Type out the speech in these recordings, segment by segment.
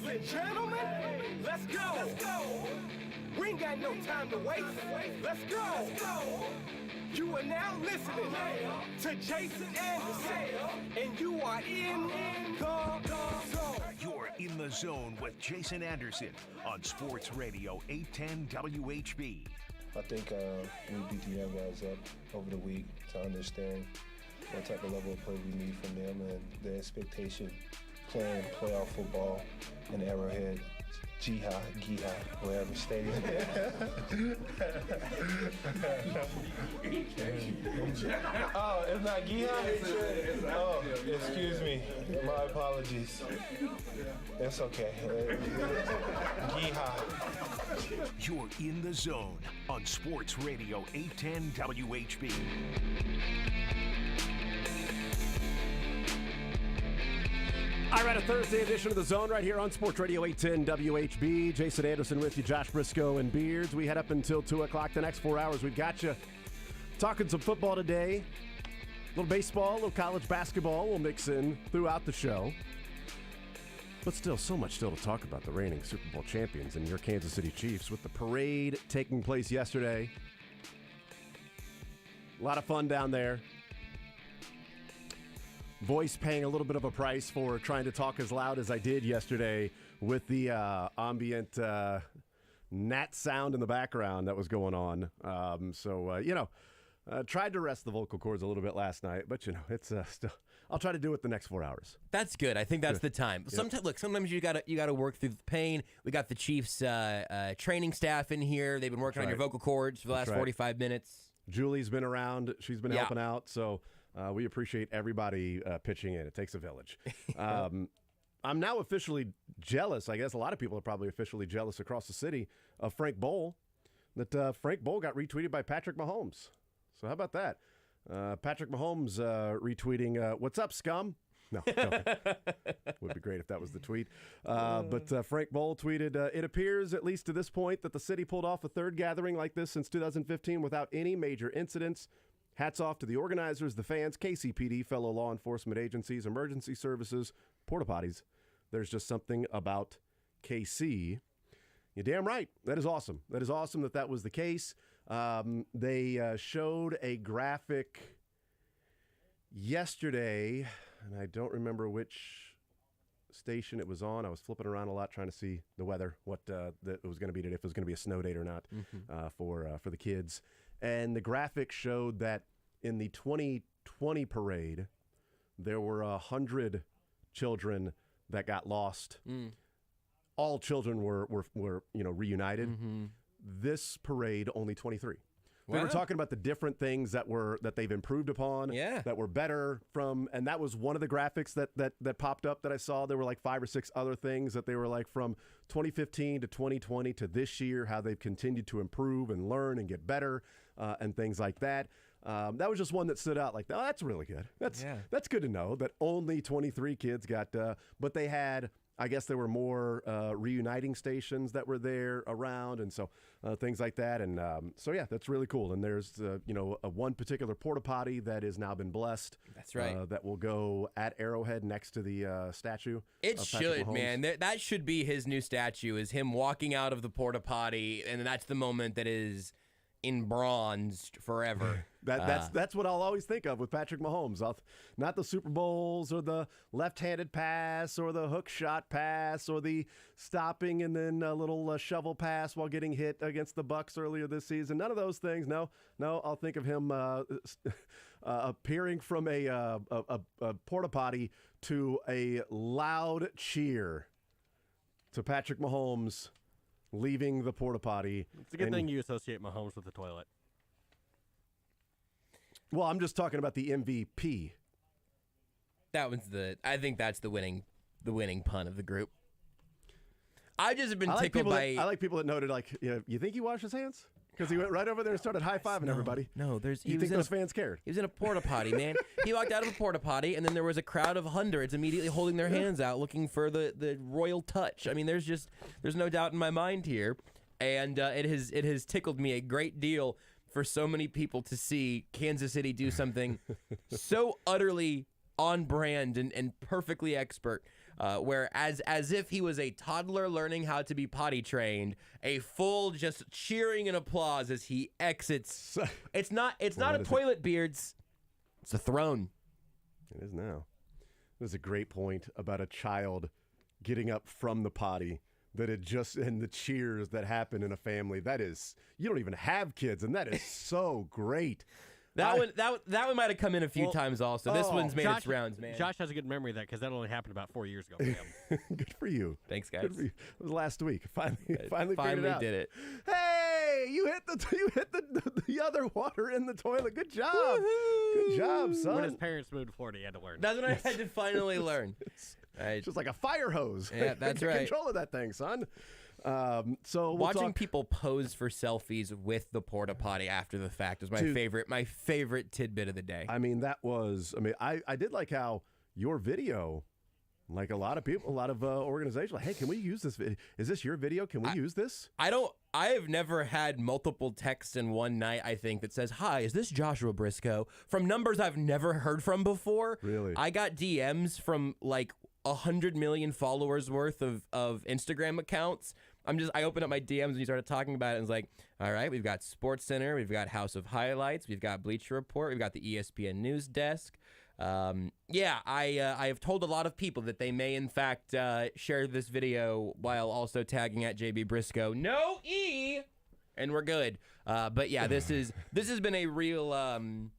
Ladies and gentlemen, let's go. We ain't got no time to waste. Let's go. You are now listening to Jason Anderson, and you are in the zone. You're in the zone with Jason Anderson on Sports Radio 810 WHB. I think we beat the young guys up over the week to understand what type of level of play we need from them and the expectation playing playoff football in Arrowhead, Giha, wherever stadium. Oh, it's not Giha? Oh, excuse me. My apologies. It's okay. Giha. You're in the zone on Sports Radio 810 WHB. All right, a Thursday edition of The Zone right here on Sports Radio 810 WHB. Jason Anderson with you, Josh Brisco and Beards. We head up until 2 o'clock. The next 4 hours, we've got you talking some football today. A little baseball, a little college basketball we'll mix in throughout the show. But still, so much still to talk about the reigning Super Bowl champions and your Kansas City Chiefs with the parade taking place yesterday. A lot of fun down there. Voice paying a little bit of a price for trying to talk as loud as I did yesterday with the ambient gnat sound in the background that was going on. Tried to rest the vocal cords a little bit last night, but it's still. I'll try to do it the next 4 hours. That's good. I think that's the time. Yep. Sometimes you gotta work through the pain. We got the Chiefs training staff in here. They've been working on your vocal cords for the last 45 minutes. Julie's been around. She's been helping out. So we appreciate everybody pitching in. It takes a village. I'm now officially jealous. I guess a lot of people are probably officially jealous across the city of Frank Bowl. That Frank Bowl got retweeted by Patrick Mahomes. So how about that? Patrick Mahomes retweeting, "What's up, scum?" No. Would be great if that was the tweet. But Frank Bowl tweeted, "It appears, at least to this point, that the city pulled off a third gathering like this since 2015 without any major incidents. Hats off to the organizers, the fans, KCPD, fellow law enforcement agencies, emergency services, porta potties. There's just something about KC." You're damn right. That is awesome. That is awesome that was the case. They showed a graphic yesterday, and I don't remember which station it was on. I was flipping around a lot trying to see the weather, what it was going to be today, if it was going to be a snow date or not for the kids. And the graphic showed that in the 2020 parade, there were 100 children that got lost. All children were reunited. Mm-hmm. This parade, only 23. They were talking about the different things that they've improved upon, that were better from, and that was one of the graphics that popped up that I saw. There were like 5 or 6 other things that they were like from 2015 to 2020 to this year, how they've continued to improve and learn and get better and things like that. That was just one that stood out like, oh, that's really good. That's good to know that only 23 kids got, but they had, I guess there were more reuniting stations that were there around, and so things like that. And that's really cool. And there's one particular porta potty that has now been blessed. That's right. That will go at Arrowhead next to the statue. It should, man. That should be his new statue. Is him walking out of the porta potty, and that's the moment that is in bronze forever. That's what I'll always think of with Patrick Mahomes. Not the Super Bowls or the left-handed pass or the hook shot pass or the stopping and then a little shovel pass while getting hit against the Bucs earlier this season. None of those things. No. I'll think of him appearing from a porta potty to a loud cheer to Patrick Mahomes leaving the porta potty. It's a good thing you associate Mahomes with the toilet. Well, I'm just talking about the MVP. I think that's the winning pun of the group. I just have been tickled by. I like people that noted, like, you think he washed his hands? Because he went right over there and started high-fiving everybody. No, you think those fans cared? He was in a porta potty, man. He walked out of a porta potty, and then there was a crowd of hundreds immediately holding their hands out, looking for the royal touch. I mean, there's no doubt in my mind here, and it has tickled me a great deal for so many people to see Kansas City do something so utterly on brand and perfectly expert. Where as if he was a toddler learning how to be potty trained, a full just cheering and applause as he exits. It's not a toilet, Beards. It's a throne. It is now. There's a great point about a child getting up from the potty and the cheers that happen in a family. That is, you don't even have kids, and that is so great. That one might have come in a few times also. This one's made its rounds, man. Josh has a good memory of that because that only happened about 4 years ago for him. Good for you. Thanks, guys. Good for you. It was last week. Finally figured it out. did it. Hey, you hit the other water in the toilet. Good job. Good job, son. When his parents moved to Florida, he had to learn. That's what I had to finally learn. It's just like a fire hose. Yeah, that's Get right. control of that thing, son. So watching people pose for selfies with the porta potty after the fact was my favorite tidbit of the day. I mean, I did like how your video, like a lot of organizations, like, hey, can we use this video? Is this your video? Can we use this? I have never had multiple texts in one night, I think, that says, "Hi, is this Joshua Brisco?" from numbers I've never heard from before. Really? I got DMs from like 100 million followers worth of Instagram accounts. I opened up my DMs and you started talking about it and was like, all right, we've got Sports Center, we've got House of Highlights, we've got Bleacher Report, we've got the ESPN News Desk. I have told a lot of people that they may in fact share this video while also tagging at JB Brisco. No E, and we're good. But yeah, this has been a real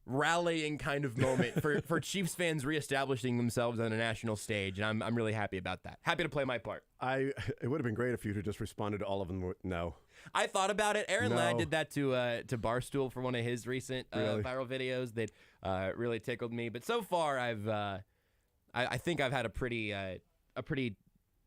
rallying kind of moment for Chiefs fans reestablishing themselves on a national stage, and I'm really happy about that. Happy to play my part. It would have been great if you had just responded to all of them with no. I thought about it. Aaron Ladd did that to Barstool for one of his recent viral videos that really tickled me. But so far, I think I've had a pretty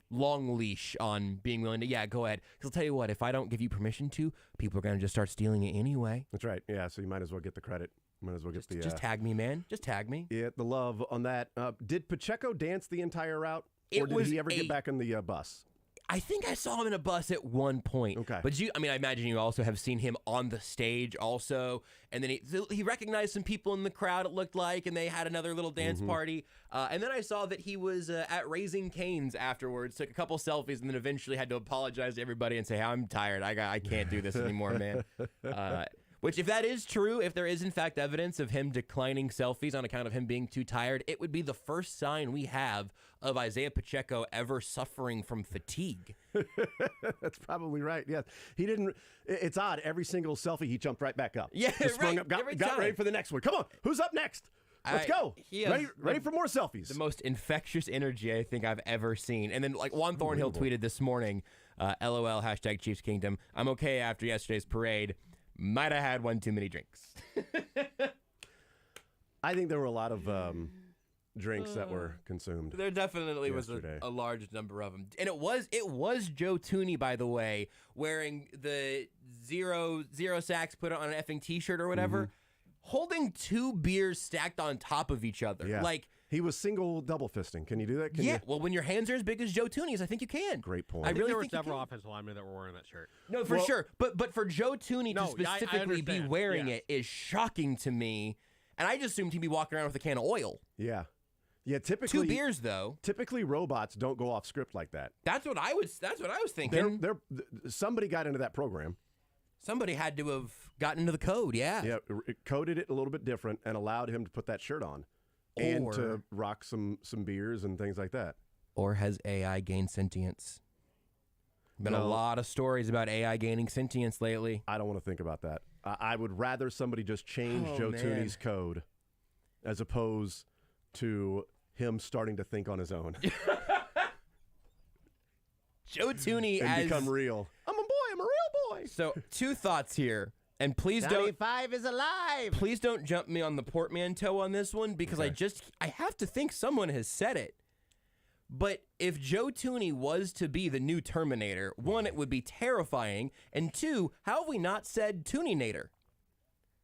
long leash on being willing to go ahead. Because I'll tell you what, if I don't give you permission to, people are going to just start stealing it anyway. That's right. Yeah, so you might as well get the credit. Might as well get just tag me, man. Just tag me. Yeah, the love on that. Did Pacheco dance the entire route, or did he ever get back on the bus? I think I saw him in a bus at one point. Okay. But I imagine you also have seen him on the stage also. And then he recognized some people in the crowd, it looked like, and they had another little dance party. And then I saw that he was at Raising Cane's afterwards, took a couple selfies, and then eventually had to apologize to everybody and say, hey, I'm tired. I can't do this anymore, man. Which, if that is true, if there is in fact evidence of him declining selfies on account of him being too tired, it would be the first sign we have of Isaiah Pacheco ever suffering from fatigue. That's probably right. Yeah, he didn't. It's odd. Every single selfie, he jumped right back up. Yeah, just sprung up, got ready for the next one. Come on, who's up next? Let's go. Ready for more selfies. The most infectious energy I think I've ever seen. And then, like, Juan Thornhill tweeted this morning, LOL, hashtag Chiefs Kingdom. I'm okay after yesterday's parade. Might have had one too many drinks. I think there were a lot of drinks that were consumed. There definitely yesterday. was a large number of them. And it was Joe Tooney, by the way, wearing the zero sacks, put it on an effing t-shirt or whatever, holding two beers stacked on top of each other. Yeah. Like, he was double fisting. Can you do that? Well, when your hands are as big as Joe Tooney's, I think you can. Great point. I really there were think you several can. offensive linemen that were wearing that shirt. No, for sure. But for Joe Tooney to specifically be wearing it is shocking to me. And I just assumed he'd be walking around with a can of oil. Yeah. Yeah, typically 2 beers though. Typically robots don't go off script like that. That's what I was thinking. Somebody got into that program. Somebody had to have gotten into the code, yeah. Yeah, it coded it a little bit different and allowed him to put that shirt on. And to rock some beers and things like that. Or has AI gained sentience? Been a lot of stories about AI gaining sentience lately. I don't want to think about that. I would rather somebody just change Joe Tooney's code as opposed to him starting to think on his own. Joe Tooney and become real. I'm a real boy. So 2 thoughts here. And please don't. 95 is alive. Please don't jump me on the portmanteau on this one because I have to think someone has said it. But if Joe Tooney was to be the new Terminator, 1, it would be terrifying, and 2, how have we not said Tooney-nator?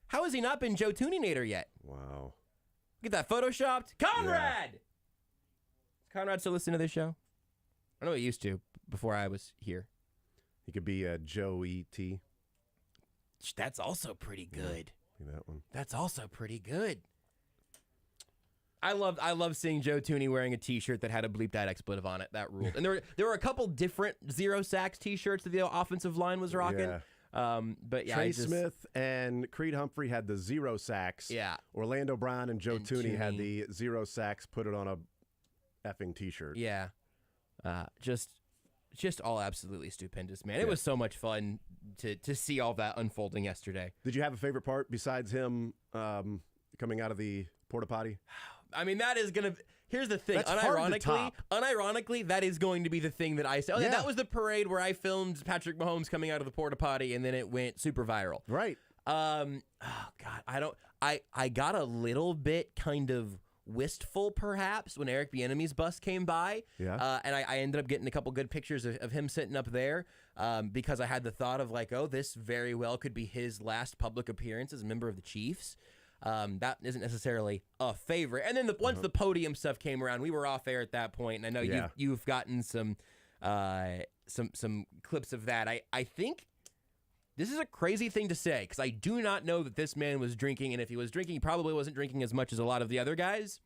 How has he not been Joe Tooney-nator yet? Wow. Get that photoshopped, Conrad. Is Conrad still listening to this show? I know he used to before I was here. He could be Joe E.T. That's also pretty good. Yeah, that one. That's also pretty good. I love seeing Joe Tooney wearing a T-shirt that had a bleeped out expletive on it. That ruled. And there were a couple different 0 sacks T-shirts that the offensive line was rocking. Yeah. But yeah, Trey Smith and Creed Humphrey had the 0 sacks. Yeah. Orlando Brown and Joe Tooney had Tooney. the 0 sacks. Put it on a effing T-shirt. Yeah. Just all absolutely stupendous, man. It was so much fun to see all that unfolding yesterday. Did you have a favorite part besides him coming out of the porta potty? I mean, that is going to... Here's the thing. That's hard to top. Unironically, that is going to be the thing that I say. Oh, yeah, that was the parade where I filmed Patrick Mahomes coming out of the porta potty, and then it went super viral. Right. Oh, God. I got a little bit kind of wistful, perhaps, when Eric Bieniemy's bus came by. Yeah. And I ended up getting a couple good pictures of him sitting up there because I had the thought of like, oh, this very well could be his last public appearance as a member of the Chiefs. That isn't necessarily a favorite. And then once the podium stuff came around, we were off air at that point, and I know you've gotten some clips of that. I think this is a crazy thing to say because I do not know that this man was drinking, and if he was drinking, he probably wasn't drinking as much as a lot of the other guys.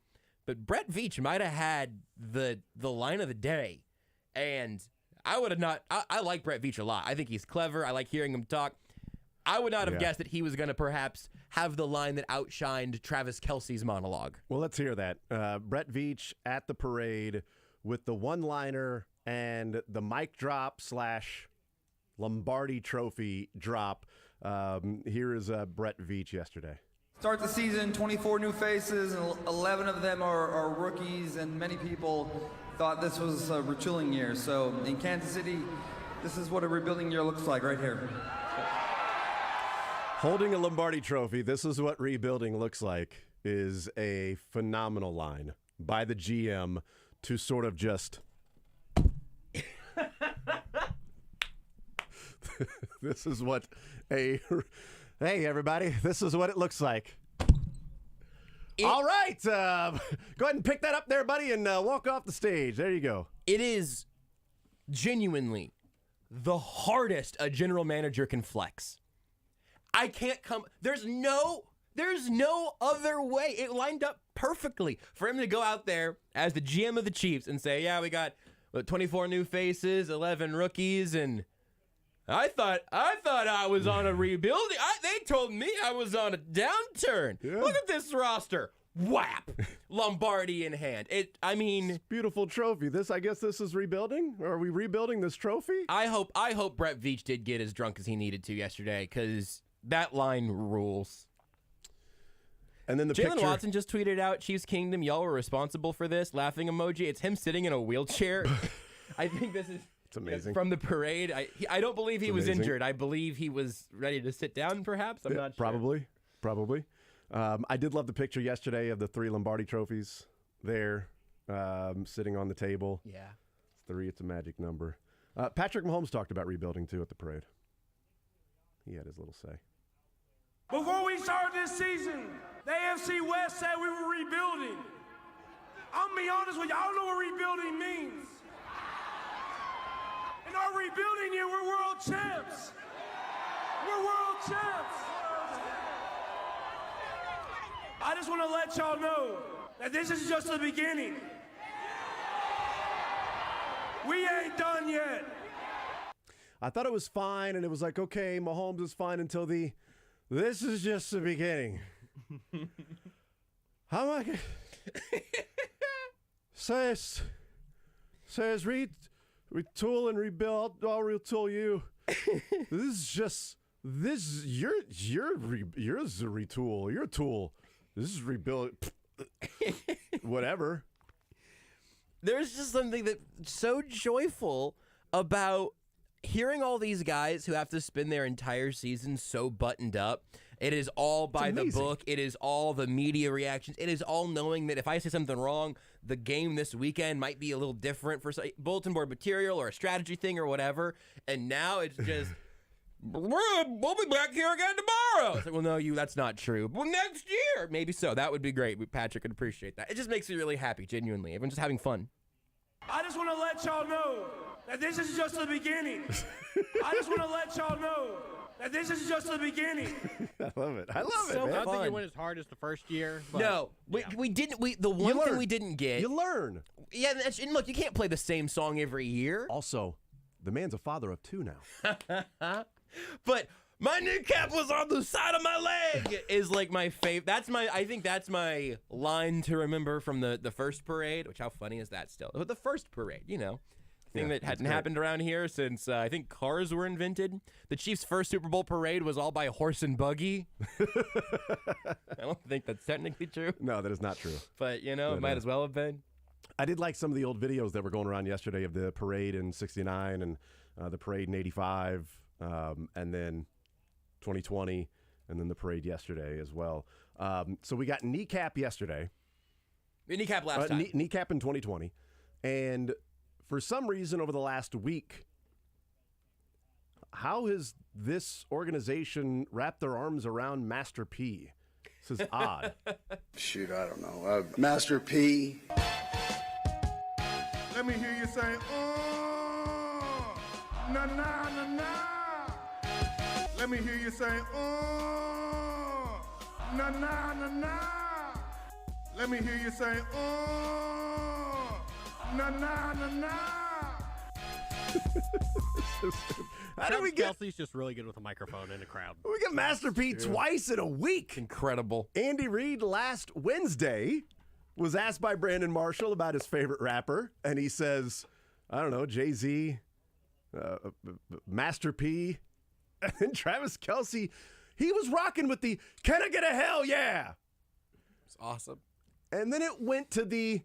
But Brett Veach might have had the line of the day, and I would have not. I like Brett Veach a lot. I think he's clever. I like hearing him talk. I would not have guessed that he was going to perhaps have the line that outshined Travis Kelce's monologue. Well, let's hear that. Brett Veach at the parade with the one-liner and the mic drop / Lombardi trophy drop. Here is Brett Veach yesterday. Start the season, 24 new faces, and 11 of them are rookies, and many people thought this was a retooling year. So in Kansas City, this is what a rebuilding year looks like right here. Holding a Lombardi trophy, this is what rebuilding looks like, is a phenomenal line by the GM to sort of just... This is what hey, everybody, this is what it looks like. All right, go ahead and pick that up there, buddy, and walk off the stage. There you go. It is genuinely the hardest a general manager can flex. I can't come. There's no other way. It lined up perfectly for him to go out there as the GM of the Chiefs and say, yeah, we got 24 new faces, 11 rookies, and I thought I was on a rebuilding. They told me I was on a downturn. Yeah. Look at this roster. Whap! Lombardi in hand. Beautiful trophy. I guess this is rebuilding? Are we rebuilding this trophy? I hope Brett Veach did get as drunk as he needed to yesterday, because that line rules. And then Jalen Watson just tweeted out, Chiefs Kingdom, y'all were responsible for this. Laughing emoji. It's him sitting in a wheelchair. I think this is... It's amazing. From the parade. I don't believe he was injured. I believe he was ready to sit down, perhaps. I'm not sure. Probably. I did love the picture yesterday of the 3 Lombardi trophies there sitting on the table. Yeah. It's 3. It's a magic number. Patrick Mahomes talked about rebuilding, too, at the parade. He had his little say. Before we started this season, the AFC West said we were rebuilding. I'm going to be honest with you, I don't know what rebuilding means. In our rebuilding year, we're world champs. We're world champs. I just want to let y'all know that this is just the beginning. We ain't done yet. I thought it was fine, and it was like, okay, Mahomes is fine until this is just the beginning. How am I going says retool and rebuild. I'll retool you. Yours is a retool. You're a tool. This is rebuild. Whatever. There's just something that's so joyful about hearing all these guys who have to spend their entire season so buttoned up. It is all by the book. It is all the media reactions. It is all knowing that if I say something wrong, the game this weekend might be a little different for bulletin board material or a strategy thing or whatever. And now it's just, we'll be back here again tomorrow. It's like, well, no, that's not true. Well, next year. Maybe so. That would be great. Patrick could appreciate that. It just makes me really happy, genuinely. Everyone's just having fun. I just want to let y'all know that this is just the beginning. I just want to let y'all know that this is just the beginning. I love it. I love So it, man. I don't think fun. it went as hard as the first year. But No, we didn't. The one thing learn. we didn't get. You learn. Yeah, and look, you can't play the same song every year. Also, the man's a father of 2 now. But my kneecap was on the side of my leg is like my favorite. I think that's my line to remember from the first parade. Which, how funny is that still? But the first parade, thing that hadn't happened around here since I think cars were invented. The Chiefs' first Super Bowl parade was all by horse and buggy. I don't think that's technically true, No, that is not true. but it might as well have been. I did like some of the old videos that were going around yesterday of the parade in '69 and the parade in '85, and then 2020, and then the parade yesterday as well. So we got kneecap yesterday. Kneecap last time. Kneecap in 2020. And for some reason over the last week, how has this organization wrapped their arms around Master P? This is odd. Shoot, I don't know. Master P. Let me hear you say, na na na na. Let me hear you say, na na na na. Let me hear you say, na na na na. How did we get? Kelsey's just really good with a microphone in a crowd. We got Master P twice in a week. Incredible. Andy Reid last Wednesday was asked by Brandon Marshall about his favorite rapper, and he says, I don't know, Jay-Z, Master P, and Travis Kelce. He was rocking with the, can I get a hell yeah? It's awesome. And then it went to the,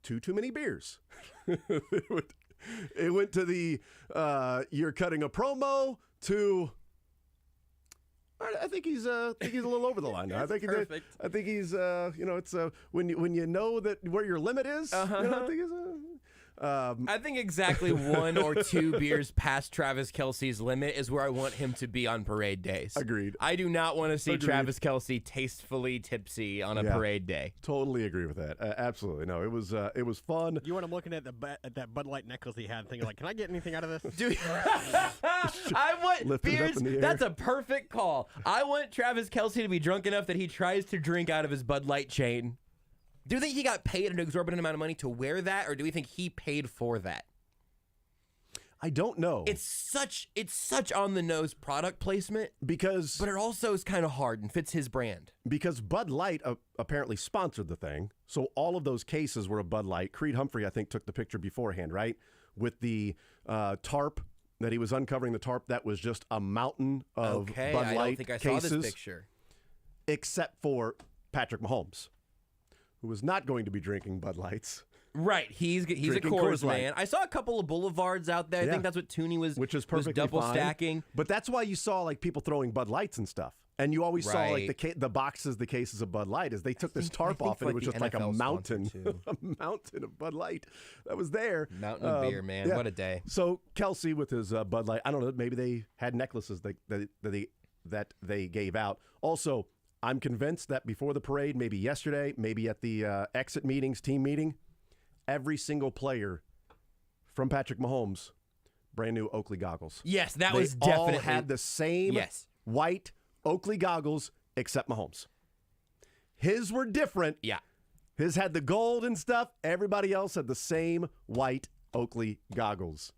too many beers. It went to the, you're cutting a promo, to, I think he's a little over the line now. I think perfect. I think he's it's when you know that where your limit is. I think he's I think exactly 1 or 2 beers past Travis Kelce's limit is where I want him to be on parade days. Agreed. I do not want to see Agreed. Travis Kelce tastefully tipsy on a Yeah. parade day. Totally agree with that. Absolutely. No, it was fun. You want him looking at that Bud Light necklace he had, thinking like, "Can I get anything out of this?" Dude, I want Lift it up beers. in the air. That's a perfect call. I want Travis Kelce to be drunk enough that he tries to drink out of his Bud Light chain. Do you think he got paid an exorbitant amount of money to wear that, or do we think he paid for that? I don't know. It's such on the nose product placement, because but it also is kind of hard and fits his brand. because Bud Light apparently sponsored the thing. So all of those cases were a Bud Light. Creed Humphrey, I think, took the picture beforehand, right? With the tarp that he was uncovering, the tarp that was just a mountain of Okay, Bud I Light don't think I cases, saw this picture. except for Patrick Mahomes, who was not going to be drinking Bud Lights. Right, he's a Drinking Coors Coors Light. man. I saw a couple of Boulevards out there. I Yeah. think that's what Tooney was, Which is was perfectly double fine. stacking. But that's why you saw like people throwing Bud Lights and stuff. And you always saw like the boxes, the cases of Bud Light, as they took this tarp think off, and it like was the just like a NFL mountain, sponsored, a mountain of Bud Light that was there. Mountain of beer, man. yeah. What a day. So Kelce with his Bud Light, I don't know, maybe they had necklaces that they gave out. Also, I'm convinced that before the parade, maybe yesterday, maybe at the exit meetings, team meeting, every single player from Patrick Mahomes, brand new Oakley goggles. Yes, that They was all definitely had the same Yes. white Oakley goggles, except Mahomes. His were different. Yeah. His had the gold and stuff. Everybody else had the same white Oakley goggles.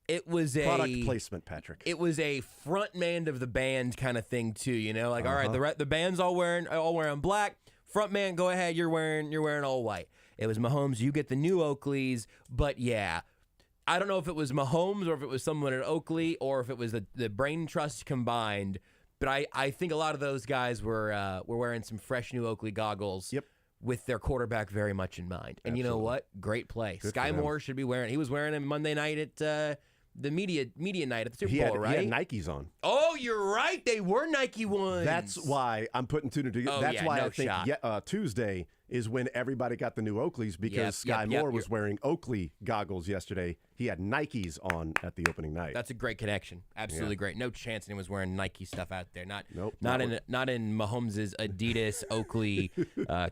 It was a Product placement, Patrick. It was a front man of the band kind of thing too, Like, all right, the band's all wearing black. Front man, go ahead, you're wearing all white. It was Mahomes, you get the new Oakleys, but yeah. I don't know if it was Mahomes or if it was someone at Oakley or if it was the Brain Trust combined, but I think a lot of those guys were wearing some fresh new Oakley goggles. Yep. With their quarterback very much in mind. And you know what? Great play. Good Sky for them. Moore should be wearing. He was wearing them Monday night at the media night at the Super Bowl, right? He had Nikes on. Oh, you're right. They were Nike ones. That's why I'm putting two together. Oh, That's yeah, why no I think shot. Tuesday is when everybody got the new Oakleys because Sky Moore was wearing Oakley goggles yesterday. He had Nikes on at the opening night. That's a great connection. Absolutely great. No chance anyone's wearing Nike stuff out there. Not in Mahomes' Adidas, Oakley,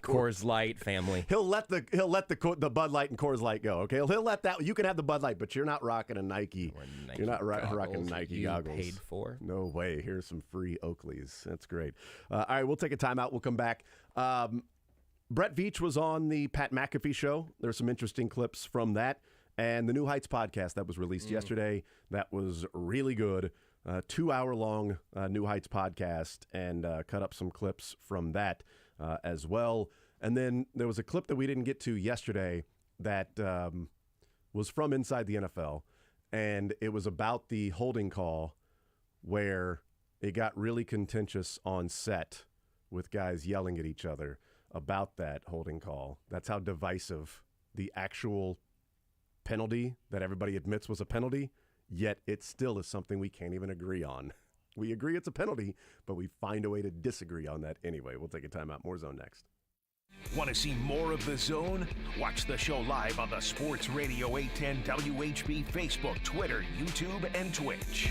Coors Light family. He'll let the Bud Light and Coors Light go. Okay, he'll let that. You can have the Bud Light, but you're not rocking a Nike. You're not rocking Nike goggles. Paid for? No way. Here's some free Oakleys. That's great. All right, we'll take a timeout. We'll come back. Brett Veach was on the Pat McAfee show. There's some interesting clips from that. And the New Heights podcast that was released yesterday, that was really good. 2-hour-long New Heights podcast, and cut up some clips from that as well. And then there was a clip that we didn't get to yesterday that was from inside the NFL, and it was about the holding call where it got really contentious on set with guys yelling at each other about that holding call. That's how divisive the actual penalty that everybody admits was a penalty, yet it still is something we can't even agree on. We agree it's a penalty, but we find a way to disagree on that anyway. We'll take a timeout. More Zone next. Want to see more of The Zone? Watch the show live on the Sports Radio 810 WHB Facebook, Twitter, YouTube, and Twitch.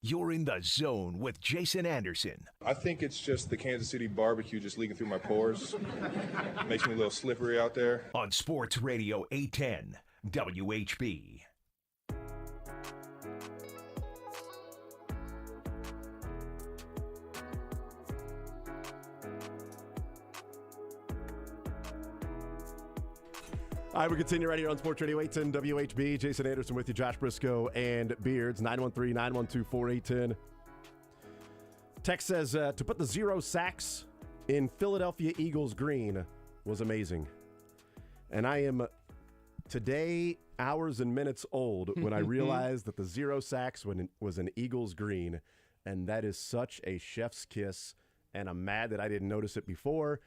You're in the zone with Jason Anderson. I think it's just the Kansas City barbecue just leaking through my pores. Makes me a little slippery out there. On Sports Radio 810 WHB. All right, we continue right here on Sports Radio 810 WHB. Jason Anderson with you, Josh Brisco and Beards, 913-912-4810. Text says, to put the 0 sacks in Philadelphia Eagles green was amazing. And I am today hours and minutes old when I realized that the 0 sacks was an Eagles green. And that is such a chef's kiss. And I'm mad that I didn't notice it before,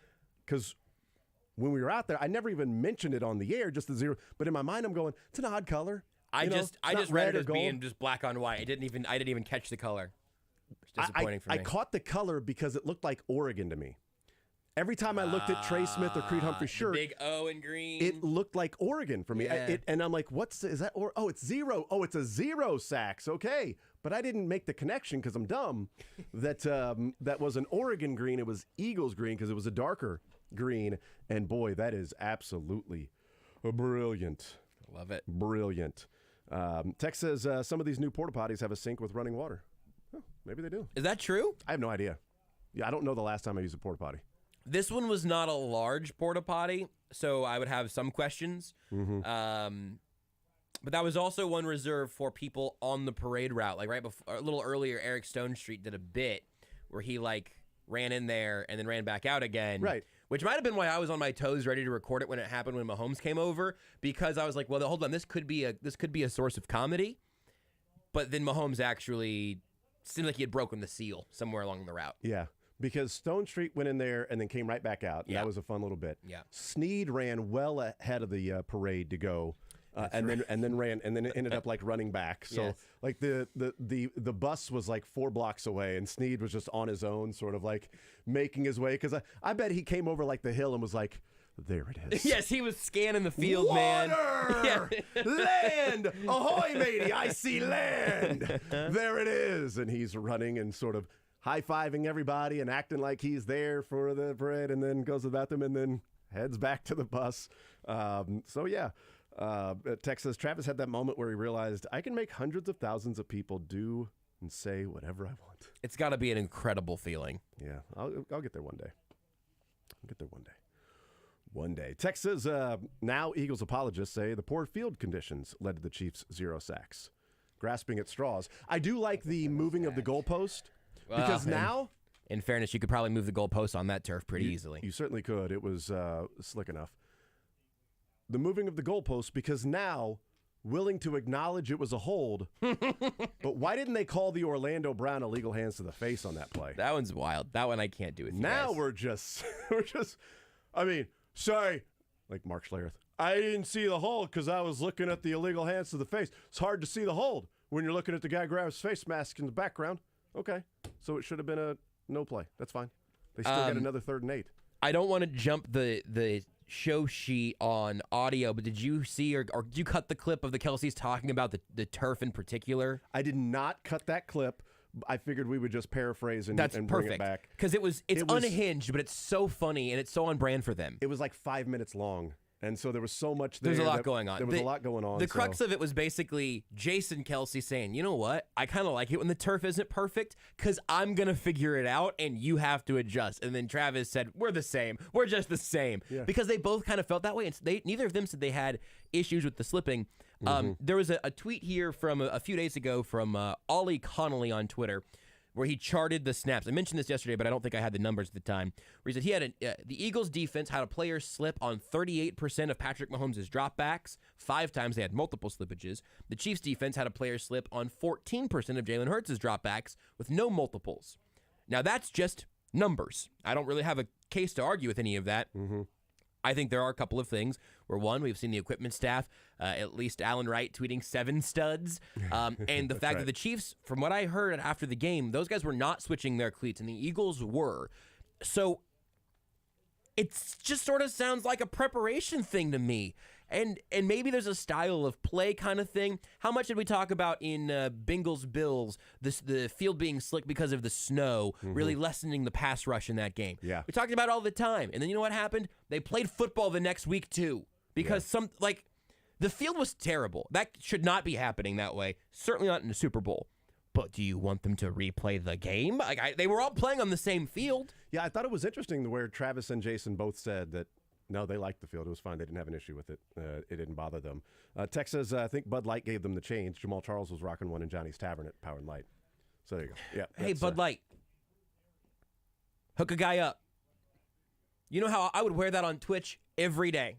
because when we were out there, I never even mentioned it on the air, just the 0. But in my mind, I'm going, it's an odd color. I just read it as being just black on white. I didn't even catch the color. It's disappointing for me. I caught the color because it looked like Oregon to me. Every time I looked at Trey Smith or Creed Humphrey's shirt, big O in green, it looked like Oregon for me. Yeah. And I'm like, is that? Oh, it's 0. Oh, it's a 0 sacks. Okay. But I didn't make the connection because I'm dumb that that was an Oregon green. It was Eagles green because it was a darker green. And boy, that is absolutely brilliant. Love it. Brilliant. Tex says some of these new porta potties have a sink with running water. Oh, maybe they do. Is that true? I have no idea. Yeah, I don't know the last time I used a porta potty. This one was not a large porta potty, so I would have some questions. But that was also one reserved for people on the parade route. Like right before, a little earlier, Eric Stone Street did a bit where he like ran in there and then ran back out again. Right. Which might have been why I was on my toes, ready to record it when it happened when Mahomes came over, because I was like, well, hold on, this could be a source of comedy. But then Mahomes actually seemed like he had broken the seal somewhere along the route. Yeah. Because Stone Street went in there and then came right back out. And that was a fun little bit. Yeah. Snead ran well ahead of the parade to go, and then it ended up like running back. So like the bus was like 4 blocks away, and Snead was just on his own, sort of like making his way. Because I bet he came over like the hill and was like, there it is. Yes, he was scanning the field, Water! man. Land! Ahoy, matey! I see land! There it is. And he's running and sort of high-fiving everybody and acting like he's there for the parade, and then goes to the bathroom and then heads back to the bus. Tex says, Travis had that moment where he realized I can make hundreds of thousands of people do and say whatever I want. It's got to be an incredible feeling. Yeah, I'll get there one day. I'll get there one day. One day. Tex says, now Eagles apologists say the poor field conditions led to the Chiefs' 0 sacks. Grasping at straws. I do like the moving of the goalpost. Because now, in fairness, you could probably move the goalpost on that turf pretty easily. You certainly could. It was slick enough. The moving of the goalpost, because now, willing to acknowledge it was a hold, but why didn't they call the Orlando Brown illegal hands to the face on that play? That one's wild. That one I can't do with you now guys. we're just, I mean, sorry, like Mark Schlereth. I didn't see the hold because I was looking at the illegal hands to the face. It's hard to see the hold when you're looking at the guy grab his face mask in the background. Okay, so it should have been a no play. That's fine. They still get another 3rd and 8. I don't want to jump the show sheet on audio, but did you see or did you cut the clip of the Kelce's talking about the turf in particular? I did not cut that clip. I figured we would just paraphrase and That's bring perfect. it back. Because it was unhinged, but it's so funny and it's so on brand for them. It was like 5 minutes long. And so there was so much there. There's a lot going on. There was a lot going on. The crux of it was basically Jason Kelce saying, you know what? I kind of like it when the turf isn't perfect because I'm going to figure it out and you have to adjust. And then Travis said, we're the same. We're just the same. Yeah. Because they both kind of felt that way. And neither of them said they had issues with the slipping. There was a tweet here from a few days ago from Ollie Connolly on Twitter, where he charted the snaps. I mentioned this yesterday, but I don't think I had the numbers at the time. Where he said he had the Eagles' defense had a player slip on 38% of Patrick Mahomes' dropbacks. 5 times they had multiple slippages. The Chiefs' defense had a player slip on 14% of Jalen Hurts' dropbacks with no multiples. Now, that's just numbers. I don't really have a case to argue with any of that. I think there are a couple of things where, one, we've seen the equipment staff, at least Alan Wright tweeting 7 studs. And the fact that the Chiefs, from what I heard after the game, those guys were not switching their cleats, and the Eagles were. So It's just sort of sounds like a preparation thing to me. And maybe there's a style of play kind of thing. How much did we talk about in Bengals Bills, the field being slick because of the snow, really lessening the pass rush in that game? Yeah. We talked about it all the time. And then you know what happened? They played football the next week too because the field was terrible. That should not be happening that way. Certainly not in the Super Bowl. But do you want them to replay the game? They were all playing on the same field. Yeah, I thought it was interesting where Travis and Jason both said that, no, they liked the field. It was fine. They didn't have an issue with it. It didn't bother them. Texas, I think Bud Light gave them the change. Jamal Charles was rocking one in Johnny's Tavern at Power and Light. So there you go. Yeah. Hey, Bud Light. Hook a guy up. You know how I would wear that on Twitch every day.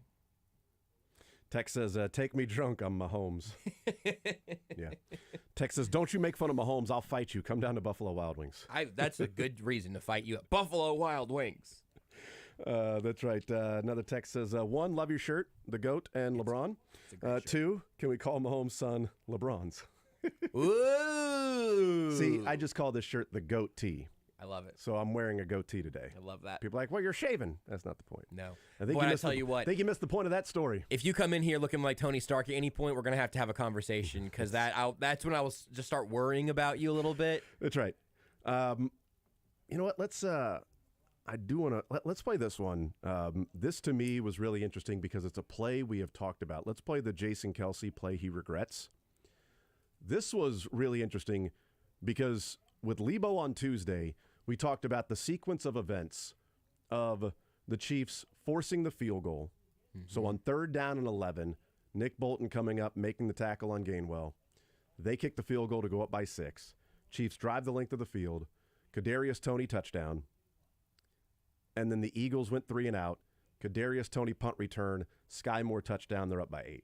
Tex says, take me drunk, I'm Mahomes. Yeah. Tex says, don't you make fun of Mahomes. I'll fight you. Come down to Buffalo Wild Wings. That's a good reason to fight you at Buffalo Wild Wings. That's right. Another text says, 1, love your shirt, the GOAT, and LeBron. 2, can we call Mahomes' son LeBron's? Ooh. See, I just call this shirt the GOAT tee. I love it. So I'm wearing a GOAT tee today. I love that. People are like, well, you're shaving. That's not the point. No. I think I think you missed the point of that story. If you come in here looking like Tony Stark at any point, we're going to have a conversation because that's when I will just start worrying about you a little bit. That's right. You know what? Let's play this one. This to me was really interesting because it's a play we have talked about. Let's play the Jason Kelce play he regrets. This was really interesting because with Lebo on Tuesday, we talked about the sequence of events of the Chiefs forcing the field goal. So on 3rd down and 11, Nick Bolton coming up, making the tackle on Gainwell. They kick the field goal to go up by 6. Chiefs drive the length of the field. Kadarius Toney touchdown. And then the Eagles went 3 and out. Kadarius Toney punt return. Sky Moore touchdown. They're up by 8.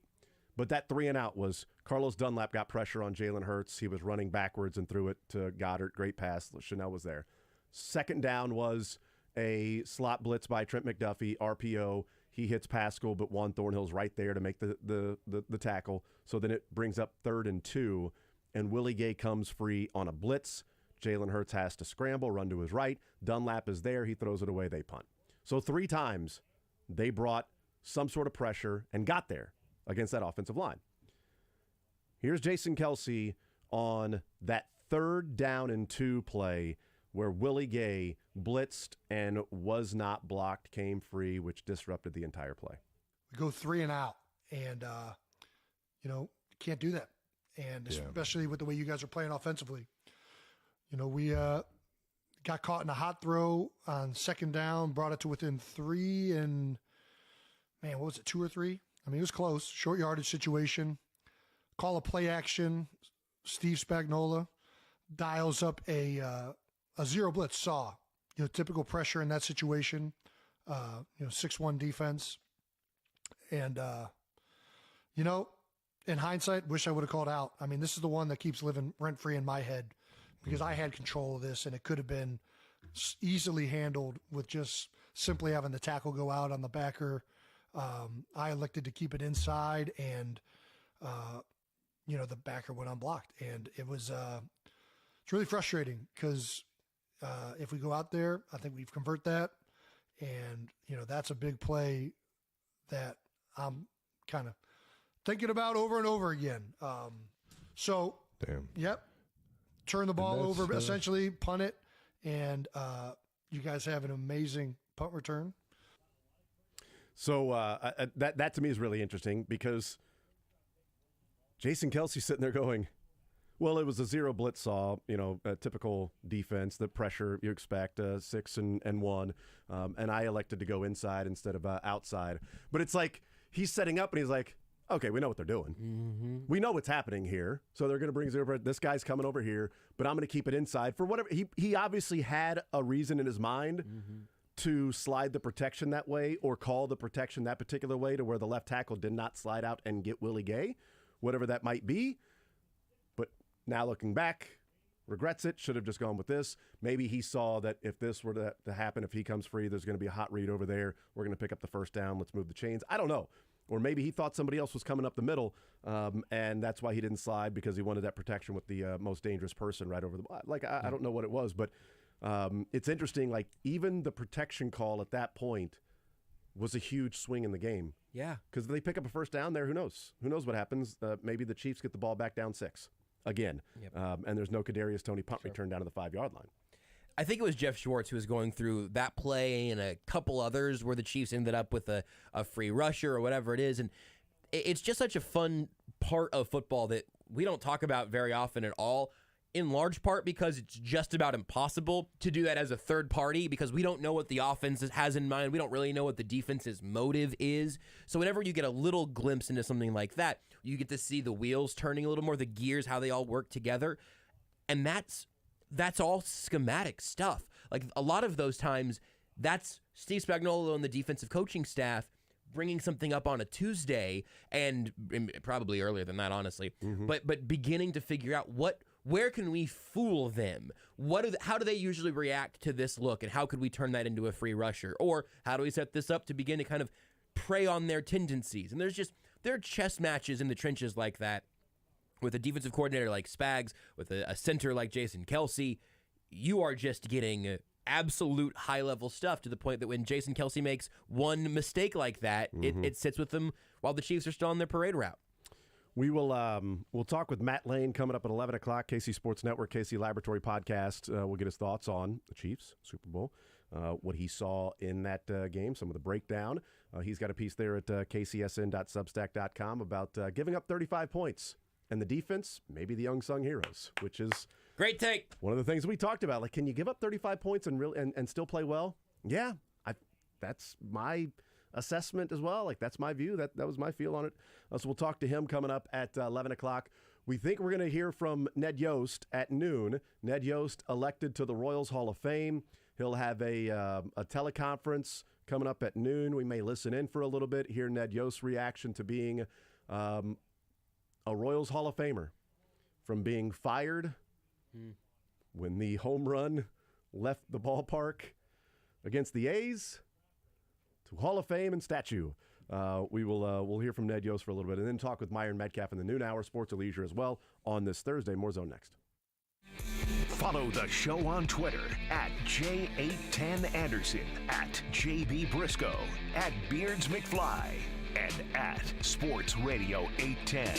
But that 3 and out was Carlos Dunlap got pressure on Jalen Hurts. He was running backwards and threw it to Goddard. Great pass. Chanel was there. 2nd down was a slot blitz by Trent McDuffie, RPO. He hits Pascal, but Juan Thornhill's right there to make the tackle. So then it brings up 3rd and 2, and Willie Gay comes free on a blitz. Jalen Hurts has to scramble, run to his right. Dunlap is there. He throws it away. They punt. So 3 times they brought some sort of pressure and got there against that offensive line. Here's Jason Kelce on that 3rd down and 2 play where Willie Gay blitzed and was not blocked, came free, which disrupted the entire play. We go 3 and out, and, can't do that. And especially with the way you guys are playing offensively. We got caught in a hot throw on 2nd down, brought it to within 3 and, what was it, 2 or 3? I mean, it was close. Short yardage situation. Call a play action. Steve Spagnuolo dials up a zero blitz saw. Typical pressure in that situation. 6-1 defense. And, in hindsight, wish I would have called out. I mean, this is the one that keeps living rent-free in my head because I had control of this, and it could have been easily handled with just simply having the tackle go out on the backer. I elected to keep it inside, and the backer went unblocked, and it was it's really frustrating because if we go out there, I think we've convert that, and that's a big play that I'm kind of thinking about over and over again. Yep, turn the ball over, essentially punt it, and you guys have an amazing punt return. So that to me is really interesting because Jason Kelce sitting there going, well, it was a zero blitz saw, a typical defense, the pressure you expect, 6 and 1, and I elected to go inside instead of outside. But it's like he's setting up and he's like, okay, we know what they're doing. Mm-hmm. We know what's happening here. So they're going to bring zero. This guy's coming over here, but I'm going to keep it inside for whatever. He obviously had a reason in his mind to slide the protection that way or call the protection that particular way to where the left tackle did not slide out and get Willie Gay, whatever that might be. But now looking back, regrets it, should have just gone with this. Maybe he saw that if this were to happen, if he comes free, there's going to be a hot read over there. We're going to pick up the 1st down. Let's move the chains. I don't know. Or maybe he thought somebody else was coming up the middle, and that's why he didn't slide because he wanted that protection with the most dangerous person right over the – I don't know what it was, but it's interesting. Like, even the protection call at that point was a huge swing in the game. Yeah. Because if they pick up a first down there, who knows? Who knows what happens? Maybe the Chiefs get the ball back down 6 again. Yep. And there's no Kadarius Toney punt return down to the 5-yard line. I think it was Jeff Schwartz who was going through that play and a couple others where the Chiefs ended up with a free rusher or whatever it is. And it's just such a fun part of football that we don't talk about very often at all, in large part because it's just about impossible to do that as a third party because we don't know what the offense has in mind. We don't really know what the defense's motive is. So whenever you get a little glimpse into something like that, you get to see the wheels turning a little more, the gears, how they all work together. And that's all schematic stuff. Like a lot of those times, that's Steve Spagnuolo and the defensive coaching staff bringing something up on a Tuesday, and probably earlier than that, honestly, but beginning to figure out where can we fool them? How do they usually react to this look, and how could we turn that into a free rusher? Or how do we set this up to begin to kind of prey on their tendencies? And there are chess matches in the trenches like that with a defensive coordinator like Spags, with a center like Jason Kelce. You are just getting absolute high-level stuff to the point that when Jason Kelce makes one mistake like that, it sits with them while the Chiefs are still on their parade route. We will we'll talk with Matt Lane coming up at 11 o'clock, KC Sports Network, KC Laboratory Podcast. We'll get his thoughts on the Chiefs, Super Bowl, what he saw in that game, some of the breakdown. He's got a piece there at kcsn.substack.com about giving up 35 points. And the defense, maybe the unsung heroes, which is great take. One of the things we talked about. Like, can you give up 35 points and still play well? Yeah, that's my assessment as well. Like, that's my view. That was my feel on it. So we'll talk to him coming up at 11 o'clock. We think we're going to hear from Ned Yost at noon. Ned Yost elected to the Royals Hall of Fame. He'll have a teleconference coming up at noon. We may listen in for a little bit, hear Ned Yost's reaction to being a Royals Hall of Famer, from being fired when the home run left the ballpark against the A's to Hall of Fame and statue. We'll hear from Ned Yost for a little bit and then talk with Myron Medcalf in the noon hour, Sports and Leisure as well on this Thursday. More Zone next. Follow the show on Twitter at J810Anderson, at JB Briscoe, at Beards McFly, and at Sports Radio 810.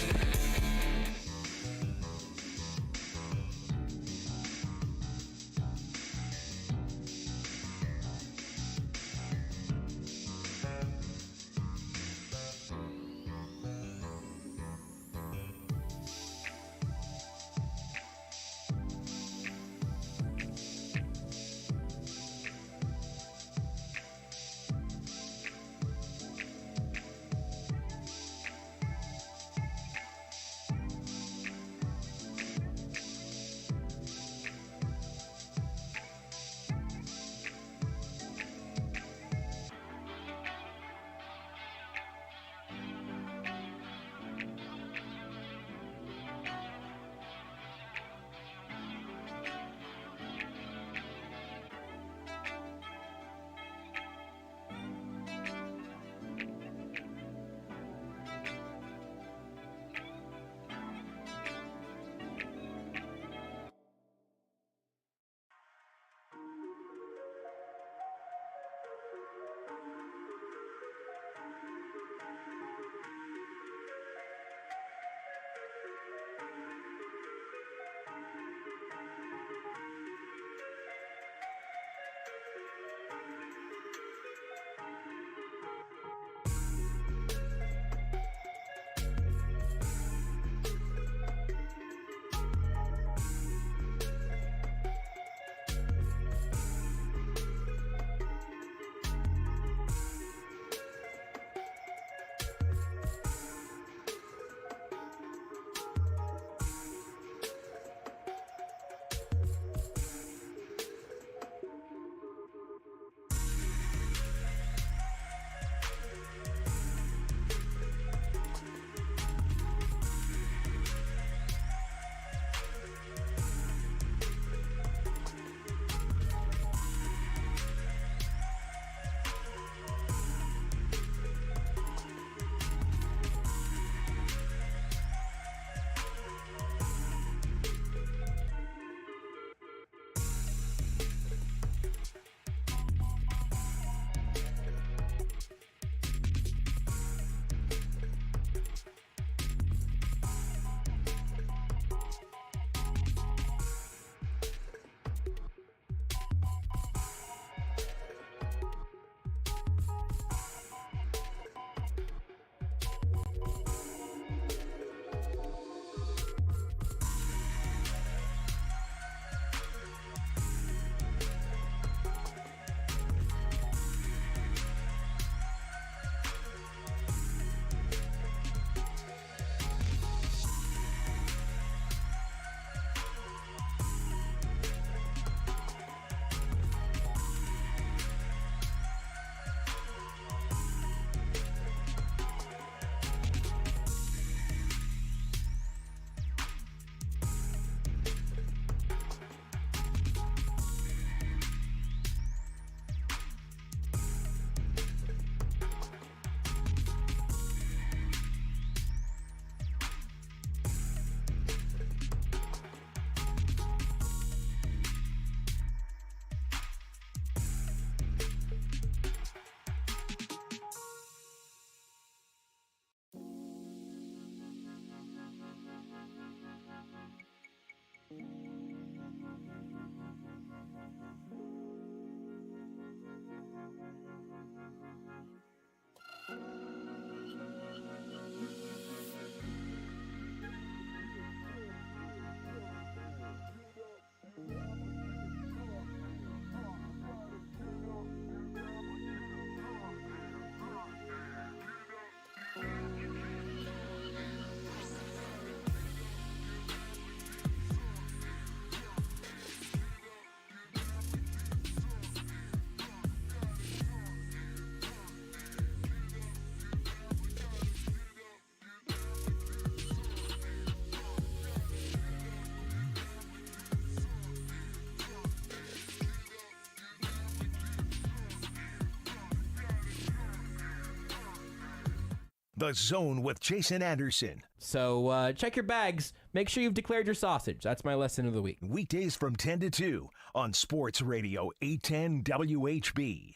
The Zone with Jason Anderson. So check your bags. Make sure you've declared your sausage. That's my lesson of the week. Weekdays from 10 to 2 on Sports Radio 810 WHB.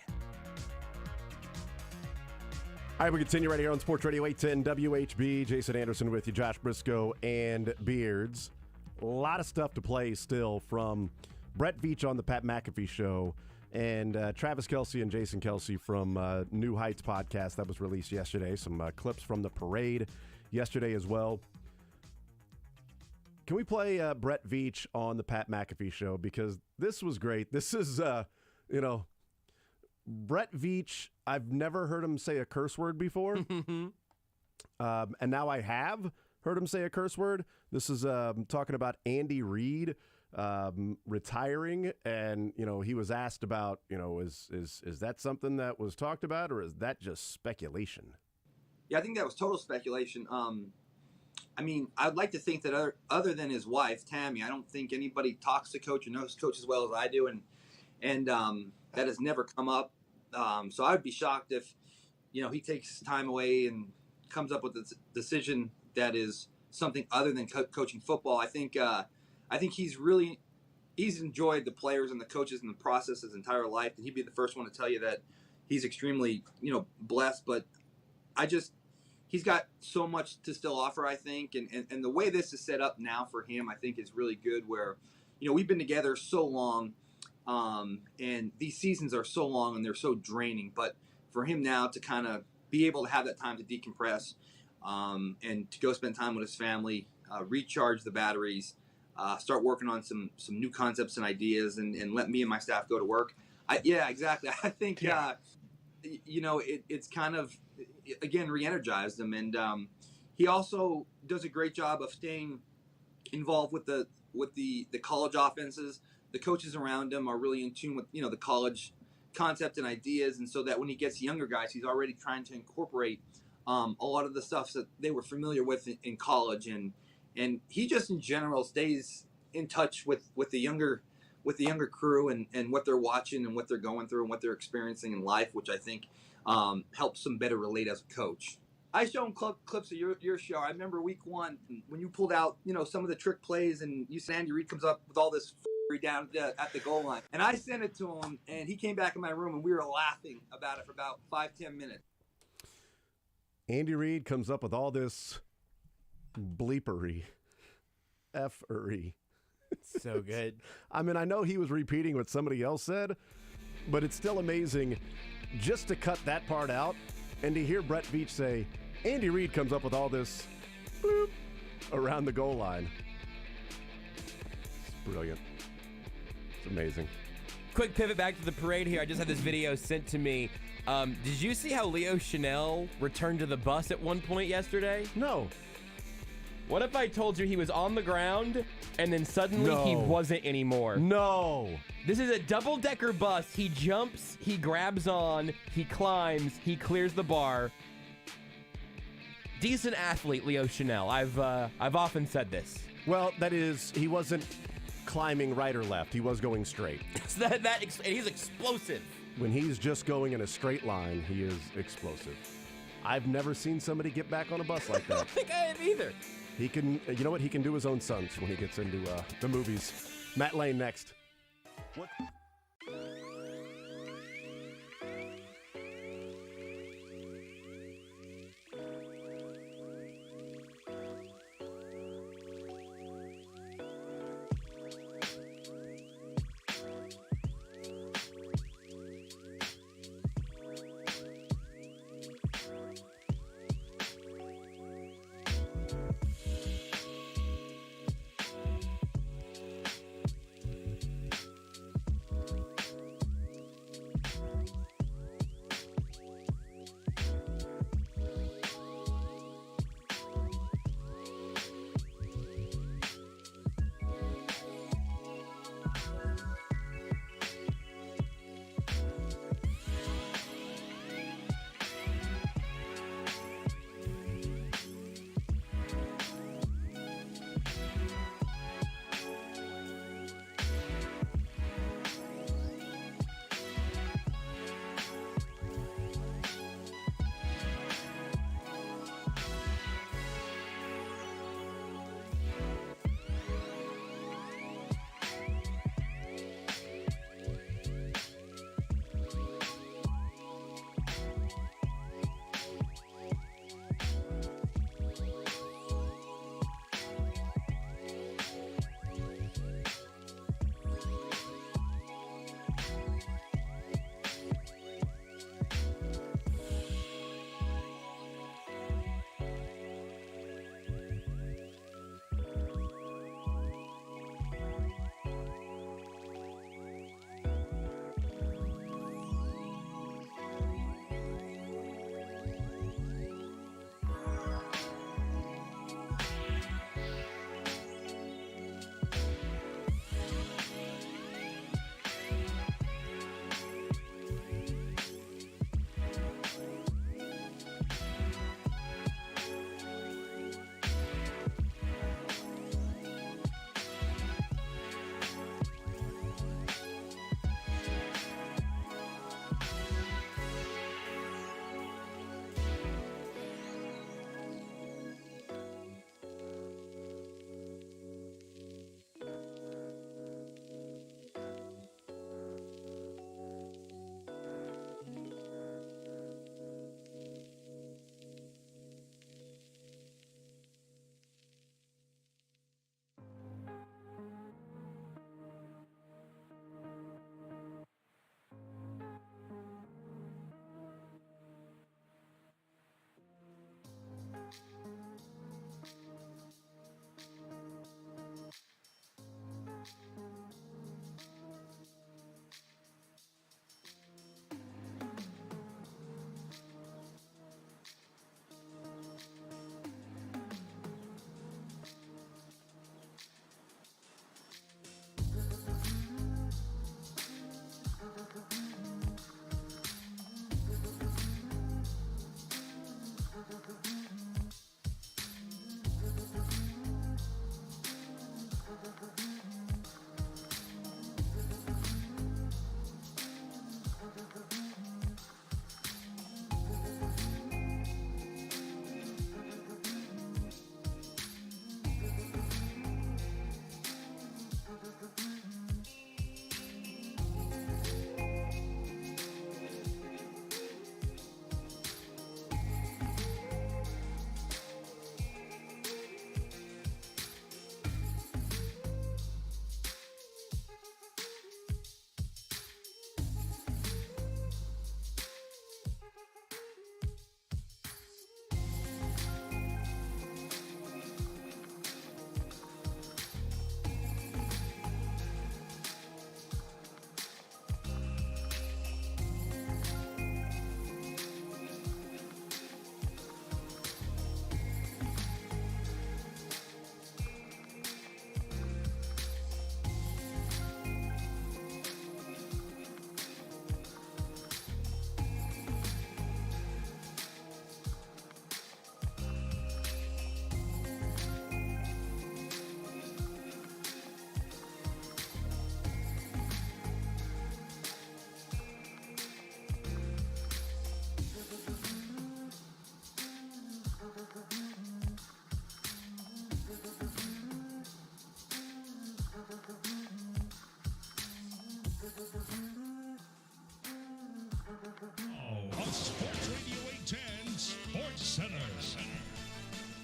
All right, we continue right here on Sports Radio 810 WHB. Jason Anderson with you, Josh Brisco, and Beards. A lot of stuff to play still from Brett Veach on the Pat McAfee Show and Travis Kelce and Jason Kelce from New Heights podcast that was released yesterday. Some clips from the parade yesterday as well. Can we play Brett Veach on the Pat McAfee Show? Because this was great. This is, Brett Veach, I've never heard him say a curse word before. And now I have heard him say a curse word. This is talking about Andy Reid retiring, and he was asked about, is that something that was talked about, or is that just speculation? Yeah, I think that was total speculation. I mean, I'd like to think that other than his wife Tammy, I don't think anybody talks to Coach and knows Coach as well as I do, and that has never come up. So I'd be shocked if he takes time away and comes up with a decision that is something other than coaching football. I think he's enjoyed the players and the coaches and the process his entire life, and he'd be the first one to tell you that he's extremely blessed. But he's got so much to still offer, I think, and the way this is set up now for him, I think, is really good. Where we've been together so long, and these seasons are so long and they're so draining. But for him now to kind of be able to have that time to decompress, and to go spend time with his family, recharge the batteries, start working on some new concepts and ideas, and let me and my staff go to work. Yeah, exactly. I think it's kind of again re-energized him, and he also does a great job of staying involved with the college offenses. The coaches around him are really in tune with the college concept and ideas, and so that when he gets younger guys, he's already trying to incorporate a lot of the stuff that they were familiar with in college, and he just in general stays in touch with the younger crew and what they're watching and what they're going through and what they're experiencing in life, which I think helps them better relate as a coach. I show him clips of your show. I remember week 1 when you pulled out some of the trick plays, and you said Andy Reid comes up with all this down at the goal line, and I sent it to him, and he came back in my room, and we were laughing about it for about 5-10 minutes. Andy Reid comes up with all this bleepery, F-ery. So good. I mean, I know he was repeating what somebody else said, but it's still amazing just to cut that part out and to hear Brett Veach say, Andy Reid comes up with all this boop around the goal line. It's brilliant. It's amazing. Quick pivot back to the parade here. I just had this video sent to me. Did you see how Leo Chanel returned to the bus at one point yesterday? No. What if I told you he was on the ground and then suddenly he wasn't anymore? No. This is a double-decker bus. He jumps, he grabs on, he climbs, he clears the bar. Decent athlete, Leo Chanel. I've often said this. Well, that is, he wasn't climbing right or left. He was going straight. And he's explosive. When he's just going in a straight line, he is explosive. I've never seen somebody get back on a bus like that. I don't think I have either. He can, you know what? He can do his own stunts when he gets into the movies. Matt Lane next. What?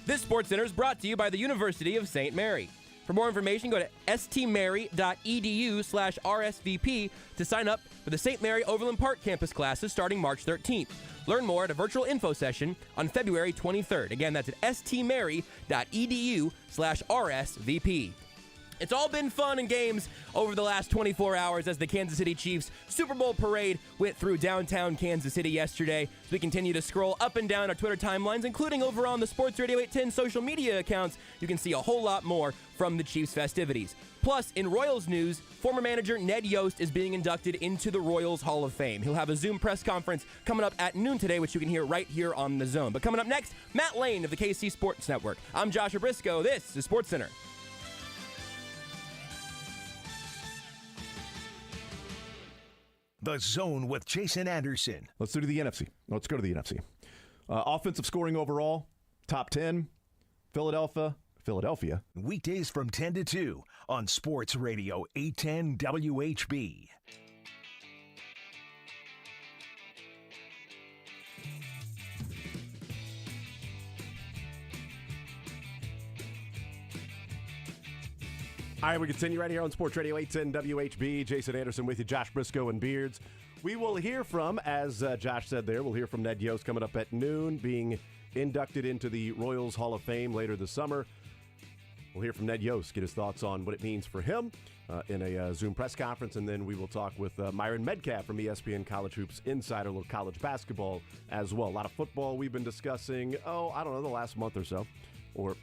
This SportsCenter is brought to you by the University of St. Mary. For more information, go to stmary.edu/RSVP to sign up for the St. Mary Overland Park campus classes starting March 13th. Learn more at a virtual info session on February 23rd. Again, that's at stmary.edu/RSVP. It's all been fun and games over the last 24 hours as the Kansas City Chiefs Super Bowl parade went through downtown Kansas City yesterday. As we continue to scroll up and down our Twitter timelines, including over on the Sports Radio 810 social media accounts, you can see a whole lot more from the Chiefs festivities. Plus, in Royals news, former manager Ned Yost is being inducted into the Royals Hall of Fame. He'll have a Zoom press conference coming up at noon today, which you can hear right here on The Zone. But coming up next, Matt Lane of the KC Sports Network. I'm Joshua Brisco. This is SportsCenter. The Zone with Jason Anderson. Let's do the NFC. Let's go to the NFC. Offensive scoring overall, top 10, Philadelphia. Weekdays from 10 to 2 on Sports Radio 810 WHB. All right, we continue right here on Sports Radio 810 WHB. Jason Anderson with you, Josh Brisco and Beards. We will hear from, as Josh said there, we'll hear from Ned Yost coming up at noon, being inducted into the Royals Hall of Fame later this summer. We'll hear from Ned Yost, get his thoughts on what it means for him in a Zoom press conference, and then we will talk with Myron Medcalf from ESPN College Hoops Insider, a little college basketball as well. A lot of football we've been discussing, the last month or so, or,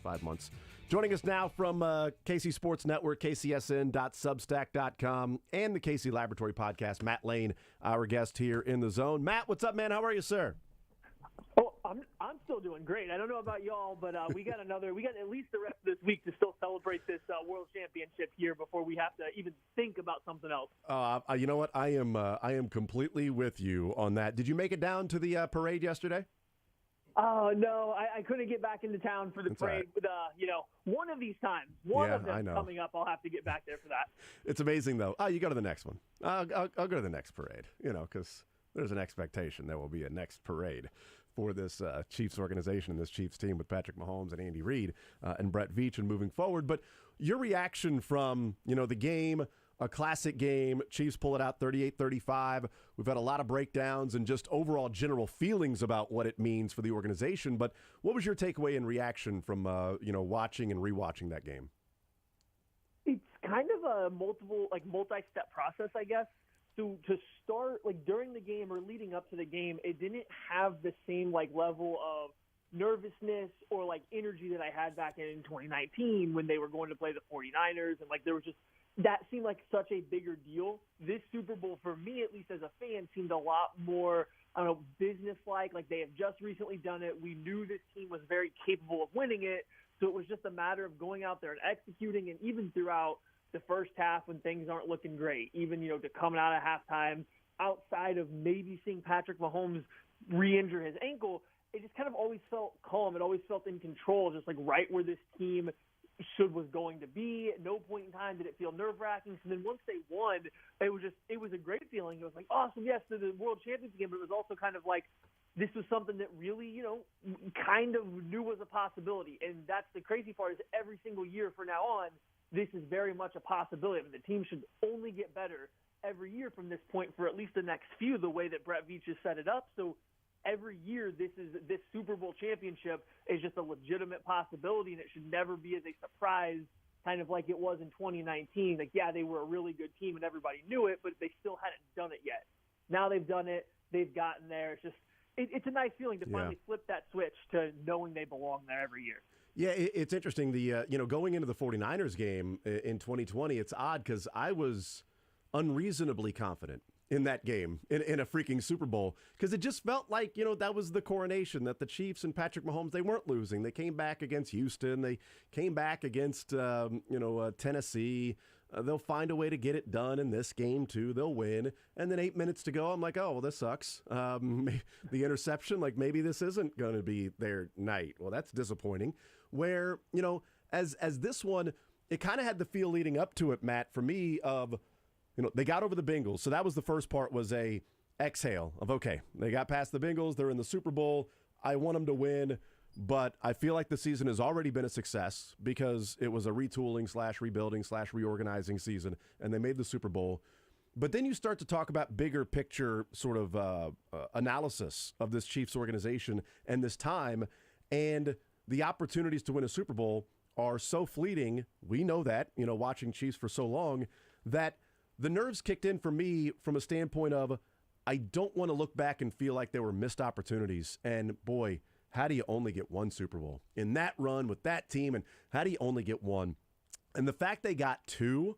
5 months. Joining us now from KC Sports Network, kcsn.substack.com, and the KC Laboratory Podcast, Matt Lane, our guest here in the Zone. Matt, what's up, man? How are you, sir? Oh, I'm still doing great. I don't know about y'all, but we got at least the rest of this week to still celebrate this World Championship here before we have to even think about something else. You know what? I am completely with you on that. Did you make it down to the parade yesterday? Oh, no, I couldn't get back into town for the parade. Right. But, one of these times, one of them coming up, I'll have to get back there for that. It's amazing, though. You go to the next one. I'll go to the next parade, because there's an expectation there will be a next parade for this Chiefs organization and this Chiefs team with Patrick Mahomes and Andy Reid and Brett Veach and moving forward. But your reaction from, the game, a classic game, Chiefs pull it out 38-35. We've had a lot of breakdowns and just overall general feelings about what it means for the organization. But what was your takeaway and reaction from, watching and rewatching that game? It's kind of a multi-step process, I guess. So to start, during the game or leading up to the game, it didn't have the same, level of nervousness or, energy that I had back in 2019 when they were going to play the 49ers. And, there was just – that seemed like such a bigger deal. This Super Bowl, for me, at least as a fan, seemed a lot more, business-like. They have just recently done it. We knew this team was very capable of winning it. So it was just a matter of going out there and executing. And even throughout the first half when things aren't looking great, even, to coming out of halftime, outside of maybe seeing Patrick Mahomes re-injure his ankle, it just kind of always felt calm. It always felt in control, just right where this team was going to be. At no point in time did it feel nerve-wracking. So then once they won, it was a great feeling. It was awesome, yes, to the World Championship game, but it was also kind of this was something that really, kind of knew was a possibility. And that's the crazy part is every single year from now on, this is very much a possibility. The team should only get better every year from this point for at least the next few, the way that Brett Veach has set it up. So every year, this Super Bowl championship is just a legitimate possibility, and it should never be as a surprise, kind of like it was in 2019. They were a really good team, and everybody knew it, but they still hadn't done it yet. Now they've done it. They've gotten there. It's just it's a nice feeling to finally flip that switch to knowing they belong there every year. Yeah, it's interesting. The going into the 49ers game in 2020, it's odd because I was unreasonably confident in that game, in a freaking Super Bowl, because it just felt like, that was the coronation, that the Chiefs and Patrick Mahomes, they weren't losing. They came back against Houston. They came back against, Tennessee. They'll find a way to get it done in this game, too. They'll win. And then 8 minutes to go, I'm like, oh, well, this sucks. The interception, maybe this isn't going to be their night. Well, that's disappointing. Where, as this one, it kind of had the feel leading up to it, Matt, for me, of they got over the Bengals. So that was the first part, was a exhale of, okay, they got past the Bengals. They're in the Super Bowl. I want them to win. But I feel like the season has already been a success because it was a retooling / rebuilding / reorganizing season, and they made the Super Bowl. But then you start to talk about bigger picture sort of analysis of this Chiefs organization and this time, and the opportunities to win a Super Bowl are so fleeting. We know that, watching Chiefs for so long, that the nerves kicked in for me from a standpoint of I don't want to look back and feel like there were missed opportunities. And boy, how do you only get one Super Bowl in that run with that team? And how do you only get one? And the fact they got two,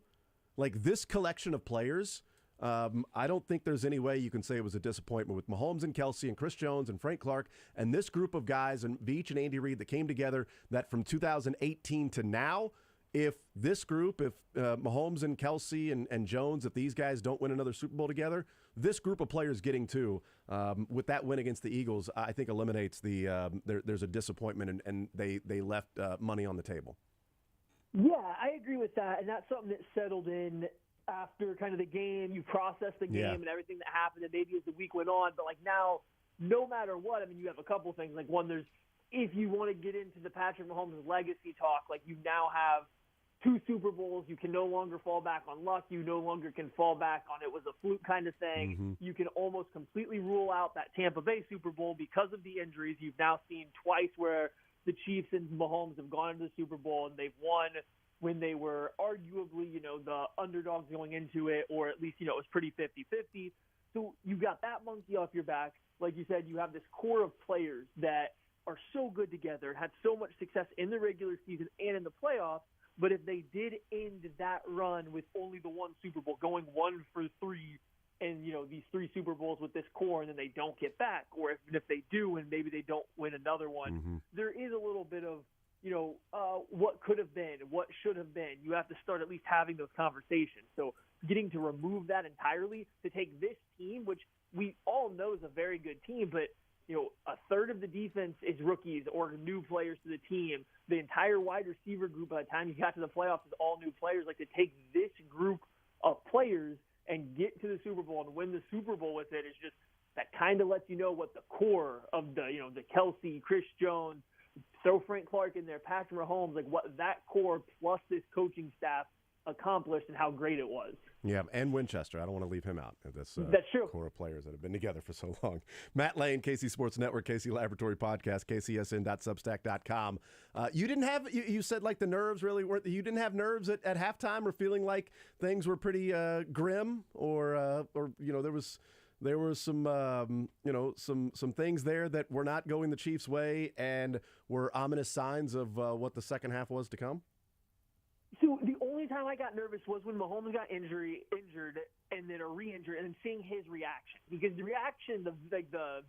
like this collection of players, I don't think there's any way you can say it was a disappointment with Mahomes and Kelsey and Chris Jones and Frank Clark and this group of guys and Veach and Andy Reid that came together that from 2018 to now, if this group, if Mahomes and Kelsey and Jones, if these guys don't win another Super Bowl together, this group of players getting two with that win against the Eagles, I think eliminates there's a disappointment and they left money on the table. Yeah, I agree with that, and that's something that settled in after kind of the game. You process the game and everything that happened, and maybe as the week went on, but like now, no matter what, I mean, you have a couple things. Like one, if you want to get into the Patrick Mahomes legacy talk, like you now have 2 Super Bowls. You can no longer fall back on luck. You no longer can fall back on it was a fluke kind of thing. Mm-hmm. You can almost completely rule out that Tampa Bay Super Bowl because of the injuries. You've now seen twice where the Chiefs and Mahomes have gone to the Super Bowl and they've won when they were arguably, the underdogs going into it, or at least, it was pretty 50-50. So you got that monkey off your back. Like you said, you have this core of players that are so good together and had so much success in the regular season and in the playoffs. But if they did end that run with only the one Super Bowl, going 1 for 3, and these 3 Super Bowls with this core, and then they don't get back, or if they do and maybe they don't win another one, there is a little bit of what could have been, what should have been. You have to start at least having those conversations. So getting to remove that entirely, to take this team, which we all know is a very good team, but a third of the defense is rookies or new players to the team. The entire wide receiver group by the time you got to the playoffs is all new players. Like to take this group of players and get to the Super Bowl and win the Super Bowl with it is just that kind of lets you know what the core of the Kelsey, Chris Jones, throw Frank Clark in there, Patrick Mahomes, like what that core plus this coaching staff accomplished and how great it was. Yeah, and Winchester. I don't want to leave him out. That's true. Core of players that have been together for so long. Matt Lane, KC Sports Network, KC Laboratory Podcast, kcsn.substack.com. You didn't have, you said like the nerves really weren't, you didn't have nerves at halftime or feeling like things were pretty grim or there were some some things there that were not going the Chiefs' way and were ominous signs of what the second half was to come? So the only time I got nervous was when Mahomes got injured and then re-injured, and then seeing his reaction. Because the reaction, the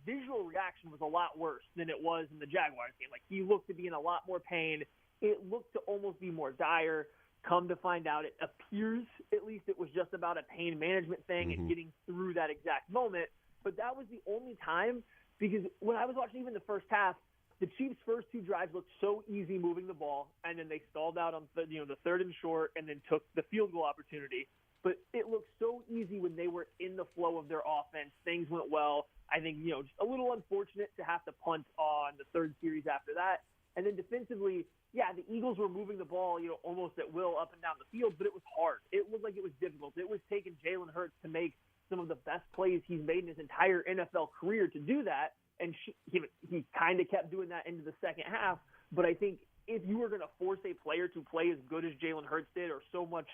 visual reaction was a lot worse than it was in the Jaguars game. Like he looked to be in a lot more pain. It looked to almost be more dire. Come to find out, it appears at least it was just about a pain management thing and getting through that exact moment. But that was the only time, because when I was watching even the first half, the Chiefs' first 2 drives looked so easy moving the ball, and then they stalled out on the third and short and then took the field goal opportunity. But it looked so easy when they were in the flow of their offense. Things went well. I think, just a little unfortunate to have to punt on the third series after that. And then defensively, yeah, the Eagles were moving the ball, almost at will up and down the field, but it was hard. It looked like it was difficult. It was taking Jalen Hurts to make some of the best plays he's made in his entire NFL career to do that. And he kind of kept doing that into the second half. But I think if you were going to force a player to play as good as Jalen Hurts did, or so much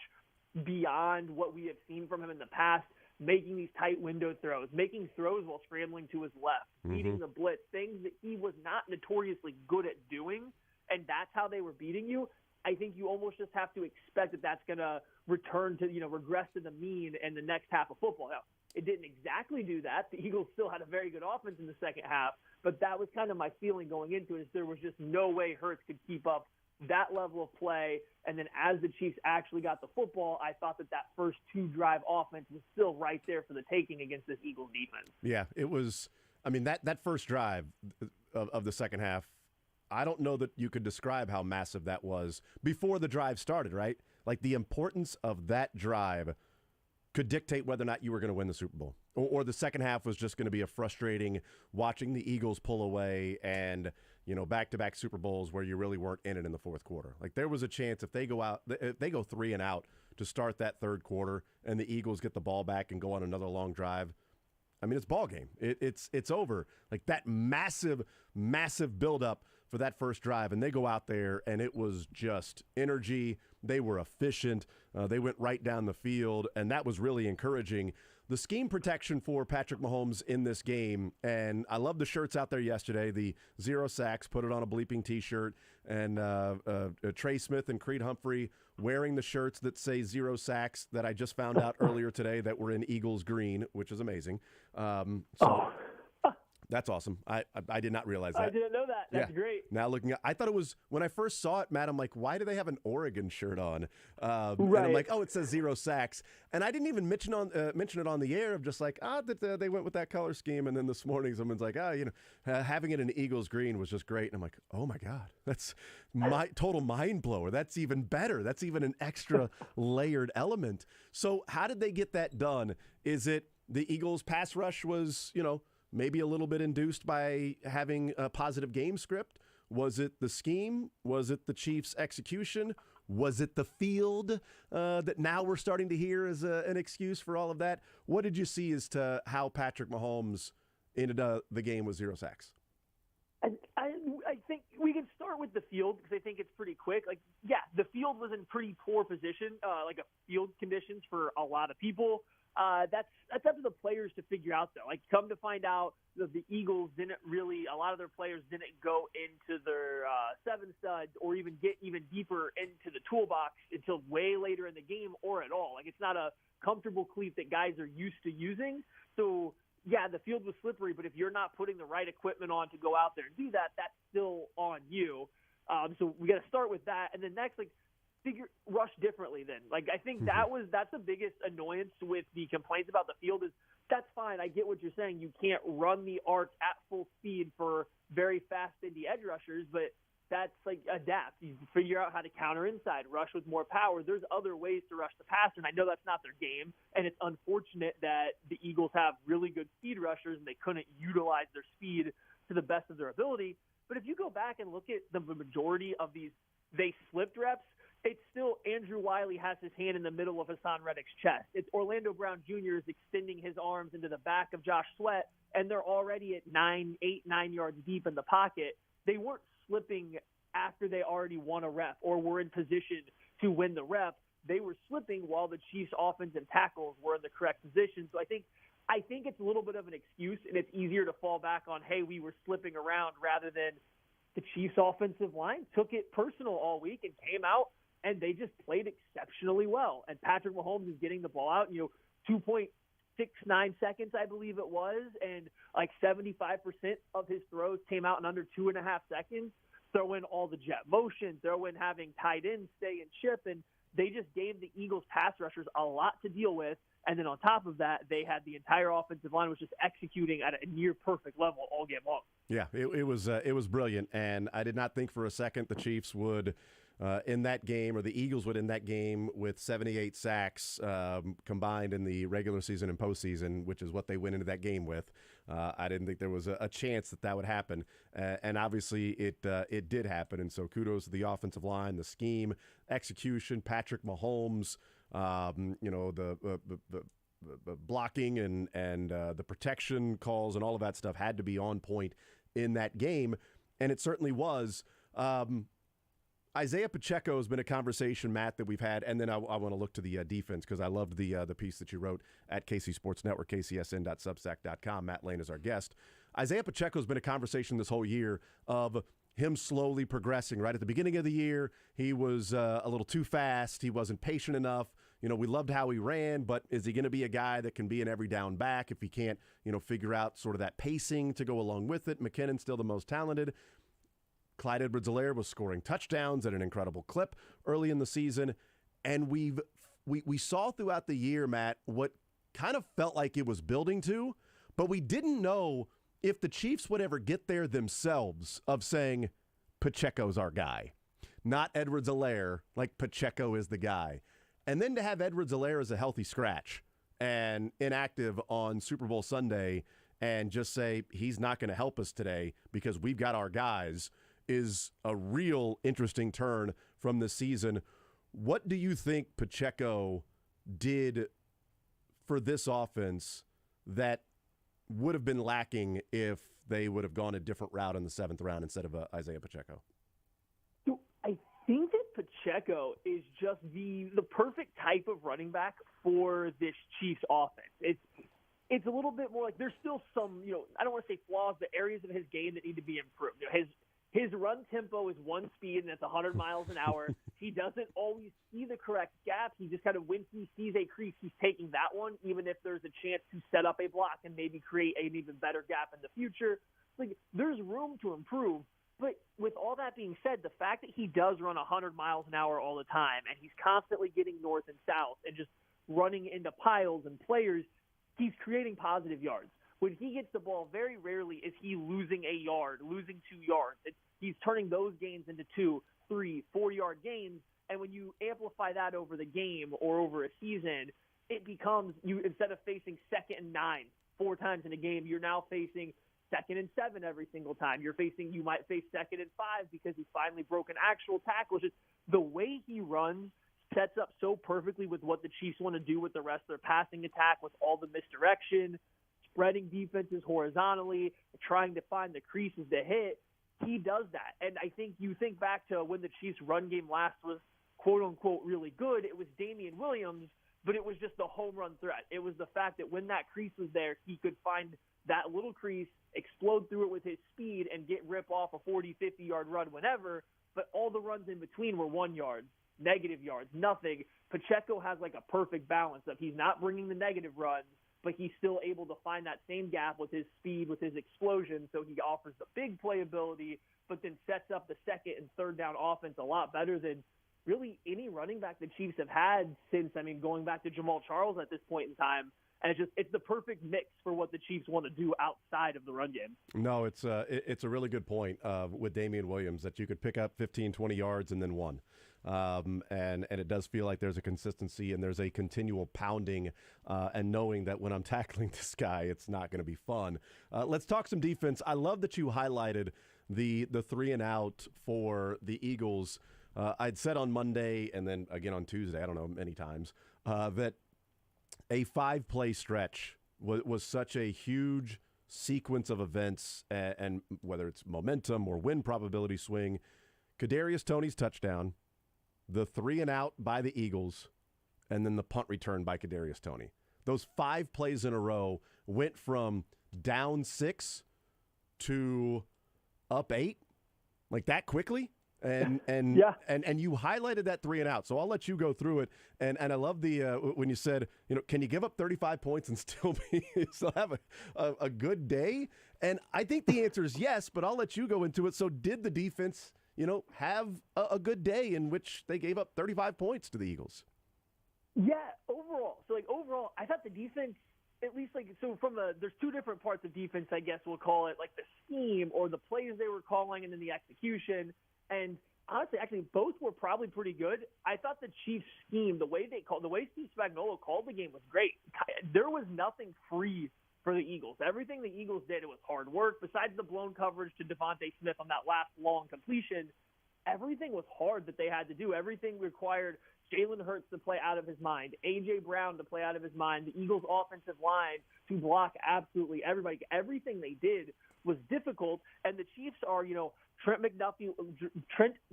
beyond what we have seen from him in the past, making these tight window throws, making throws while scrambling to his left, beating the blitz, things that he was not notoriously good at doing, and that's how they were beating you, I think you almost just have to expect that that's going to return to, regress to the mean in the next half of football. Now, it didn't exactly do that. The Eagles still had a very good offense in the second half, but that was kind of my feeling going into it, is there was just no way Hurts could keep up that level of play. And then as the Chiefs actually got the football, I thought that first 2-drive offense was still right there for the taking against this Eagles defense. Yeah, it was. I mean, that first drive of the second half, I don't know that you could describe how massive that was before the drive started, right? Like the importance of that drive could dictate whether or not you were going to win the Super Bowl. Or the second half was just going to be a frustrating watching the Eagles pull away and, back-to-back Super Bowls where you really weren't in it in the fourth quarter. Like there was a chance if they go 3 and out to start that third quarter and the Eagles get the ball back and go on another long drive, I mean, it's ball game. It's over. Like that massive buildup for that first drive, and they go out there, and it was just energy. They were efficient. They went right down the field, and that was really encouraging. The scheme protection for Patrick Mahomes in this game, and I love the shirts out there yesterday, the 0 sacks, put it on a bleeping T-shirt, and Trey Smith and Creed Humphrey wearing the shirts that say 0 sacks that I just found out earlier today that were in Eagles green, which is amazing. That's awesome. I did not realize that. I didn't know that. That's great. Now looking at, I thought it was, when I first saw it, Matt, I'm like, why do they have an Oregon shirt on? Right. And I'm like, oh, it says 0 sacks. And I didn't even mention it on the air of just like, that they went with that color scheme. And then this morning someone's like, having it in Eagles green was just great. And I'm like, oh my God, that's my total mind blower. That's even better. That's even an extra layered element. So how did they get that done? Is it the Eagles pass rush was, maybe a little bit induced by having a positive game script? Was it the scheme? Was it the Chiefs' execution? Was it the field that now we're starting to hear as an excuse for all of that? What did you see as to how Patrick Mahomes ended the game with 0 sacks? I think we can start with the field because I think it's pretty quick. The field was in pretty poor position, field conditions for a lot of people. That's up to the players to figure out, though. Come to find out that the Eagles a lot of their players didn't go into their 7 studs or even get even deeper into the toolbox until way later in the game or at all. It's not a comfortable cleat that guys are used to using. So, yeah, the field was slippery, but if you're not putting the right equipment on to go out there and do that, that's still on you. So we got to start with that. And then next, rush differently then. I think that's the biggest annoyance with the complaints about the field is that's fine. I get what you're saying. You can't run the arc at full speed for very fast indie edge rushers, but that's adapt. You figure out how to counter inside, rush with more power. There's other ways to rush the passer, and I know that's not their game, and it's unfortunate that the Eagles have really good speed rushers and they couldn't utilize their speed to the best of their ability. But if you go back and look at the majority of these they slipped reps, it's still Andrew Wiley has his hand in the middle of Hassan Reddick's chest. It's Orlando Brown Jr. is extending his arms into the back of Josh Sweat, and they're already at 9 yards deep in the pocket. They weren't slipping after they already won a rep or were in position to win the rep. They were slipping while the Chiefs' offensive tackles were in the correct position. So I think it's a little bit of an excuse, and it's easier to fall back on, hey, we were slipping around rather than the Chiefs' offensive line took it personal all week and came out and they just played exceptionally well. And Patrick Mahomes is getting the ball out, 2.69 seconds, I believe it was, and 75% of his throws came out in under 2.5 seconds. Throw in all the jet motion, throw in having tight ends stay and chip, and they just gave the Eagles pass rushers a lot to deal with. And then on top of that, they had the entire offensive line was just executing at a near perfect level all game long. Yeah, it was brilliant, and I did not think for a second the Chiefs would in that game, or the Eagles would in that game with 78 sacks combined in the regular season and postseason, which is what they went into that game with. I didn't think there was a chance that would happen, and obviously it did happen. And so kudos to the offensive line, the scheme, execution, Patrick Mahomes, the blocking and the protection calls and all of that stuff had to be on point in that game, and it certainly was. Isaiah Pacheco has been a conversation, Matt, that we've had, and then I want to look to the defense because I loved the piece that you wrote at KC Sports Network, kcsn.substack.com. Matt Lane is our guest. Isaiah Pacheco has been a conversation this whole year of him slowly progressing. Right at the beginning of the year, he was a little too fast. He wasn't patient enough. We loved how he ran, but is he going to be a guy that can be an every down back if he can't, figure out sort of that pacing to go along with it? McKinnon's still the most talented. Clyde Edwards-Helaire was scoring touchdowns at an incredible clip early in the season, and we saw throughout the year, Matt, what kind of felt like it was building to, but we didn't know if the Chiefs would ever get there themselves of saying, Pacheco's our guy. Not Edwards-Helaire, like Pacheco is the guy. And then to have Edwards-Helaire as a healthy scratch and inactive on Super Bowl Sunday and just say he's not going to help us today because we've got our guys is a real interesting turn from this season. What do you think Pacheco did for this offense that would have been lacking if they would have gone a different route in the 7th round instead of Isaiah Pacheco? So I think that Pacheco is just the perfect type of running back for this Chiefs offense. It's a little bit more like there's still some, I don't want to say flaws, but areas of his game that need to be improved. His run tempo is one speed, and it's 100 miles an hour. He doesn't always see the correct gap. He just kind of, when he sees a crease, he's taking that one, even if there's a chance to set up a block and maybe create an even better gap in the future. Like, there's room to improve. But with all that being said, the fact that he does run 100 miles an hour all the time, and he's constantly getting north and south and just running into piles and players, he's creating positive yards. When he gets the ball, very rarely is he losing a yard, losing 2 yards. He's turning those gains into 2, 3, 4-yard gains. And when you amplify that over the game or over a season, it becomes you instead of facing 2nd and 9 4 times in a game, you're now facing 2nd and 7 every single time. You might face 2nd and 5 because he's finally broken actual tackles. Just the way he runs sets up so perfectly with what the Chiefs want to do with the rest of their passing attack, with all the misdirection, spreading defenses horizontally, trying to find the creases to hit. He does that. And I think you think back to when the Chiefs' run game last was quote-unquote really good, it was Damian Williams, but it was just the home run threat. It was the fact that when that crease was there, he could find that little crease, explode through it with his speed, and rip off a 40, 50-yard run whenever, but all the runs in between were 1 yard, negative yards, nothing. Pacheco has like a perfect balance of he's not bringing the negative runs, but he's still able to find that same gap with his speed, with his explosion, so he offers the big playability, but then sets up the 2nd and 3rd down offense a lot better than really any running back the Chiefs have had since, going back to Jamal Charles at this point in time. And it's the perfect mix for what the Chiefs want to do outside of the run game. No, it's a really good point with Damian Williams that you could pick up 15, 20 yards and then 1. And it does feel like there's a consistency and there's a continual pounding and knowing that when I'm tackling this guy, it's not going to be fun. Let's talk some defense. I love that you highlighted the 3 and out for the Eagles. I'd said on Monday and then again on Tuesday, I don't know, many times, that a 5-play stretch was such a huge sequence of events, and whether it's momentum or win probability swing, Kadarius Toney's touchdown, the 3 and out by the Eagles, and then the punt return by Kadarius Toney. Those 5 plays in a row went from down 6 to up 8, like that quickly. And you highlighted that 3 and out, so I'll let you go through it. And I love the when you said, can you give up 35 points and still have a good day? And I think the answer is yes, but I'll let you go into it. So did the defense, have a good day in which they gave up 35 points to the Eagles? Yeah, overall, I thought the defense, at least there's 2 different parts of defense, I guess we'll call it, like the scheme or the plays they were calling and then the execution. And honestly, actually, both were probably pretty good. I thought the Chiefs' scheme, the way Steve Spagnuolo called the game was great. There was nothing free for the Eagles. Everything the Eagles did, it was hard work. Besides the blown coverage to Devontae Smith on that last long completion, everything was hard that they had to do. Everything required Jalen Hurts to play out of his mind, A.J. Brown to play out of his mind, the Eagles' offensive line to block absolutely everybody. Everything they did was difficult, and the Chiefs are, Trent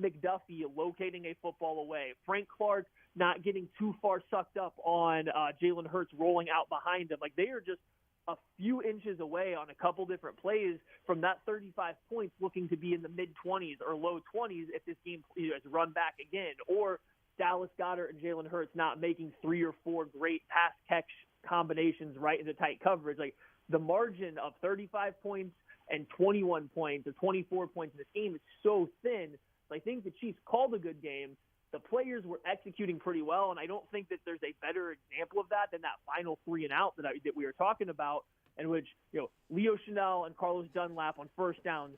McDuffie locating a football away, Frank Clark not getting too far sucked up on Jalen Hurts rolling out behind him. Like, they are just a few inches away on a couple different plays from that 35 points looking to be in the mid-20s or low 20s if this game is run back again, or Dallas Goedert and Jalen Hurts not making 3 or 4 great pass-catch combinations right into tight coverage. Like, the margin of 35 points and 21 points or 24 points in this game is so thin. So I think the Chiefs called a good game. The players were executing pretty well, and I don't think that there's a better example of that than that final 3 and out that we were talking about, in which Leo Chenal and Carlos Dunlap on first down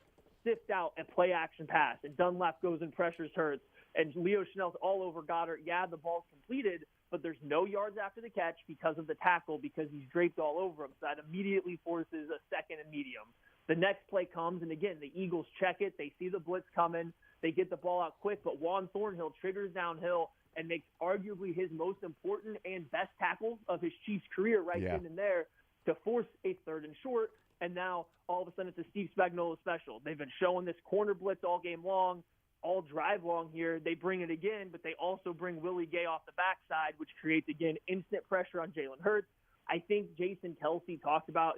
sift out a play action pass, and Dunlap goes and pressures Hurts, and Leo Chenal's all over Goddard. Yeah, the ball's completed, but there's no yards after the catch because of the tackle, because he's draped all over him. So that immediately forces a second and medium. The next play comes, and again, the Eagles check it. They see the blitz coming. They get the ball out quick, but Juan Thornhill triggers downhill and makes arguably his most important and best tackle of his Chiefs career then and there to force a 3rd and short. And now all of a sudden it's a Steve Spagnuolo special. They've been showing this corner blitz all game long, all drive long here. They bring it again, but they also bring Willie Gay off the backside, which creates, again, instant pressure on Jalen Hurts. I think Jason Kelsey talked about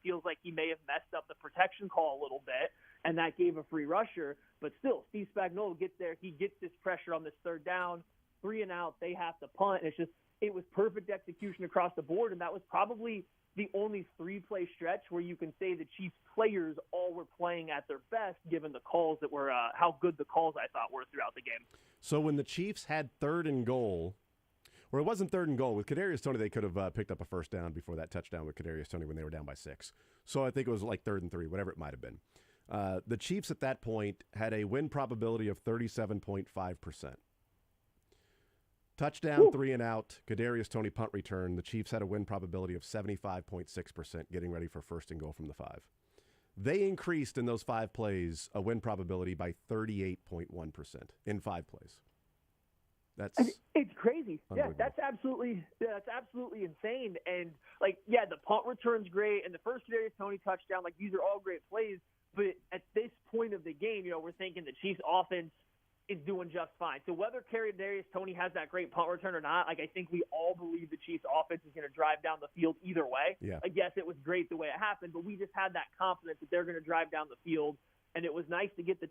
feels like he may have messed up the protection call a little bit, and that gave a free rusher. But still, Steve Spagnuolo gets there. He gets this pressure on this 3rd down, 3 and out. They have to punt. And it was perfect execution across the board, and that was probably the only 3-play stretch where you can say the Chiefs players all were playing at their best, given the calls that were how good the calls I thought were throughout the game. So when the Chiefs had 3rd and goal, or it wasn't 3rd and goal, with Kadarius Toney, they could have picked up a first down before that touchdown with Kadarius Toney when they were down by 6. So I think it was like 3rd and 3, whatever it might have been. The Chiefs at that point had a win probability of 37.5%. Touchdown, 3 and out, Kadarius Toney punt return. The Chiefs had a win probability of 75.6%, getting ready for 1st and goal from the 5. They increased in those 5 plays a win probability by 38.1% in 5 plays. It's crazy. Yeah, that's absolutely insane. And the punt return's great, and the first Kadarius Toney touchdown, these are all great plays. But at this point of the game, we're thinking the Chiefs offense is doing just fine. So whether Kadarius Toney has that great punt return or not, I think we all believe the Chiefs offense is going to drive down the field either way. Yeah. Yes, it was great the way it happened, but we just had that confidence that they're going to drive down the field. And it was nice to get the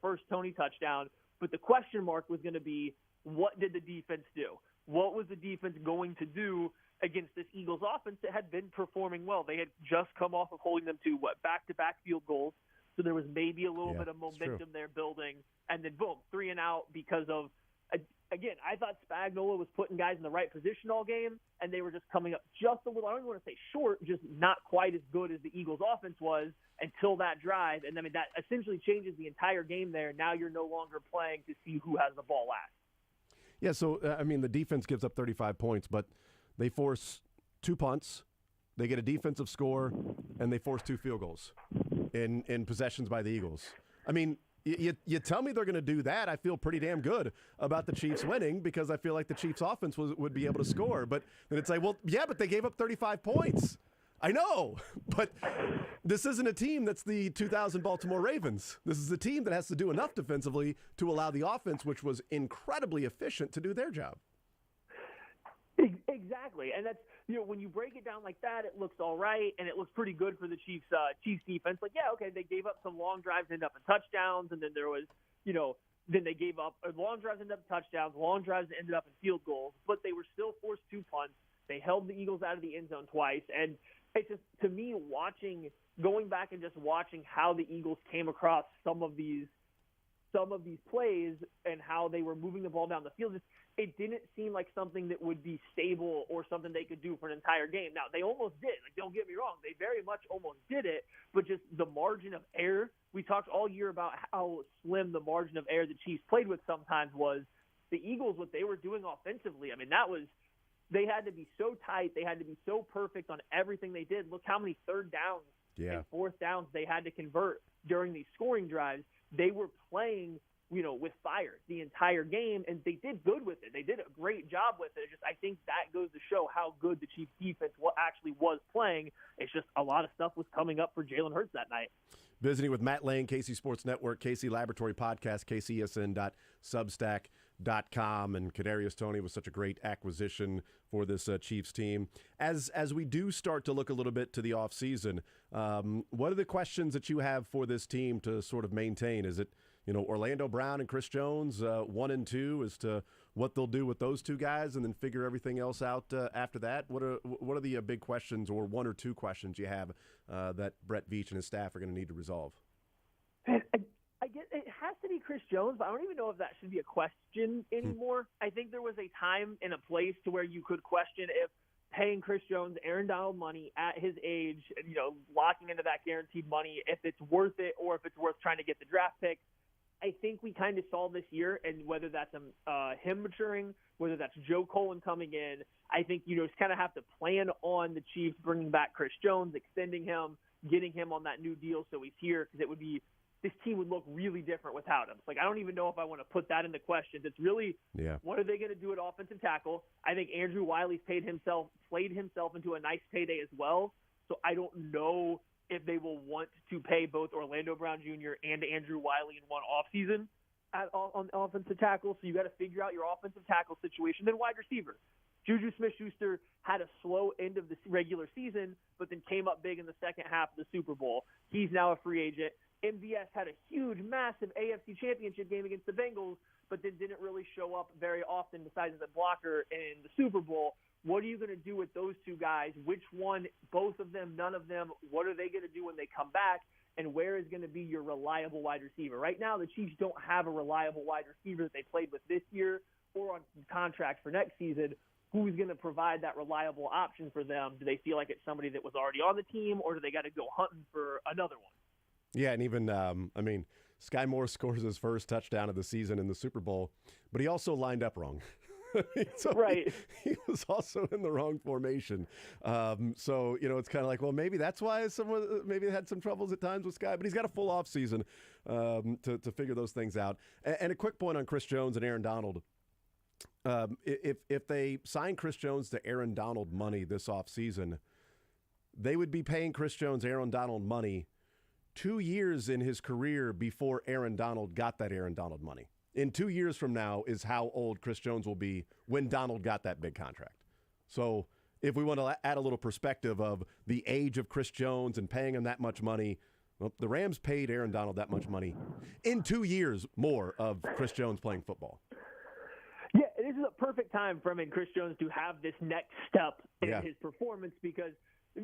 first Toney touchdown. But the question mark was going to be, what did the defense do? What was the defense going to do against this Eagles offense that had been performing well? They had just come off of holding them to back-to-back field goals. So there was maybe a little bit of momentum there building. And then, boom, 3 and out because of, again, I thought Spagnuolo was putting guys in the right position all game, and they were just coming up just a little, I don't even want to say short, just not quite as good as the Eagles offense was until that drive. And, that essentially changes the entire game there. Now you're no longer playing to see who has the ball last. Yeah, so, the defense gives up 35 points, but they force 2 punts, they get a defensive score, and they force 2 field goals in possessions by the Eagles. You tell me they're going to do that, I feel pretty damn good about the Chiefs winning, because I feel like the Chiefs offense would be able to score. But then it's like, well, yeah, but they gave up 35 points. I know, but this isn't a team that's the 2000 Baltimore Ravens. This is a team that has to do enough defensively to allow the offense, which was incredibly efficient, to do their job. Exactly, and that's when you break it down like that, it looks all right, and it looks pretty good for the Chiefs defense. They gave up some long drives, ended up in touchdowns, and then there was then they gave up long drives, ended up in touchdowns, long drives ended up in field goals, but they were still forced 2 punts. They held the Eagles out of the end zone twice, and it's just, to me, going back and just watching how the Eagles came across some of these plays and how they were moving the ball down the field, it didn't seem like something that would be stable or something they could do for an entire game. Now, they almost did. Don't get me wrong. They very much almost did it, but just the margin of error. We talked all year about how slim the margin of error the Chiefs played with sometimes was. The Eagles, what they were doing offensively, that was – they had to be so tight. They had to be so perfect on everything they did. Look how many 3rd downs and 4th downs they had to convert during these scoring drives. They were playing, with fire the entire game, and they did good with it. They did a great job with it. I think that goes to show how good the Chiefs defense actually was playing. It's just a lot of stuff was coming up for Jalen Hurts that night. Visiting with Matt Lane, KC Sports Network, KC Laboratory Podcast, kcsn.substack.com, and Kadarius Toney was such a great acquisition for this Chiefs team. As we do start to look a little bit to the offseason, what are the questions that you have for this team to sort of maintain? Is it, Orlando Brown and Chris Jones, 1 and 2, as to what they'll do with those 2 guys, and then figure everything else out after that? What are the big questions, or 1 or 2 questions you have that Brett Veach and his staff are going to need to resolve? I guess it has to be Chris Jones, but I don't even know if that should be a question anymore. I think there was a time and a place to where you could question if paying Chris Jones Aaron Donald money at his age, locking into that guaranteed money, if it's worth it or if it's worth trying to get the draft pick. I think we kind of saw this year, and whether that's him maturing, whether that's Joe Colin coming in, I think you just kind of have to plan on the Chiefs bringing back Chris Jones, extending him, getting him on that new deal so he's here, because this team would look really different without him. Like, I don't even know if I want to put that into question. It's really, what are they going to do at offensive tackle? I think Andrew Wiley's played himself into a nice payday as well, so I don't know if they will want to pay both Orlando Brown Jr. and Andrew Wiley in one offseason on offensive tackle. So you got to figure out your offensive tackle situation. Then wide receiver. Juju Smith-Schuster had a slow end of the regular season, but then came up big in the second half of the Super Bowl. He's now a free agent. MVS had a huge, massive AFC Championship game against the Bengals, but then didn't really show up very often besides the blocker in the Super Bowl. What are you going to do with those two guys? Which one, both of them, none of them? What are they going to do when they come back? And where is going to be your reliable wide receiver? Right now, the Chiefs don't have a reliable wide receiver that they played with this year or on contract for next season. Who's going to provide that reliable option for them? Do they feel like it's somebody that was already on the team, or do they got to go hunting for another one? Yeah, and even, Sky Moore scores his first touchdown of the season in the Super Bowl, but he also lined up wrong. Right. He was also in the wrong formation. So, it's kind of like, well, maybe that's why someone maybe had some troubles at times with Sky, but he's got a full off season to figure those things out. And a quick point on Chris Jones and Aaron Donald. If they sign Chris Jones to Aaron Donald money this offseason, they would be paying Chris Jones Aaron Donald money 2 years in his career before Aaron Donald got that Aaron Donald money. In 2 years from now is how old Chris Jones will be when Donald got that big contract. So if we want to add a little perspective of the age of Chris Jones and paying him that much money, well, the Rams paid Aaron Donald that much money in 2 years more of Chris Jones playing football. Yeah, this is a perfect time for him and Chris Jones to have this next step in his performance, because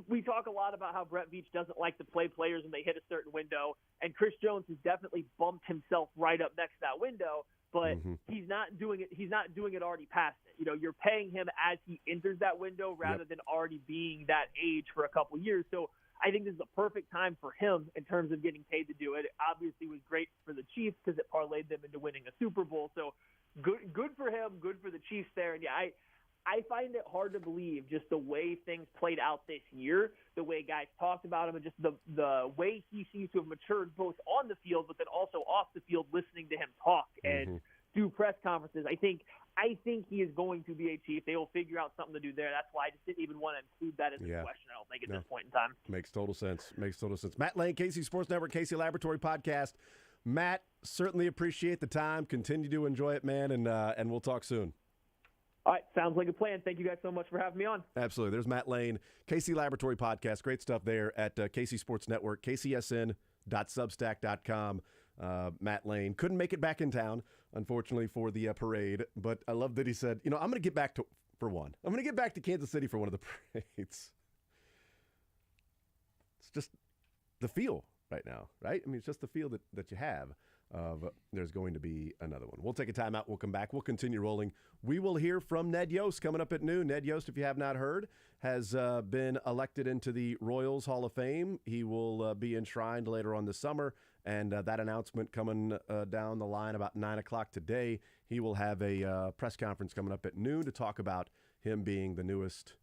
we talk a lot about how Brett Veach doesn't like to play players when they hit a certain window, and Chris Jones has definitely bumped himself right up next to that window, but he's not doing it. He's not doing it already past it. You're paying him as he enters that window rather than already being that age for a couple years. So I think this is a perfect time for him in terms of getting paid to do it. It obviously was great for the Chiefs because it parlayed them into winning a Super Bowl. So good for him, good for the Chiefs there. And I find it hard to believe just the way things played out this year, the way guys talked about him, and just the way he seems to have matured both on the field but then also off the field, listening to him talk and do press conferences. I think he is going to be a Chief. They will figure out something to do there. That's why I just didn't even want to include that as a question, I don't think, at this point in time. Makes total sense. Matt Lane, KC Sports Network, KC Laboratory Podcast. Matt, certainly appreciate the time. Continue to enjoy it, man, and we'll talk soon. All right, sounds like a plan. Thank you guys so much for having me on. Absolutely. There's Matt Lane, KC Laboratory Podcast. Great stuff there at KC Sports Network, kcsn.substack.com. Matt Lane couldn't make it back in town, unfortunately, for the parade, but I love that he said, I'm going to get back to Kansas City for one of the parades. It's just the feel right now, right? I mean, it's just the feel that you have of there's going to be another one. We'll take a timeout. We'll come back. We'll continue rolling. We will hear from Ned Yost coming up at noon. Ned Yost, if you have not heard, has been elected into the Royals Hall of Fame. He will be enshrined later on this summer, and that announcement coming down the line about 9 o'clock today. He will have a press conference coming up at noon to talk about him being the newest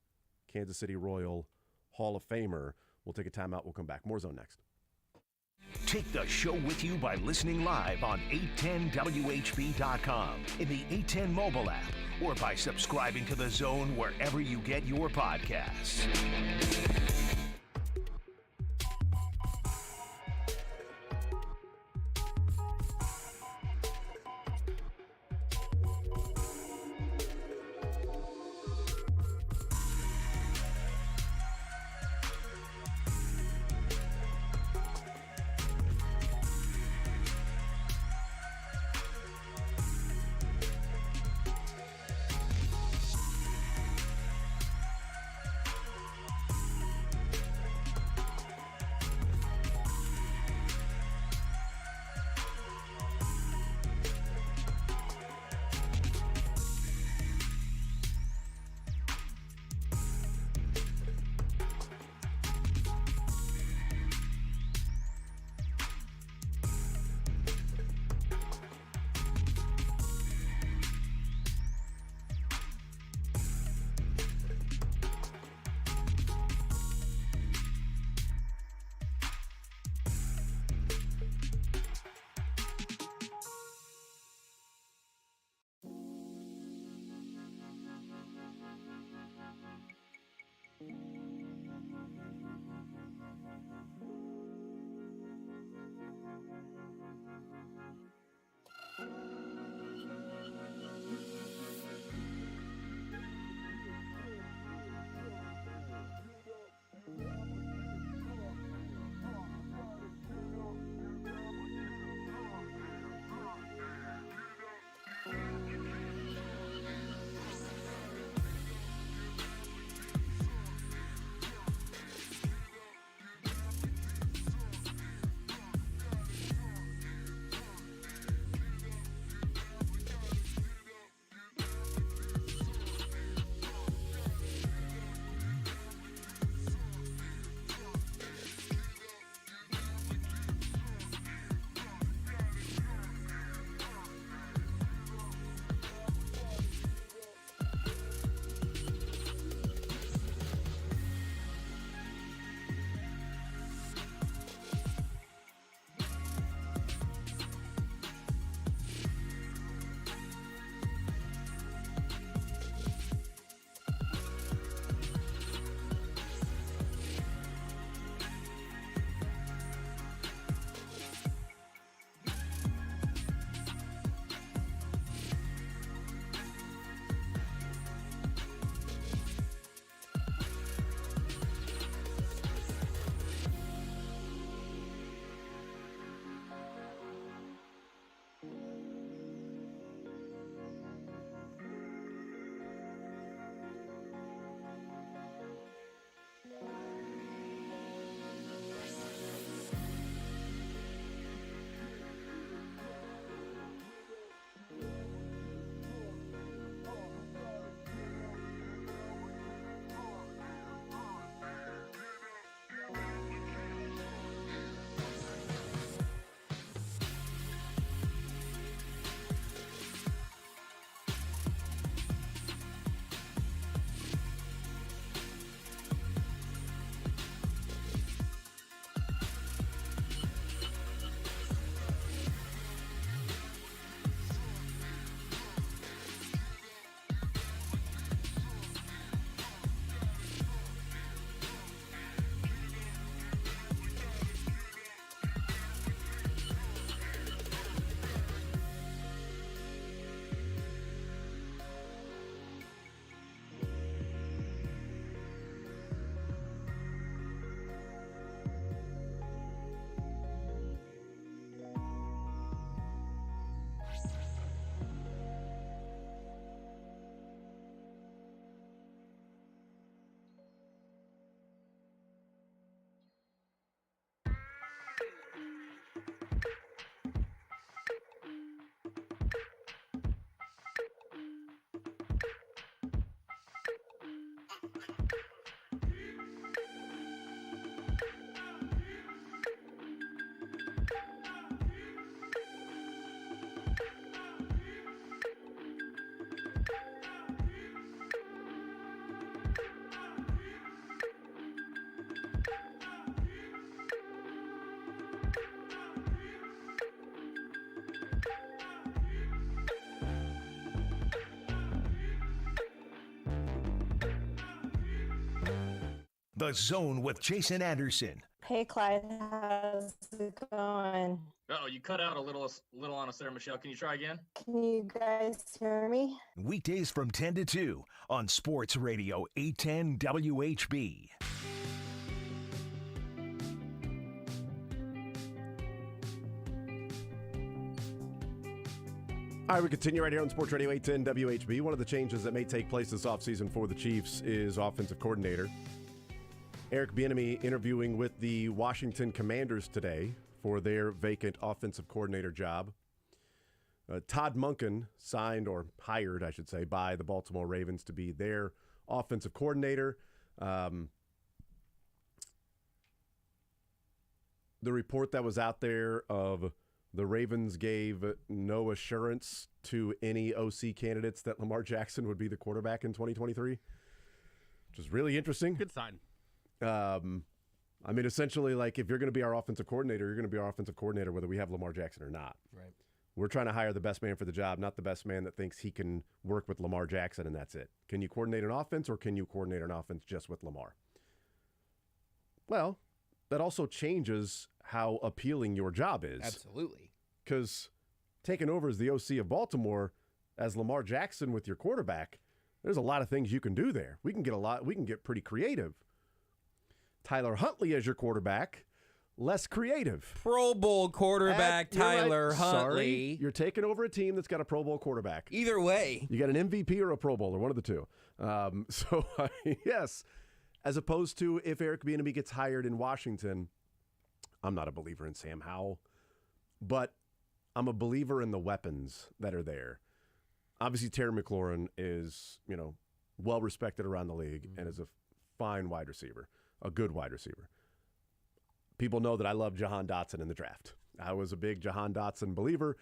Kansas City Royal Hall of Famer. We'll take a timeout. We'll come back. More Zone next. Take the show with you by listening live on 810WHB.com, in the 810 mobile app, or by subscribing to The Zone wherever you get your podcasts. The Zone with Jason Anderson. Hey, Clyde, how's it going? Oh, you cut out a little on us there, Michelle. Can you try again? Can you guys hear me? Weekdays from 10 to 2 on Sports Radio 810 WHB. All right, we continue right here on Sports Radio 810 WHB. One of the changes that may take place this offseason for the Chiefs is offensive coordinator. Eric Bieniemy interviewing with the Washington Commanders today for their vacant offensive coordinator job. Todd Monken signed, or hired, I should say, by the Baltimore Ravens to be their offensive coordinator. The report that was out there of the Ravens gave no assurance to any OC candidates that Lamar Jackson would be the quarterback in 2023, which is really interesting. Good sign. I mean, essentially, like, if you're going to be our offensive coordinator, you're going to be our offensive coordinator whether we have Lamar Jackson or not. Right. We're trying to hire the best man for the job, not the best man that thinks he can work with Lamar Jackson and that's it. Can you coordinate an offense, or can you coordinate an offense just with Lamar? Well, that also changes how appealing your job is. Absolutely. Because taking over as the OC of Baltimore as Lamar Jackson with your quarterback, there's a lot of things you can do there. We can get pretty creative. Tyler Huntley as your quarterback, less creative. Pro Bowl quarterback Tyler Huntley. Sorry, you're taking over a team that's got a Pro Bowl quarterback. Either way. You got an MVP or a Pro Bowler, one of the two. Yes, as opposed to if Eric Bieniemy gets hired in Washington, I'm not a believer in Sam Howell, but I'm a believer in the weapons that are there. Obviously, Terry McLaurin is, well respected around the league and is a fine wide receiver, a good wide receiver. People know that I love Jahan Dotson in the draft. I was a big Jahan Dotson believer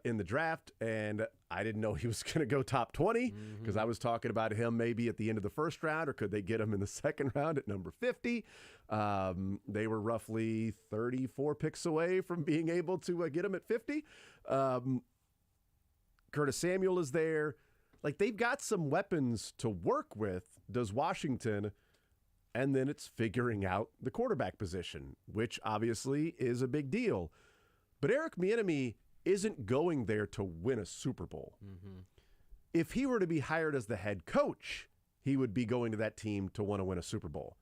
in the draft, and I didn't know he was going to go top 20 because I was talking about him maybe at the end of the first round, or could they get him in the second round at number 50? They were roughly 34 picks away from being able to get him at 50. Curtis Samuel is there. Like, they've got some weapons to work with, does Washington, and then it's figuring out the quarterback position, which obviously is a big deal. But Eric Bieniemy isn't going there to win a Super Bowl. If he were to be hired as the head coach, he would be going to that team to want to win a Super Bowl.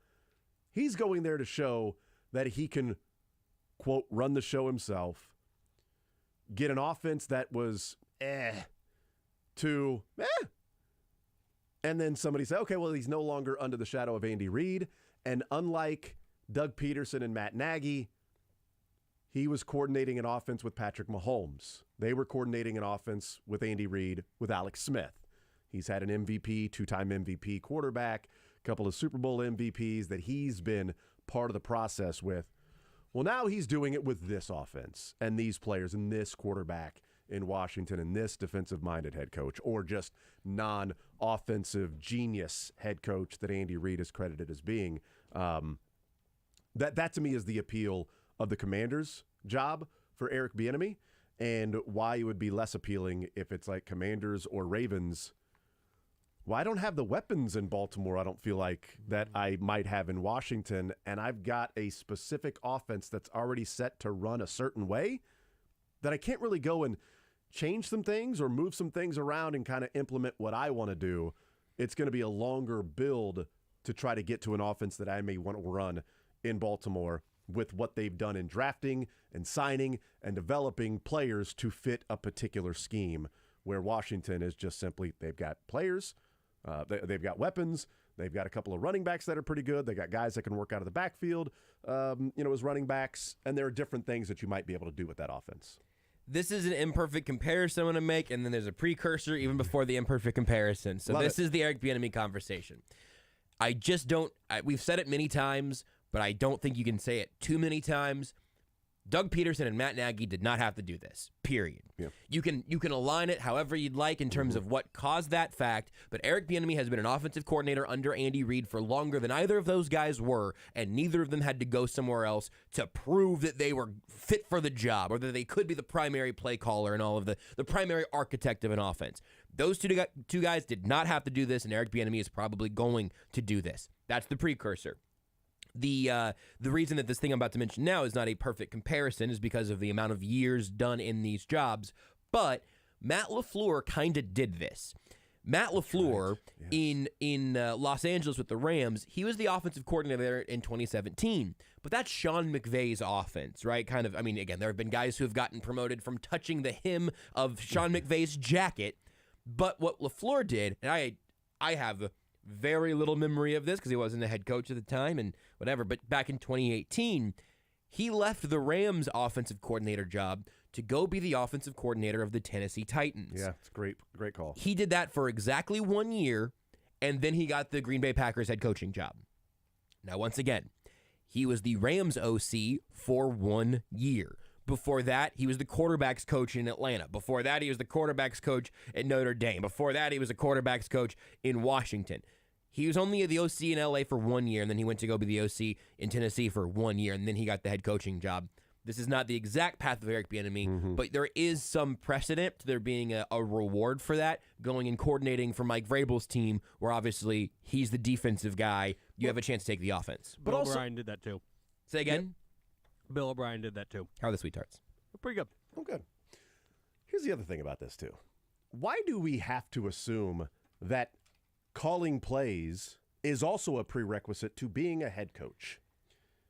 He's going there to show that he can, quote, run the show himself, get an offense that was to and then somebody say, okay, well, he's no longer under the shadow of Andy Reid. And unlike Doug Peterson and Matt Nagy, he was coordinating an offense with Patrick Mahomes. They were coordinating an offense with Andy Reid, with Alex Smith. He's had an MVP, two-time MVP quarterback, a couple of Super Bowl MVPs that he's been part of the process with. Well, now he's doing it with this offense and these players and this quarterback in Washington and this defensive-minded head coach, or just non-offensive genius head coach that Andy Reid is credited as being. That to me is the appeal of the Commanders' job for Eric Bieniemy, and why it would be less appealing if it's like Commanders or Ravens. Well, I don't have the weapons in Baltimore, I don't feel like, that I might have in Washington, and I've got a specific offense that's already set to run a certain way that I can't really go and change some things or move some things around and kind of implement what I want to do. It's going to be a longer build to try to get to an offense that I may want to run in Baltimore with what they've done in drafting and signing and developing players to fit a particular scheme, where Washington is just simply, they've got players, they've got weapons, they've got a couple of running backs that are pretty good, they got guys that can work out of the backfield, as running backs, and there are different things that you might be able to do with that offense. This is an imperfect comparison I'm going to make, and then there's a precursor even before the imperfect comparison. So this is the Eric Bieniemy conversation. I just don't – we've said it many times, but I don't think you can say it too many times. Doug Peterson and Matt Nagy did not have to do this, period. Yeah. You can align it however you'd like in terms of what caused that fact, but Eric Bieniemy has been an offensive coordinator under Andy Reid for longer than either of those guys were, and neither of them had to go somewhere else to prove that they were fit for the job or that they could be the primary play caller and all of the primary architect of an offense. Those two guys did not have to do this, and Eric Bieniemy is probably going to do this. That's the precursor. The reason that this thing I'm about to mention now is not a perfect comparison is because of the amount of years done in these jobs. But Matt LaFleur kind of did this. Matt LaFleur in Los Angeles with the Rams, he was the offensive coordinator there in 2017. But that's Sean McVay's offense, right? Kind of, I mean, again, there have been guys who have gotten promoted from touching the hem of Sean McVay's jacket. But what LaFleur did, and I have very little memory of this because he wasn't a head coach at the time and whatever, but back in 2018, he left the Rams offensive coordinator job to go be the offensive coordinator of the Tennessee Titans. Yeah, it's great call. He did that for exactly 1 year, and then he got the Green Bay Packers head coaching job. Now, once again, he was the Rams OC for 1 year. Before that, he was the quarterbacks coach in Atlanta. Before that, he was the quarterbacks coach at Notre Dame. Before that, he was a quarterbacks coach in Washington. He was only the OC in LA for 1 year, and then he went to go be the OC in Tennessee for 1 year, and then he got the head coaching job. This is not the exact path of Eric Bieniemy, but there is some precedent to there being a reward for that, going and coordinating for Mike Vrabel's team, where obviously he's the defensive guy. You have a chance to take the offense. Bill O'Brien did that too. Say again? Bill O'Brien did that too. How are the Sweet Tarts? Pretty good. Oh, good. Here's the other thing about this too. Why do we have to assume that calling plays is also a prerequisite to being a head coach?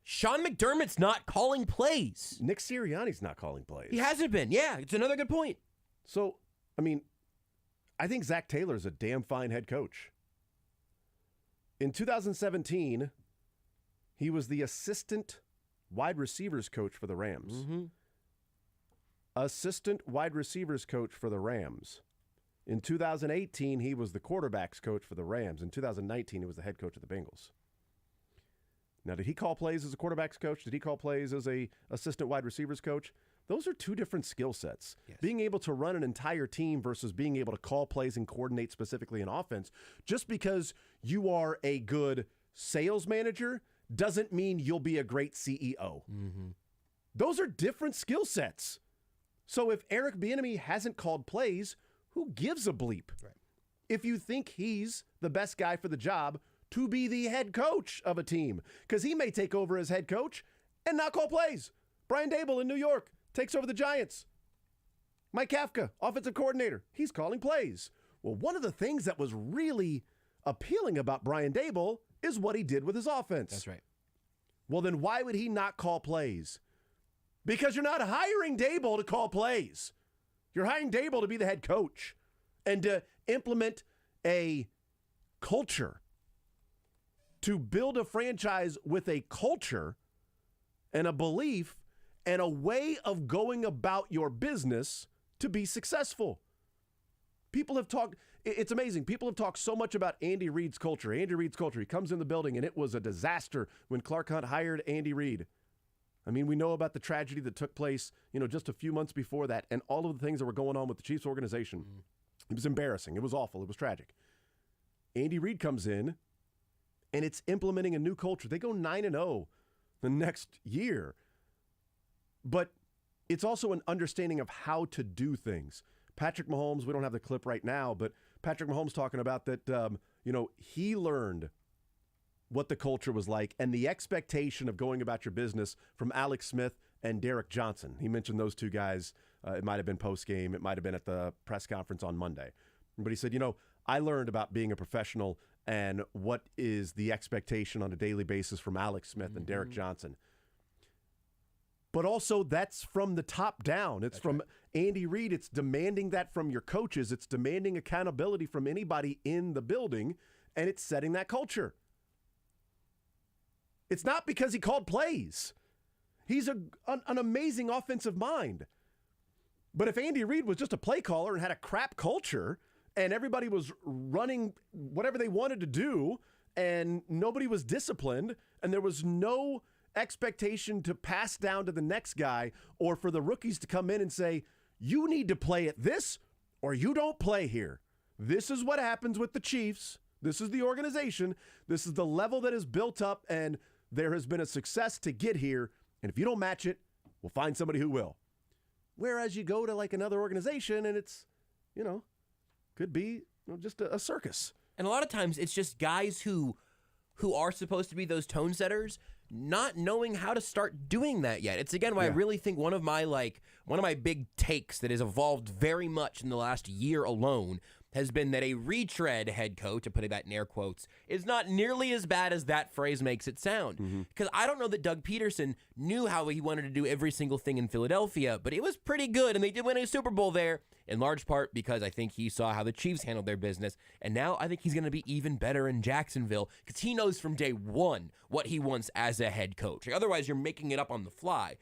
Sean McDermott's not calling plays. Nick Sirianni's not calling plays. He hasn't been. Yeah, it's another good point. So, I mean, I think Zach Taylor's a damn fine head coach. In 2017, he was the assistant wide receivers coach for the Rams. Assistant wide receivers coach for the Rams. In 2018, he was the quarterbacks coach for the Rams. In 2019, he was the head coach of the Bengals. Now, did he call plays as a quarterbacks coach? Did he call plays as a assistant wide receivers coach? Those are two different skill sets. Yes. Being able to run an entire team versus being able to call plays and coordinate specifically in offense. Just because you are a good sales manager doesn't mean you'll be a great CEO. Those are different skill sets. So if Eric Bieniemy hasn't called plays, who gives a bleep? Right. If you think he's the best guy for the job to be the head coach of a team, because he may take over as head coach and not call plays. Brian Daboll in New York takes over the Giants. Mike Kafka, offensive coordinator, he's calling plays. Well, one of the things that was really appealing about Brian Daboll is what he did with his offense. That's right. Well, then why would he not call plays? Because you're not hiring Daboll to call plays. You're hiring Daboll to be the head coach and to implement a culture, to build a franchise with a culture and a belief and a way of going about your business to be successful. People have talked, it's amazing. People have talked so much about Andy Reid's culture. Andy Reid's culture. He comes in the building and it was a disaster when Clark Hunt hired Andy Reid. I mean, we know about the tragedy that took place, just a few months before that and all of the things that were going on with the Chiefs organization. It was embarrassing. It was awful. It was tragic. Andy Reid comes in and it's implementing a new culture. They go 9-0 the next year. But it's also an understanding of how to do things. Patrick Mahomes, we don't have the clip right now, but Patrick Mahomes talking about that, he learned what the culture was like and the expectation of going about your business from Alex Smith and Derek Johnson. He mentioned those two guys. It might have been post-game. It might have been at the press conference on Monday. But he said, I learned about being a professional and what is the expectation on a daily basis from Alex Smith and Derek Johnson. But also that's from the top down. It's from Andy Reid. It's demanding that from your coaches. It's demanding accountability from anybody in the building, and it's setting that culture. It's not because he called plays. He's an amazing offensive mind. But if Andy Reid was just a play caller and had a crap culture and everybody was running whatever they wanted to do and nobody was disciplined and there was no expectation to pass down to the next guy or for the rookies to come in and say, you need to play at this or you don't play here. This is what happens with the Chiefs. This is the organization. This is the level that is built up and there has been a success to get here. And if you don't match it, we'll find somebody who will. Whereas you go to like another organization and it's, could be just a circus. And a lot of times it's just guys who are supposed to be those tone setters not knowing how to start doing that yet. It's again why I Yeah. really think one of my big takes that has evolved very much in the last year alone has been that a retread head coach, and putting that in air quotes, is not nearly as bad as that phrase makes it sound. Because I don't know that Doug Peterson knew how he wanted to do every single thing in Philadelphia, but it was pretty good, and they did win a Super Bowl there, in large part because I think he saw how the Chiefs handled their business, and now I think he's going to be even better in Jacksonville because he knows from day one what he wants as a head coach. Otherwise, you're making it up on the fly.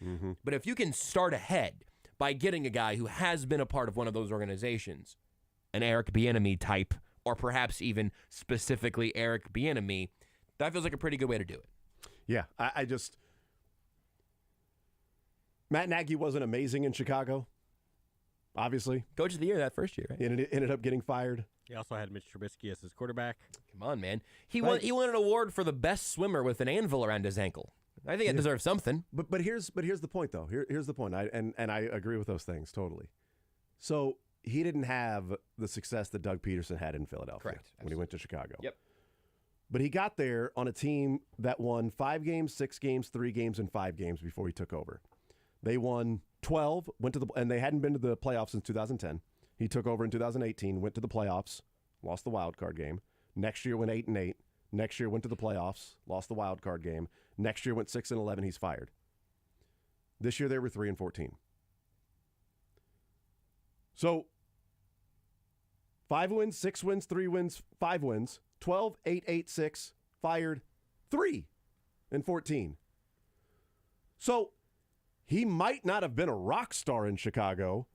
But if you can start ahead by getting a guy who has been a part of one of those organizations, an Eric Bieniemy type, or perhaps even specifically Eric Bieniemy, that feels like a pretty good way to do it. Yeah, I just... Matt Nagy wasn't amazing in Chicago, obviously. Coach of the year that first year, right? He ended up getting fired. He also had Mitch Trubisky as his quarterback. Come on, man. He won an award for the best swimmer with an anvil around his ankle. I think it deserves something. But here's the point, though. Here's the point. I agree with those things totally. So he didn't have the success that Doug Peterson had in Philadelphia when he went to Chicago. Yep. But he got there on a team that won 5 games, 6 games, 3 games, and 5 games before he took over. They won 12, and they hadn't been to the playoffs since 2010. He took over in 2018, went to the playoffs, lost the wild card game. Next year went 8-8. Next year went to the playoffs, lost the wild card game. Next year went 6-11. He's fired. This year they were 3-14. So 5 wins, 6 wins, 3 wins, 5 wins, 12, 8, 8, 6, fired 3-14. So he might not have been a rock star in Chicago,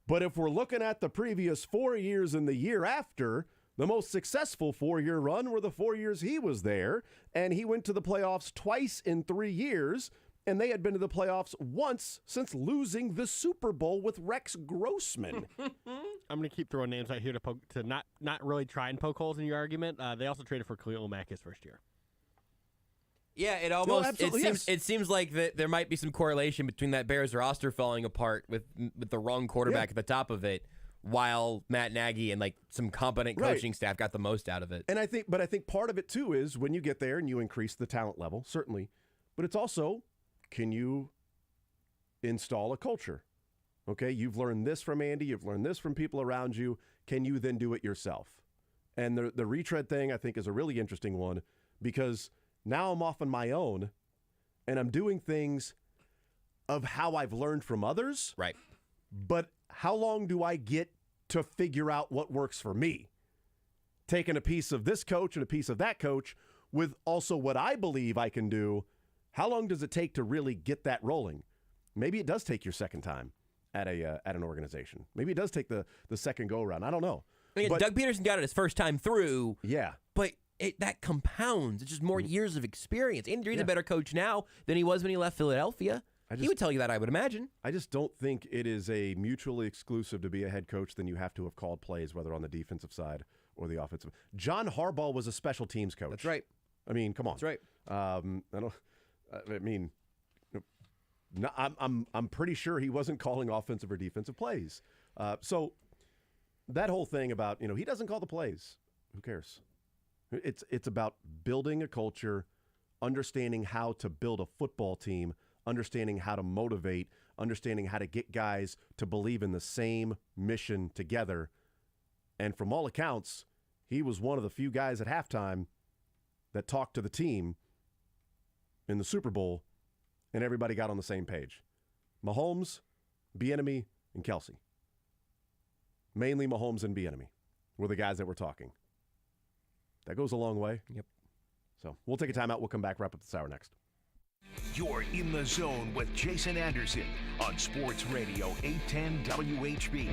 but if we're looking at the previous 4 years and the year after, the most successful 4-year run were the 4 years he was there, and he went to the playoffs twice in 3 years, and they had been to the playoffs once since losing the Super Bowl with Rex Grossman. I'm going to keep throwing names out here to not really try and poke holes in your argument. They also traded for Khalil Mack his first year. Yeah, it seems like that there might be some correlation between that Bears roster falling apart with the wrong quarterback at the top of it, while Matt Nagy and like some competent coaching staff got the most out of it. And I think part of it too is when you get there and you increase the talent level, certainly, but it's also, can you install a culture? Okay, you've learned this from Andy, you've learned this from people around you. Can you then do it yourself? And the retread thing I think is a really interesting one, because now I'm off on my own and I'm doing things of how I've learned from others. Right. But how long do I get to figure out what works for me? Taking a piece of this coach and a piece of that coach with also what I believe I can do. How long does it take to really get that rolling? Maybe it does take your second time at an organization. Maybe it does take the second go around. I don't know. I mean, Doug Peterson got it his first time through. Yeah. But that compounds. It's just more years of experience. Andy Reid's a better coach now than he was when he left Philadelphia. He would tell you that, I would imagine. I just don't think it is a mutually exclusive to be a head coach than you have to have called plays, whether on the defensive side or the offensive. John Harbaugh was a special teams coach. That's right. I mean, come on. That's right. I'm pretty sure he wasn't calling offensive or defensive plays. So that whole thing about, he doesn't call the plays. Who cares? It's about building a culture, understanding how to build a football team, understanding how to motivate, understanding how to get guys to believe in the same mission together. And from all accounts, he was one of the few guys at halftime that talked to the team in the Super Bowl, and everybody got on the same page. Mahomes, Bieniemy, and Kelsey. Mainly Mahomes and Bieniemy were the guys that were talking. That goes a long way. Yep. So we'll take a timeout. We'll come back, wrap up this hour next. You're in the zone with Jason Anderson on Sports Radio 810 WHB.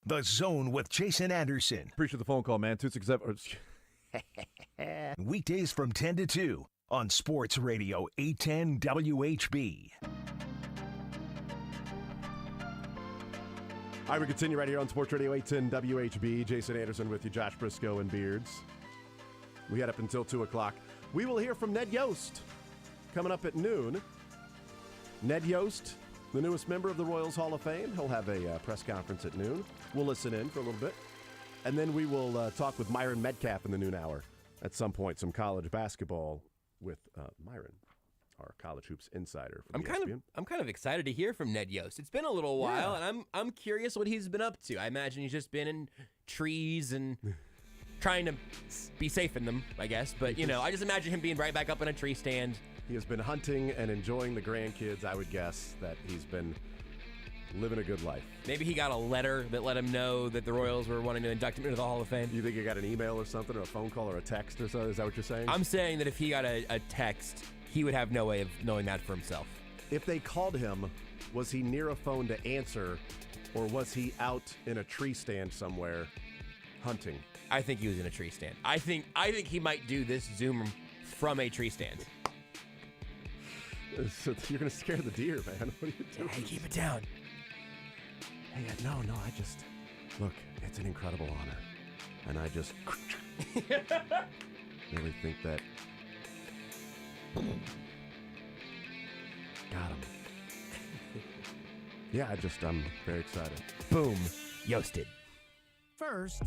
The Zone with Jason Anderson. Appreciate the phone call, man. 267. Weekdays from 10 to 2 on Sports Radio 810 WHB. All right, we continue right here on Sports Radio 810 WHB. Jason Anderson with you, Josh Brisco and Beards. We had up until 2 o'clock. We will hear from Ned Yost coming up at noon. Ned Yost, the newest member of the Royals Hall of Fame. He'll have a press conference at noon. We'll listen in for a little bit. And then we will talk with Myron Medcalf in the noon hour. At some point, some college basketball with Myron, our college hoops insider from ESPN. I'm kind of excited to hear from Ned Yost. It's been a little while, and I'm curious what he's been up to. I imagine he's just been in trees and trying to be safe in them, I guess. But, I just imagine him being right back up in a tree stand. He has been hunting and enjoying the grandkids. I would guess that he's been living a good life. Maybe he got a letter that let him know that the Royals were wanting to induct him into the Hall of Fame. You think he got an email or something, or a phone call or a text or so? Is that what you're saying? I'm saying that if he got a text, he would have no way of knowing that for himself. If they called him, was he near a phone to answer, or was he out in a tree stand somewhere hunting? I think he was in a tree stand. I think he might do this Zoom from a tree stand. So you're going to scare the deer, man. What are you doing? Hey, keep it down. Hey, no, I just... Look, it's an incredible honor. And I just... really think that... Got him. Yeah, I'm very excited. Boom. Yosted. First...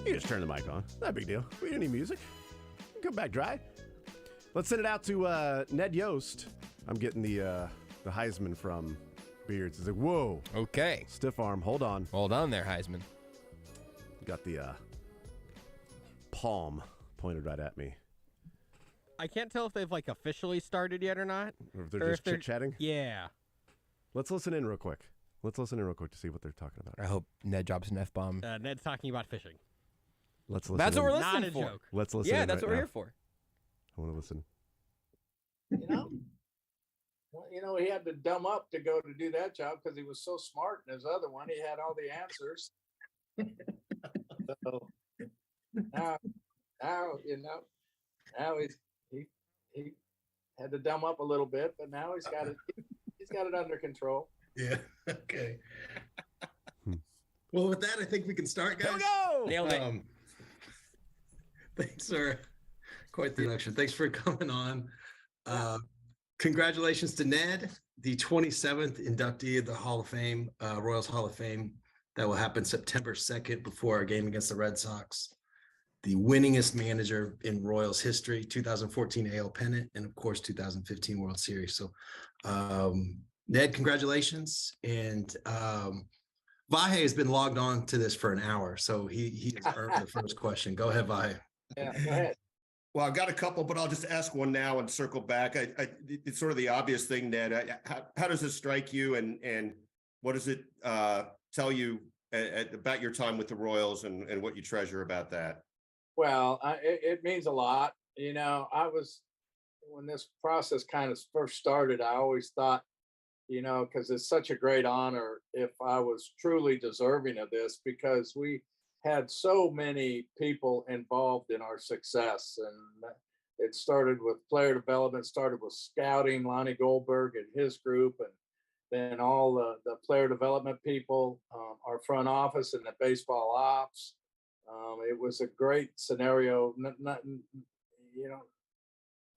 You just turn the mic on. Not a big deal. We didn't need music. Come back dry. Let's send it out to Ned Yost. I'm getting the Heisman from Beards. He's like, whoa. Okay. Stiff arm. Hold on. Hold on there, Heisman. Got the palm pointed right at me. I can't tell if they've like officially started yet or not. Or if they're just chit-chatting? Yeah. Let's listen in real quick. To see what they're talking about. I hope Ned drops an F-bomb. Ned's talking about fishing. Let's listen. That's what we're Not listening a for. joke. Let's listen. Yeah, in that's right what we're now. here for. I want to listen. You know, well, he had to dumb up to go to do that job because he was so smart. And his other one, he had all the answers. So now he had to dumb up a little bit, but now he's got it. He's got it under control. Yeah. Okay. Well, with that, I think we can start, guys. Here we go. Nailed it. Thanks for quite the introduction. Thanks for coming on. Congratulations to Ned, the 27th inductee of the Hall of Fame, Royals Hall of Fame. That will happen September 2nd before our game against the Red Sox. The winningest manager in Royals history, 2014 AL pennant, and of course, 2015 World Series. So, Ned, congratulations. And Vahe has been logged on to this for an hour, so he has earned the first question. Go ahead, Vahe. Yeah, go ahead. Well, I've got a couple, but I'll just ask one now and circle back. It's sort of the obvious thing, Ned. How does this strike you, and what does it tell you about your time with the Royals and what you treasure about that? Well, it means a lot. When this process kind of first started, I always thought, because it's such a great honor if I was truly deserving of this, because we had so many people involved in our success. And it started with player development, started with scouting, Lonnie Goldberg and his group, and then all the player development people, our front office and the baseball ops. It was a great scenario,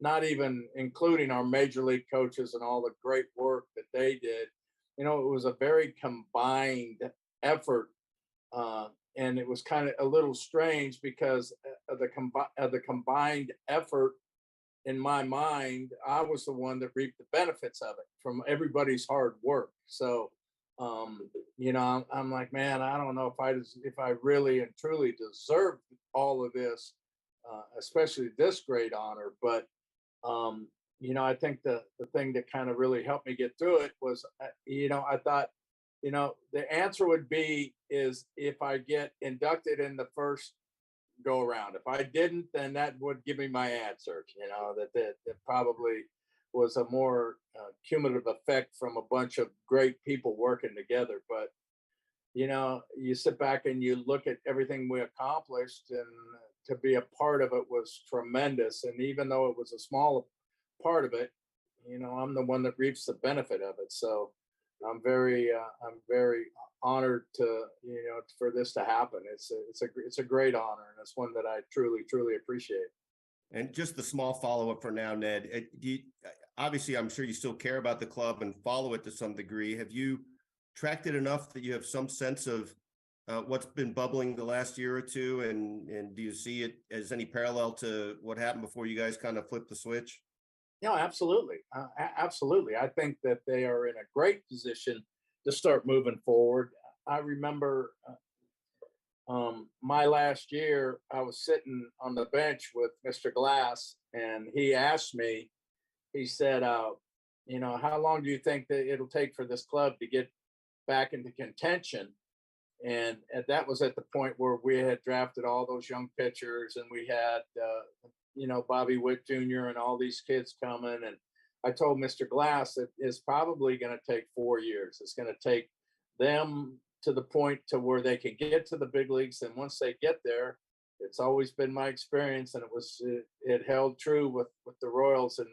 not even including our major league coaches and all the great work that they did. It was a very combined effort. And it was kind of a little strange because of the combined effort. In my mind, I was the one that reaped the benefits of it from everybody's hard work. So, I'm like, man, I don't know if I really and truly deserved all of this, especially this great honor. But, I think the thing that kind of really helped me get through it was, I thought, the answer would be is if I get inducted in the first go around. If I didn't, then that would give me my answer. That probably was a more cumulative effect from a bunch of great people working together. But you sit back and you look at everything we accomplished, and to be a part of it was tremendous. And even though it was a small part of it, I'm the one that reaps the benefit of it. So I'm very honored to for this to happen. It's a great honor, and it's one that I truly appreciate. And just the small follow-up for now, Ned. Obviously, I'm sure you still care about the club and follow it to some degree. Have you tracked it enough that you have some sense of what's been bubbling the last year or two? And do you see it as any parallel to what happened before you guys kind of flipped the switch? No, absolutely. Absolutely. I think that they are in a great position to start moving forward. I remember my last year, I was sitting on the bench with Mr. Glass, and he asked me, he said, how long do you think that it'll take for this club to get back into contention? And that was at the point where we had drafted all those young pitchers, and we had, Bobby Witt Jr. and all these kids coming. And I told Mr. Glass that it's probably going to take 4 years. It's going to take them to the point to where they can get to the big leagues. And once they get there, it's always been my experience, and it held true with the Royals in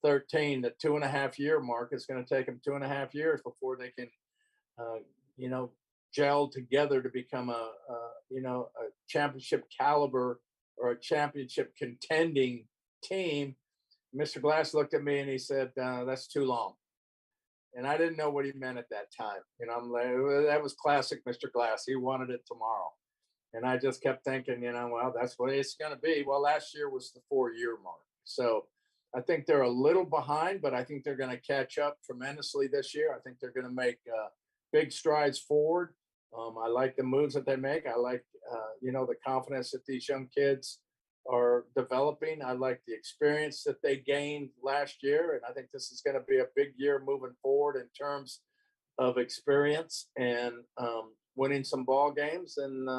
13, the 2.5 year mark. It's going to take them 2.5 years before they can, gel together to become a championship caliber or a championship contending team. Mr. Glass looked at me and he said, that's too long. And I didn't know what he meant at that time. I'm like, that was classic Mr. Glass. He wanted it tomorrow. And I just kept thinking, well, that's what it's going to be. Well, last year was the 4-year mark. So I think they're a little behind, but I think they're going to catch up tremendously this year. I think they're going to make big strides forward. I like the moves that they make. I like, the confidence that these young kids are developing. I like the experience that they gained last year. And I think this is going to be a big year moving forward in terms of experience and winning some ball games. And,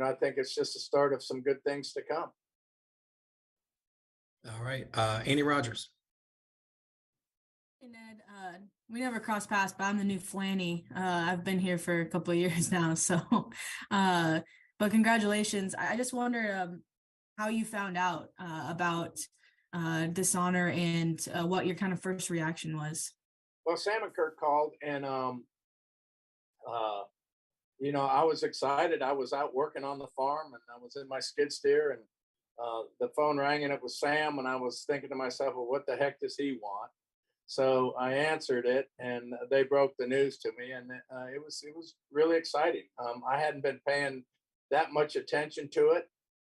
I think it's just the start of some good things to come. All right. Andy Rogers. Hey, Ned. We never crossed paths, but I'm the new Flanny. I've been here for a couple of years now. So, but congratulations. I just wondered how you found out about dishonor and what your kind of first reaction was. Well, Sam and Kurt called, and I was excited. I was out working on the farm, and I was in my skid steer, and the phone rang, and it was Sam, and I was thinking to myself, well, what the heck does he want? So I answered it, and they broke the news to me, and it was really exciting. I hadn't been paying that much attention to it.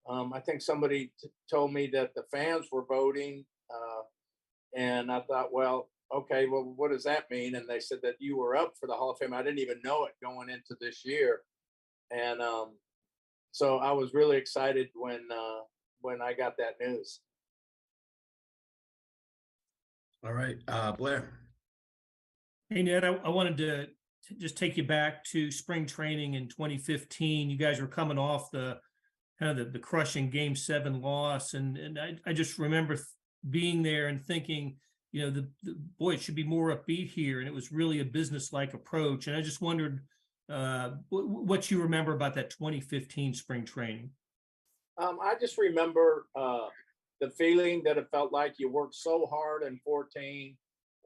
I think somebody told me that the fans were voting, and I thought, well, okay, well, what does that mean? And they said that you were up for the Hall of Fame. I didn't even know it going into this year. And so I was really excited when I got that news. All right. Blair. Hey, Ned, I wanted to just take you back to spring training in 2015. You guys were coming off the crushing Game 7 loss. And I just remember being there and thinking, boy, it should be more upbeat here. And it was really a business-like approach. And I just wondered what you remember about that 2015 spring training. I just remember the feeling that it felt like you worked so hard in 14,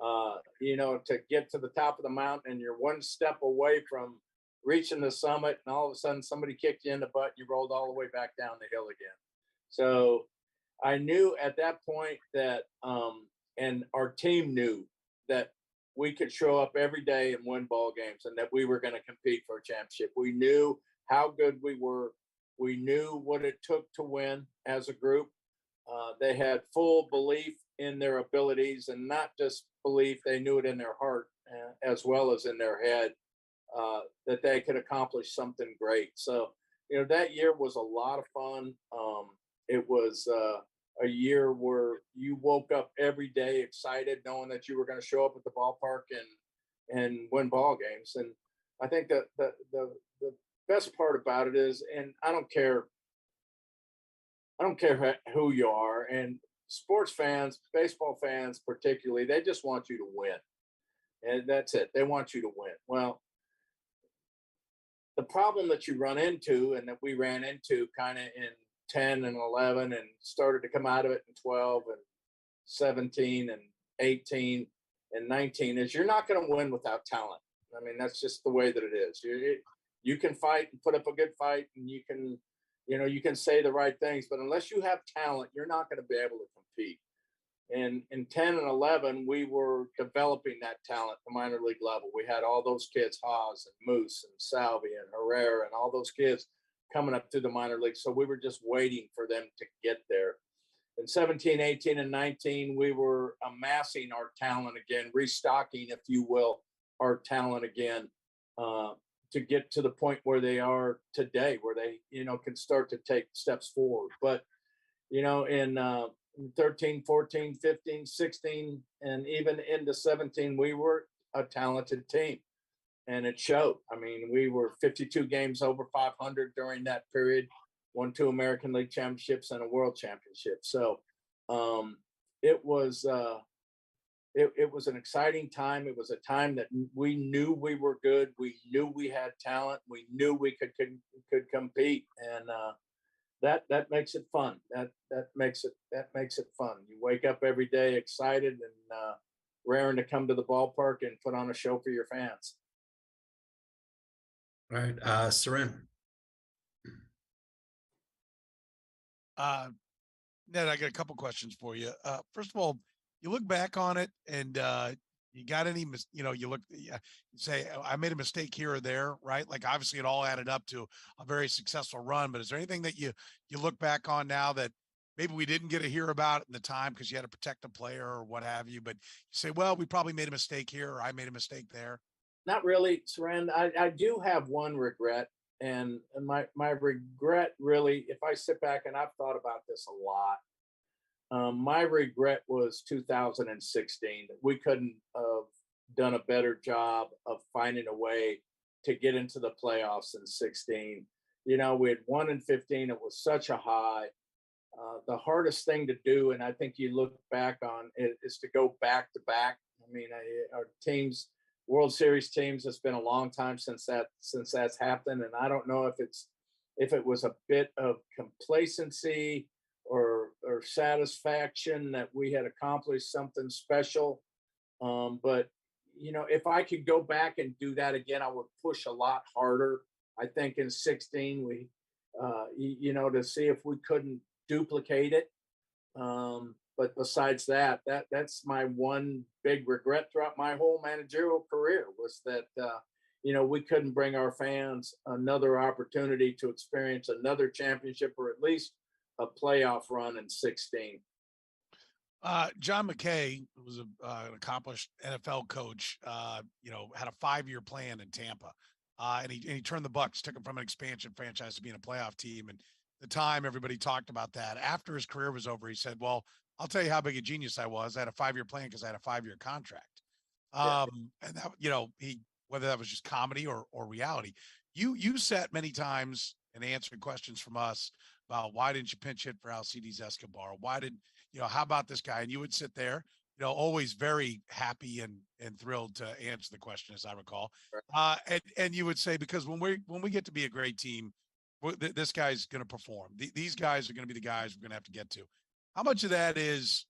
to get to the top of the mountain, and you're one step away from reaching the summit, and all of a sudden somebody kicked you in the butt, and you rolled all the way back down the hill again. So I knew at that point that and our team knew that we could show up every day and win ball games, and that we were going to compete for a championship. We knew how good we were. We knew what it took to win as a group. They had full belief in their abilities, and not just belief, they knew it in their heart as well as in their head, that they could accomplish something great. So, that year was a lot of fun. It was a year where you woke up every day excited, knowing that you were going to show up at the ballpark and win ball games. And I think that the best part about it is, and I don't care who you are, and sports fans, baseball fans particularly, they just want you to win. And that's it. They want you to win. Well, the problem that you run into, and that we ran into kind of in 10 and 11 and started to come out of it in 12 and 17 and 18 and 19, is you're not going to win without talent. I mean, that's just the way that it is. You can fight and put up a good fight, and you can say the right things, but unless you have talent, you're not going to be able to compete. And in 10 and 11, we were developing that talent at the minor league level. We had all those kids, Haas and Moose and Salvi and Herrera and all those kids coming up through the minor leagues. So we were just waiting for them to get there. In 17, 18, and 19, we were amassing our talent again, restocking, if you will, our talent again, to get to the point where they are today, where they, can start to take steps forward. But, in 13, 14, 15, 16, and even into 17, we were a talented team. And it showed. I mean, we were 52 games over 500 during that period, won 2 American League championships and a World Championship. So it was an exciting time. It was a time that we knew we were good. We knew we had talent. We knew we could compete, and that makes it fun. That makes it fun. You wake up every day excited and raring to come to the ballpark and put on a show for your fans. All right, Seren. Ned, I got a couple questions for you. First of all, you look back on it, and You got any, you look, you say, "Oh, I made a mistake here or there," right? Like obviously it all added up to a very successful run, but is there anything that you look back on now that maybe we didn't get to hear about in the time because you had to protect a player or what have you, but you say, well, we probably made a mistake here or I made a mistake there? Not really, Saran. I do have one regret, and my regret really, if I sit back and I've thought about this a lot, my regret was 2016. We couldn't have done a better job of finding a way to get into the playoffs in 16. We had won in 15. It was such a high. The hardest thing to do, and I think you look back on, is to go back to back. I mean, our teams, World Series teams, it's been a long time since that's happened, and I don't know if it was a bit of complacency or satisfaction that we had accomplished something special. But if I could go back and do that again, I would push a lot harder. I think in 16 we, to see if we couldn't duplicate it. But besides that's my one big regret throughout my whole managerial career was that, we couldn't bring our fans another opportunity to experience another championship or at least a playoff run in 16. John McKay was an accomplished NFL coach, had a 5-year plan in Tampa. And he turned the Bucs, took him from an expansion franchise to being a playoff team. And the time everybody talked about that. After his career was over, he said, well, I'll tell you how big a genius I was. I had a 5-year plan because I had a 5-year contract. And that, whether that was just comedy or reality, you sat many times and answered questions from us about why didn't you pinch hit for Alcides Escobar? Why didn't, how about this guy? And you would sit there, always very happy and thrilled to answer the question, as I recall. And you would say, because when we get to be a great team, this guy's going to perform. These guys are going to be the guys we're going to have to get to. How much of that is,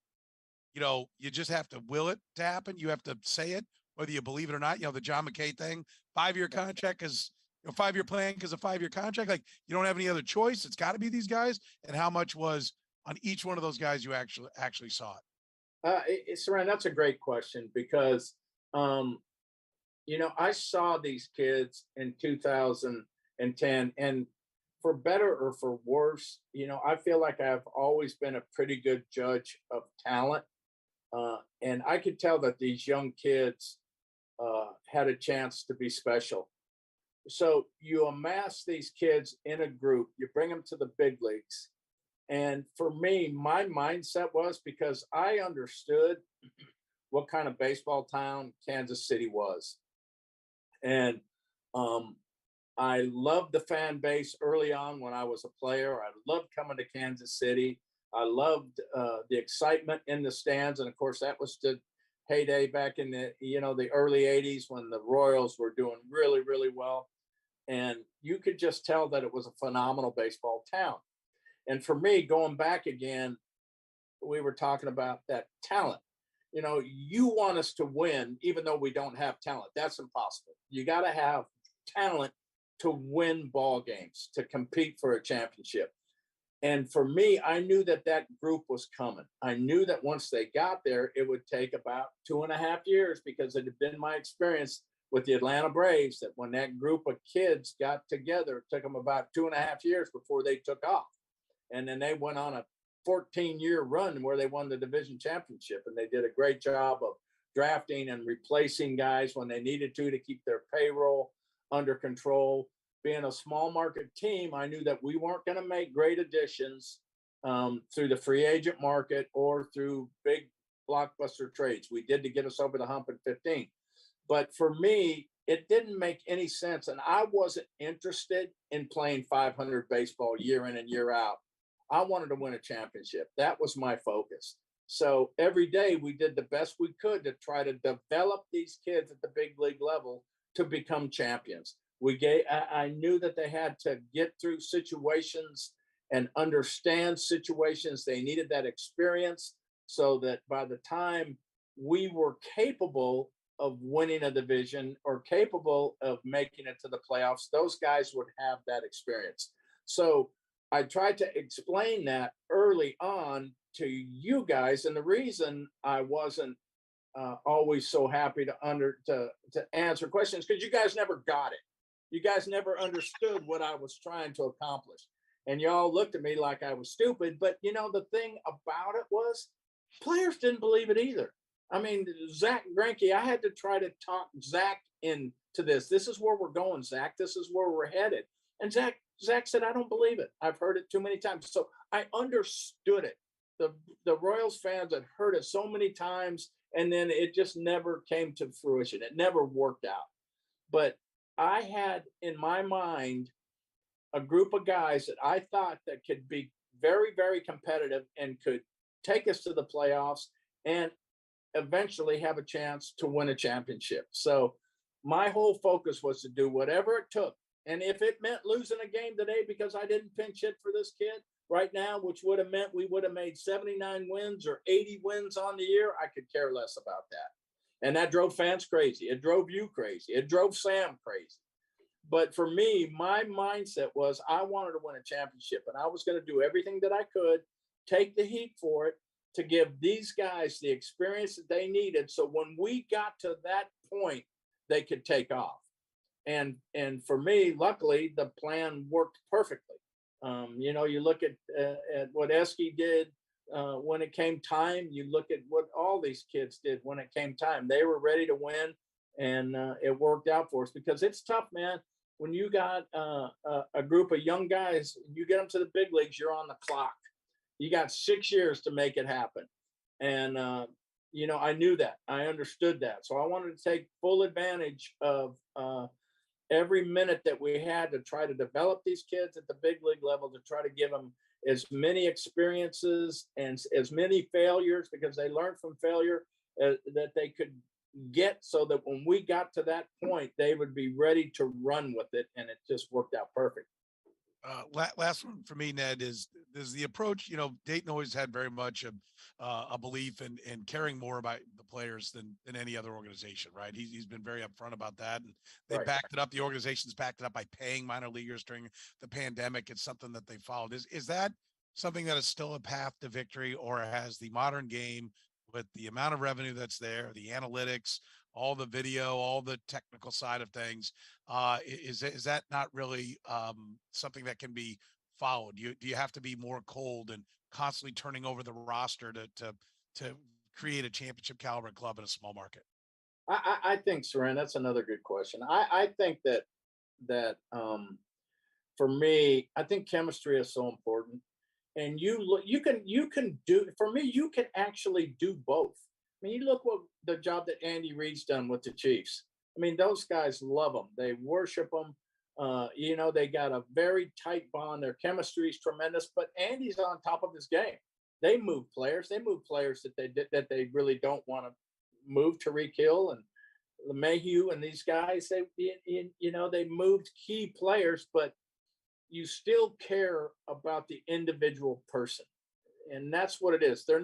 you just have to will it to happen? You have to say it, whether you believe it or not. The John McKay thing, 5-year contract is, 5-year plan because a 5-year contract. Like you don't have any other choice. It's got to be these guys. And how much was on each one of those guys you actually saw it? Saran, that's a great question because, I saw these kids in 2010, and for better or for worse, I feel like I've always been a pretty good judge of talent. And I could tell that these young kids had a chance to be special. So you amass these kids in a group, you bring them to the big leagues. And for me, my mindset was because I understood what kind of baseball town Kansas City was. And I loved the fan base early on when I was a player. I loved coming to Kansas City. I loved the excitement in the stands. And of course, that was the heyday back in the early 80s when the Royals were doing really, really well. And you could just tell that it was a phenomenal baseball town. And for me, going back again, we were talking about that talent. You want us to win, even though we don't have talent. That's impossible. You got to have talent to win ball games, to compete for a championship. And for me, I knew that group was coming. I knew that once they got there, it would take about 2.5 years because it had been my experience with the Atlanta Braves that when that group of kids got together, it took them about 2.5 years before they took off. And then they went on a 14-year run where they won the division championship. And they did a great job of drafting and replacing guys when they needed to keep their payroll under control. Being a small market team, I knew that we weren't going to make great additions through the free agent market or through big blockbuster trades. We did to get us over the hump in 15. But for me, it didn't make any sense. And I wasn't interested in playing 500 baseball year in and year out. I wanted to win a championship. That was my focus. So every day we did the best we could to try to develop these kids at the big league level to become champions. I knew that they had to get through situations and understand situations. They needed that experience so that by the time we were capable of winning a division or capable of making it to the playoffs, those guys would have that experience. So I tried to explain that early on to you guys. And the reason I wasn't always so happy to answer questions because you guys never got it. You guys never understood what I was trying to accomplish. And y'all looked at me like I was stupid. But, the thing about it was players didn't believe it either. I mean, Zach Greinke, I had to try to talk Zach into this. This is where we're going, Zach. This is where we're headed. And Zach said, I don't believe it. I've heard it too many times. So I understood it. The Royals fans had heard it so many times, and then it just never came to fruition. It never worked out. But I had in my mind a group of guys that I thought that could be very, very competitive and could take us to the playoffs and eventually have a chance to win a championship. So my whole focus was to do whatever it took. And if it meant losing a game today because I didn't pinch hit for this kid right now, which would have meant we would have made 79 wins or 80 wins on the year, I could care less about that. And that drove fans crazy. It drove you crazy. It drove Sam crazy. But for me, my mindset was I wanted to win a championship, and I was going to do everything that I could, take the heat for it, to give these guys the experience that they needed. So when we got to that point, they could take off. And for me, luckily, the plan worked perfectly. You look at what Esky did when it came time. You look at what all these kids did when it came time. They were ready to win, and it worked out for us because it's tough, man. When you got a group of young guys, you get them to the big leagues, you're on the clock. You got 6 years to make it happen. And, I knew that. I understood that. So I wanted to take full advantage of every minute that we had to try to develop these kids at the big league level, to try to give them as many experiences and as many failures, because they learned from failure, that they could get, so that when we got to that point, they would be ready to run with it. And it just worked out perfect. Last one for me, Ned, is the approach. Dayton always had very much a belief in caring more about the players than any other organization, right? He's been very upfront about that, and they backed it up. The organization's backed it up by paying minor leaguers during the pandemic. It's something that they followed. Is that something that is still a path to victory, or has the modern game, with the amount of revenue that's there, the analytics, all the video, all the technical side of things, is that not really something that can be followed? Do you have to be more cold and constantly turning over the roster to create a championship caliber club in a small market? I think, Saran, that's another good question. I think that for me, I think chemistry is so important. And you can do, for me, you can actually do both. I mean, you look what the job that Andy Reid's done with the Chiefs. I mean, those guys love him. They worship him. They got a very tight bond. Their chemistry is tremendous, but Andy's on top of his game. They move players. They move players that they really don't want to move. Tariq Hill and LeMahieu and these guys, they moved key players, but you still care about the individual person. And that's what it is. They're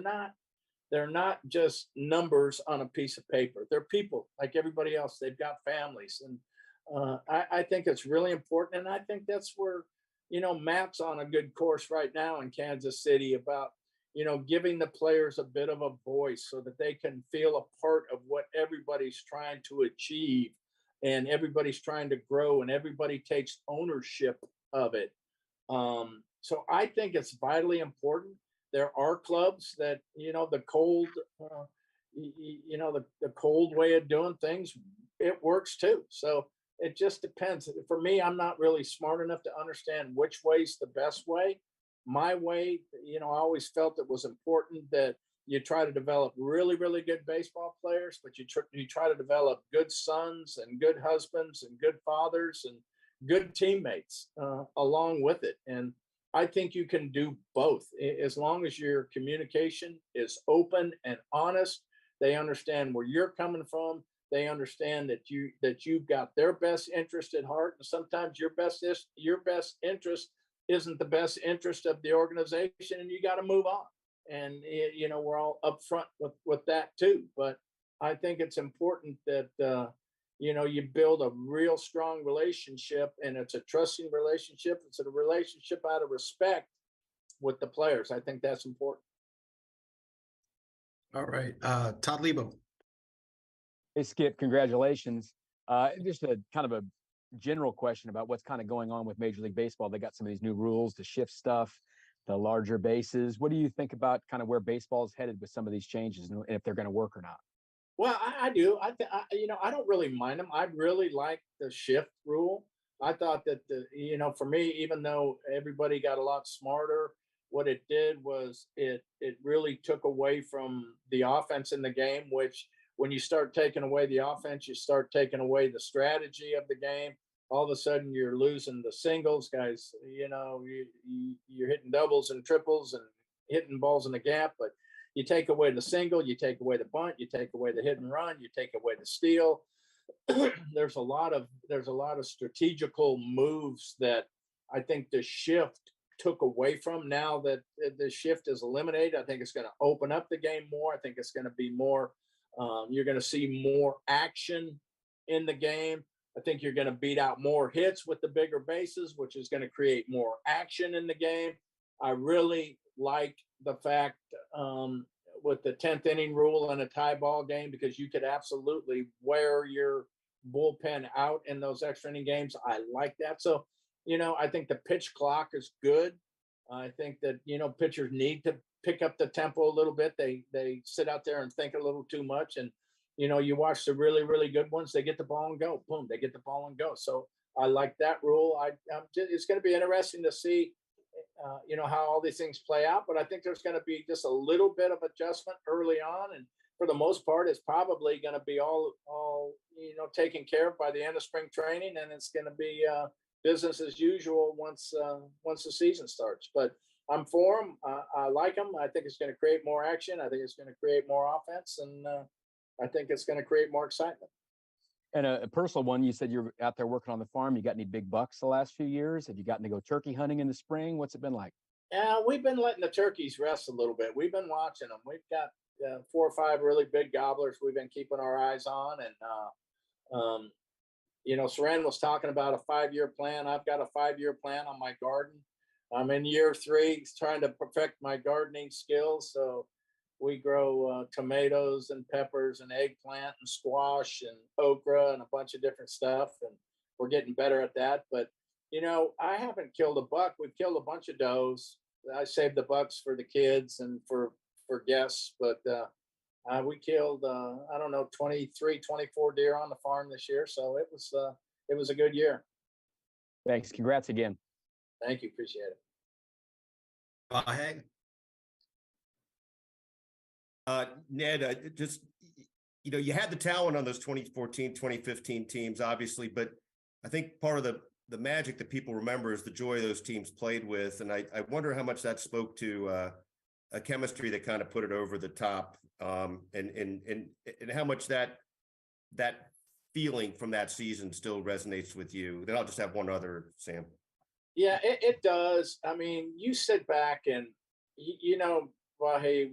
not just numbers on a piece of paper. They're people like everybody else. They've got families. And I think it's really important. And I think that's where, Matt's on a good course right now in Kansas City about, giving the players a bit of a voice so that they can feel a part of what everybody's trying to achieve, and everybody's trying to grow, and everybody takes ownership of it. So I think it's vitally important. There are clubs that, the cold, the cold way of doing things, it works too. So it just depends. For me, I'm not really smart enough to understand which way's the best way. My way, I always felt it was important that you try to develop really, really good baseball players, but you try to develop good sons and good husbands and good fathers and good teammates along with it. And I think you can do both as long as your communication is open and honest. They understand where you're coming from. They understand that you've got their best interest at heart. And sometimes your best interest isn't the best interest of the organization, and you got to move on. And we're all upfront with that too. But I think it's important that you build a real strong relationship, and it's a trusting relationship. It's a relationship out of respect with the players. I think that's important. All right. Todd Lebo. Hey, Skip, congratulations. Just a kind of a general question about what's kind of going on with Major League Baseball. They got some of these new rules, the shift stuff, the larger bases. What do you think about kind of where baseball is headed with some of these changes and if they're going to work or not? Well, I do. I don't really mind them. I really like the shift rule. I thought that for me, even though everybody got a lot smarter, what it did was it really took away from the offense in the game. Which, when you start taking away the offense, you start taking away the strategy of the game. All of a sudden, you're losing the singles, guys. You're hitting doubles and triples and hitting balls in the gap, but you take away the single, you take away the bunt, you take away the hit and run, you take away the steal. there's a lot of strategical moves that I think the shift took away from. Now that the shift is eliminated, I think it's going to open up the game more. I think it's going to be more. You're going to see more action in the game. I think you're going to beat out more hits with the bigger bases, which is going to create more action in the game. I really like the fact with the 10th inning rule and a tie ball game, because you could absolutely wear your bullpen out in those extra inning games. I like that. So, I think the pitch clock is good. I think that, pitchers need to pick up the tempo a little bit. They sit out there and think a little too much. And, you watch the really, really good ones, they get the ball and go. Boom, they get the ball and go. So I like that rule. It's going to be interesting to see, how all these things play out. But I think there's going to be just a little bit of adjustment early on. And for the most part, it's probably going to be all taken care of by the end of spring training. And it's going to be business as usual once the season starts. But I'm for them. I like them. I think it's going to create more action. I think it's going to create more offense. And I think it's going to create more excitement. And a personal one, you said you're out there working on the farm. You got any big bucks the last few years? Have you gotten to go turkey hunting in the spring? What's it been like? Yeah, we've been letting the turkeys rest a little bit. We've been watching them. We've got 4 or 5 really big gobblers we've been keeping our eyes on. And, Saran was talking about a 5-year plan. I've got a 5-year plan on my garden. I'm in year 3, trying to perfect my gardening skills. So we grow tomatoes and peppers and eggplant and squash and okra and a bunch of different stuff. And we're getting better at that. But, I haven't killed a buck. We've killed a bunch of does. I saved the bucks for the kids and for guests. But we killed, 23, 24 deer on the farm this year. So it was a good year. Thanks. Congrats again. Thank you. Appreciate it. Hey. Ned, just, you had the talent on those 2014, 2015 teams, obviously, but I think part of the magic that people remember is the joy those teams played with. And I wonder how much that spoke to a chemistry that kind of put it over the top, and how much that feeling from that season still resonates with you. Then I'll just have one other, Sam. Yeah, it does. I mean, you sit back and, Vahe,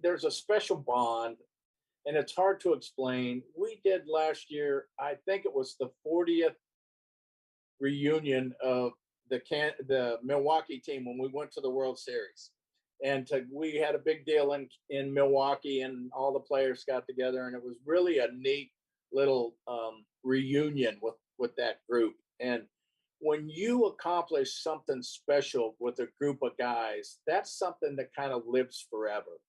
there's a special bond, and it's hard to explain. We did last year, I think it was the 40th reunion of the Milwaukee team when we went to the World Series. And we had a big deal in Milwaukee, and all the players got together, and it was really a neat little reunion with that group. And when you accomplish something special with a group of guys, that's something that kind of lives forever.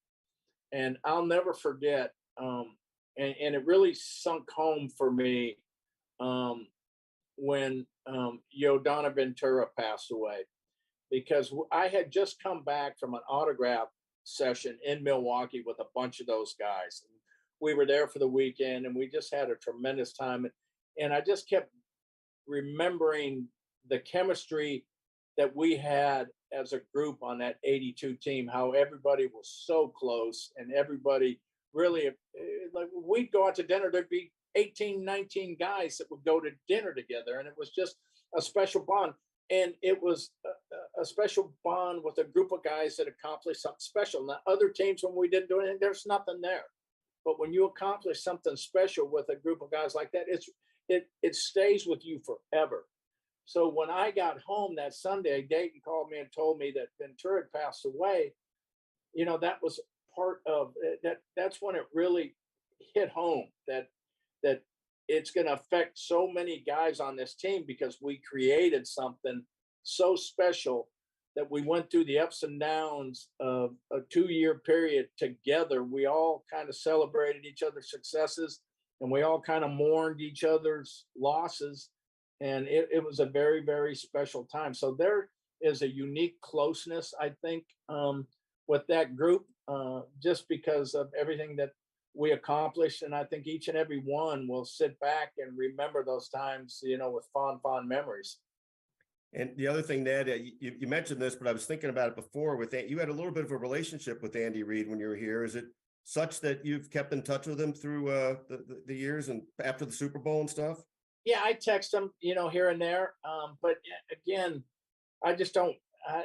And I'll never forget, and it really sunk home for me when Yodana Ventura passed away, because I had just come back from an autograph session in Milwaukee with a bunch of those guys. And we were there for the weekend, and we just had a tremendous time. And I just kept remembering the chemistry that we had as a group on that 82 team, how everybody was so close, and everybody really, like, we'd go out to dinner, there'd be 18, 19 guys that would go to dinner together. And it was just a special bond. And it was a special bond with a group of guys that accomplished something special. Now, other teams, when we didn't do anything, there's nothing there. But when you accomplish something special with a group of guys like that, it stays with you forever. So when I got home that Sunday, Dayton called me and told me that Ventura had passed away. That was part of that. That's when it really hit home that it's going to affect so many guys on this team because we created something so special that we went through the ups and downs of a 2-year period together. We all kind of celebrated each other's successes and we all kind of mourned each other's losses. And it was a very, very special time. So there is a unique closeness, I think, with that group, just because of everything that we accomplished. And I think each and every one will sit back and remember those times, with fond memories. And the other thing, Ned, you mentioned this, but I was thinking about it before. With that, you had a little bit of a relationship with Andy Reid when you were here. Is it such that you've kept in touch with him through the years and after the Super Bowl and stuff? Yeah, I text him, here and there. But again, I just don't.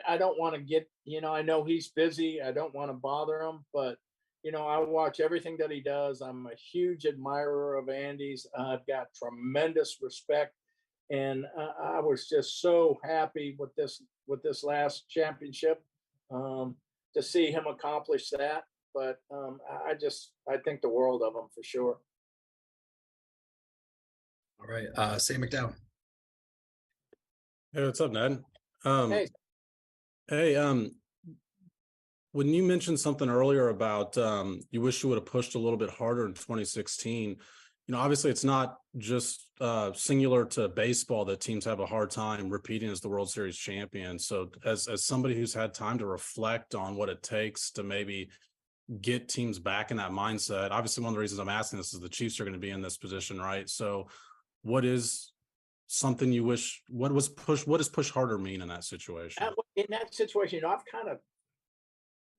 I don't want to get. I know he's busy. I don't want to bother him, but I watch everything that he does. I'm a huge admirer of Andy's. I've got tremendous respect. And I was just so happy with this last championship to see him accomplish that. But I think the world of him for sure. All right, Sam McDowell. Hey, what's up, Ned? Hey, when you mentioned something earlier about you wish you would have pushed a little bit harder in 2016. Obviously it's not just singular to baseball that teams have a hard time repeating as the World Series champion. So as somebody who's had time to reflect on what it takes to maybe get teams back in that mindset, obviously one of the reasons I'm asking this is the Chiefs are going to be in this position, right? So what is something you wish, what does push harder mean in that situation? In that situation, I've kind of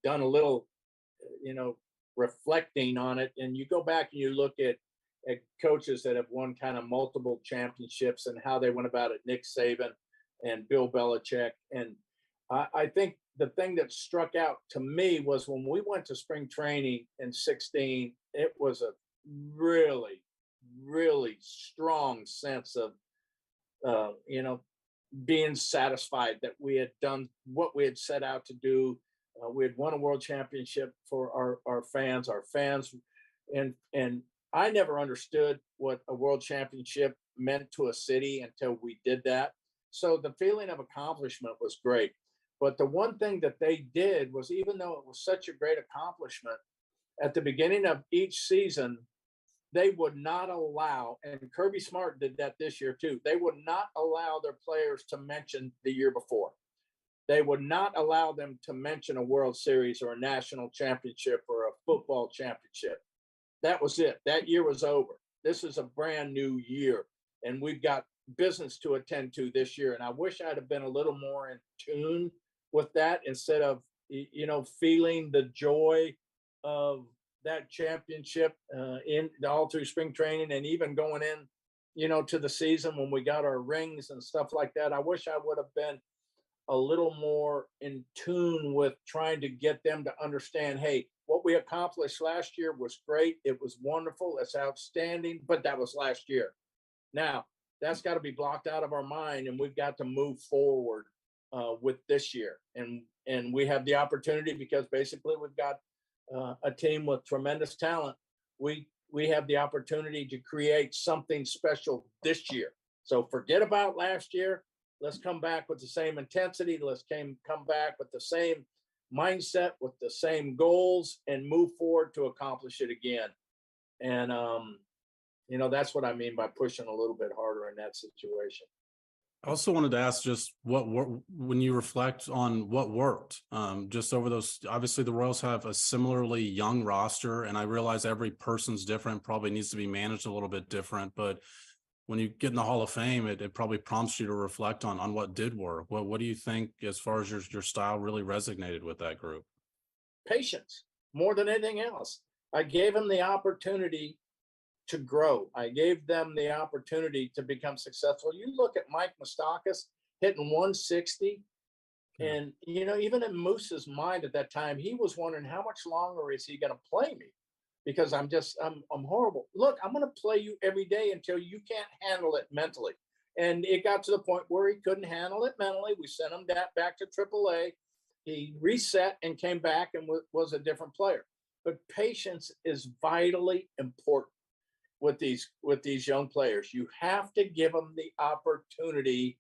done a little, reflecting on it. And you go back and you look at coaches that have won kind of multiple championships and how they went about it, Nick Saban and Bill Belichick. And I think the thing that struck out to me was when we went to spring training in 16, it was a really, really strong sense of, being satisfied that we had done what we had set out to do. We had won a world championship for our fans, and I never understood what a world championship meant to a city until we did that. So the feeling of accomplishment was great. But the one thing that they did was, even though it was such a great accomplishment, at the beginning of each season, they would not allow, and Kirby Smart did that this year too, they would not allow their players to mention the year before. They would not allow them to mention a World Series or a national championship or a football championship. That was it. That year was over. This is a brand new year, and we've got business to attend to this year. And I wish I'd have been a little more in tune with that instead of, feeling the joy of that championship in all through spring training and even going in, to the season when we got our rings and stuff like that. I wish I would have been a little more in tune with trying to get them to understand, hey, what we accomplished last year was great. It was wonderful. It's outstanding, but that was last year. Now that's got to be blocked out of our mind, and we've got to move forward with this year. And we have the opportunity because basically we've got a team with tremendous talent. We have the opportunity to create something special this year. So forget about last year. Let's come back with the same intensity. Let's come back with the same mindset, with the same goals, and move forward to accomplish it again. And, that's what I mean by pushing a little bit harder in that situation. I also wanted to ask just when you reflect on what worked, just over those, obviously the Royals have a similarly young roster, and I realize every person's different, probably needs to be managed a little bit different, but when you get in the Hall of Fame, it probably prompts you to reflect on what did work. What do you think, as far as your style really resonated with that group? Patience, more than anything else. I gave them the opportunity to grow. I gave them the opportunity to become successful. You look at Mike Moustakas hitting 160, and even in Moose's mind at that time, he was wondering, how much longer is he going to play me? Because I'm horrible. Look, I'm going to play you every day until you can't handle it mentally. And it got to the point where he couldn't handle it mentally. We sent him back to AAA. He reset and came back and was a different player. but patience is vitally important with these young players. You have to give them the opportunity,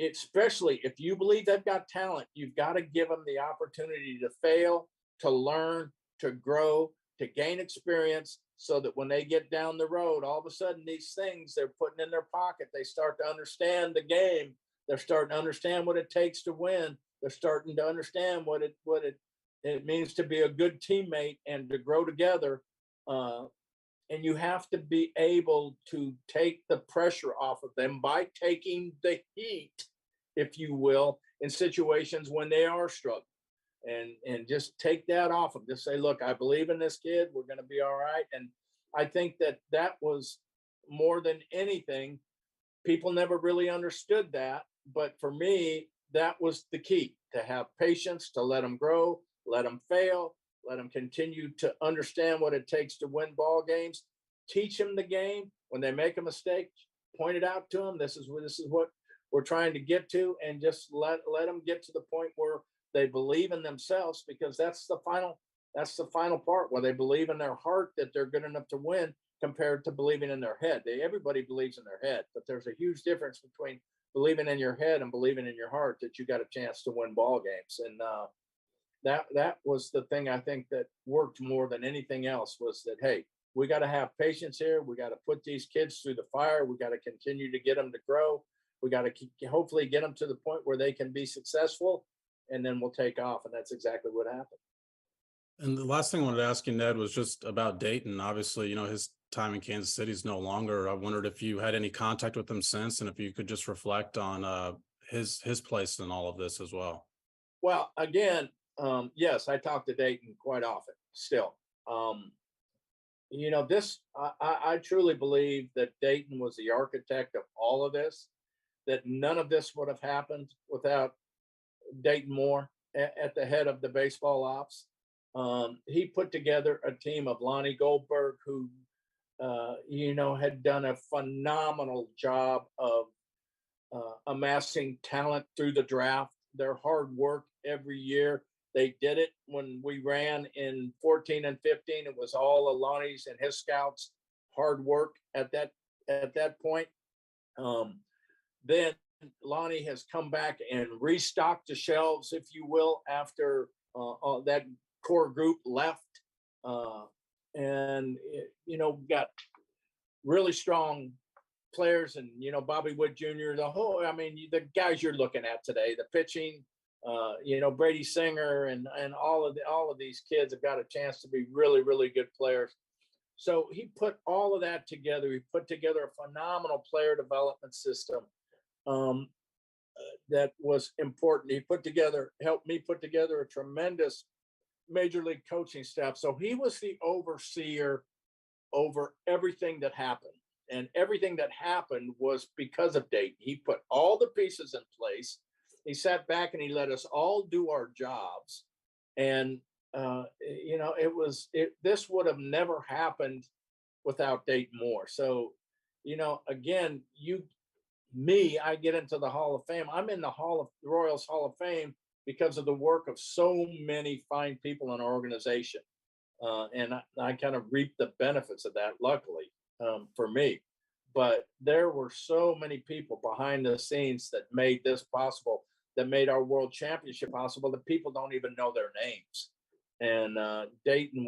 especially if you believe they've got talent. You've got to give them the opportunity to fail, to learn, to grow, to gain experience, so that when they get down the road, all of a sudden these things they're putting in their pocket, they start to understand the game. They're starting to understand what it takes to win. They're starting to understand what it means to be a good teammate and to grow together. And you have to be able to take the pressure off of them by taking the heat, if you will, in situations when they are struggling. And just take that off them. Just say, look, I believe in this kid. We're going to be all right. And I think that was more than anything. People never really understood that. But for me, that was the key, to have patience, to let them grow, let them fail, let them continue to understand what it takes to win ball games, teach them the game. When they make a mistake, point it out to them. This is what we're trying to get to, and just let them get to the point where they believe in themselves, because that's the final part, where they believe in their heart that they're good enough to win, compared to believing in their head. Everybody believes in their head, but there's a huge difference between believing in your head and believing in your heart that you got a chance to win ball games. And that was the thing I think that worked more than anything else, was that, hey, we got to have patience here. We got to put these kids through the fire. We got to continue to get them to grow. We got to hopefully get them to the point where they can be successful, and then we'll take off. And that's exactly what happened. And the last thing I wanted to ask you, Ned, was just about Dayton. Obviously, his time in Kansas City is no longer. I wondered if you had any contact with him since, and if you could just reflect on his place in all of this as well. Well, again, yes, I talk to Dayton quite often still. I truly believe that Dayton was the architect of all of this, that none of this would have happened without Dayton Moore at the head of the baseball ops. He put together a team of Lonnie Goldberg, who, had done a phenomenal job of amassing talent through the draft. Their hard work every year. They did it when we ran in 14 and 15. It was all of Lonnie's and his scouts' hard work at that point. Then Lonnie has come back and restocked the shelves, if you will, after that core group left. Got really strong players, and Bobby Wood Jr. The guys you're looking at today, the pitching, Brady Singer and all of these kids have got a chance to be really, really good players. So he put all of that together. He put together a phenomenal player development system that was important. He helped me put together a tremendous major league coaching staff. So he was the overseer over everything that happened. And everything that happened was because of Dayton. He put all the pieces in place. He sat back and he let us all do our jobs. And, this would have never happened without Dayton Moore. So, again, I get into the Hall of Fame. I'm in the Royals Hall of Fame because of the work of so many fine people in our organization. And I kind of reap the benefits of that, luckily, for me. But there were so many people behind the scenes that made this possible, that made our world championship possible, that people don't even know their names. And Dayton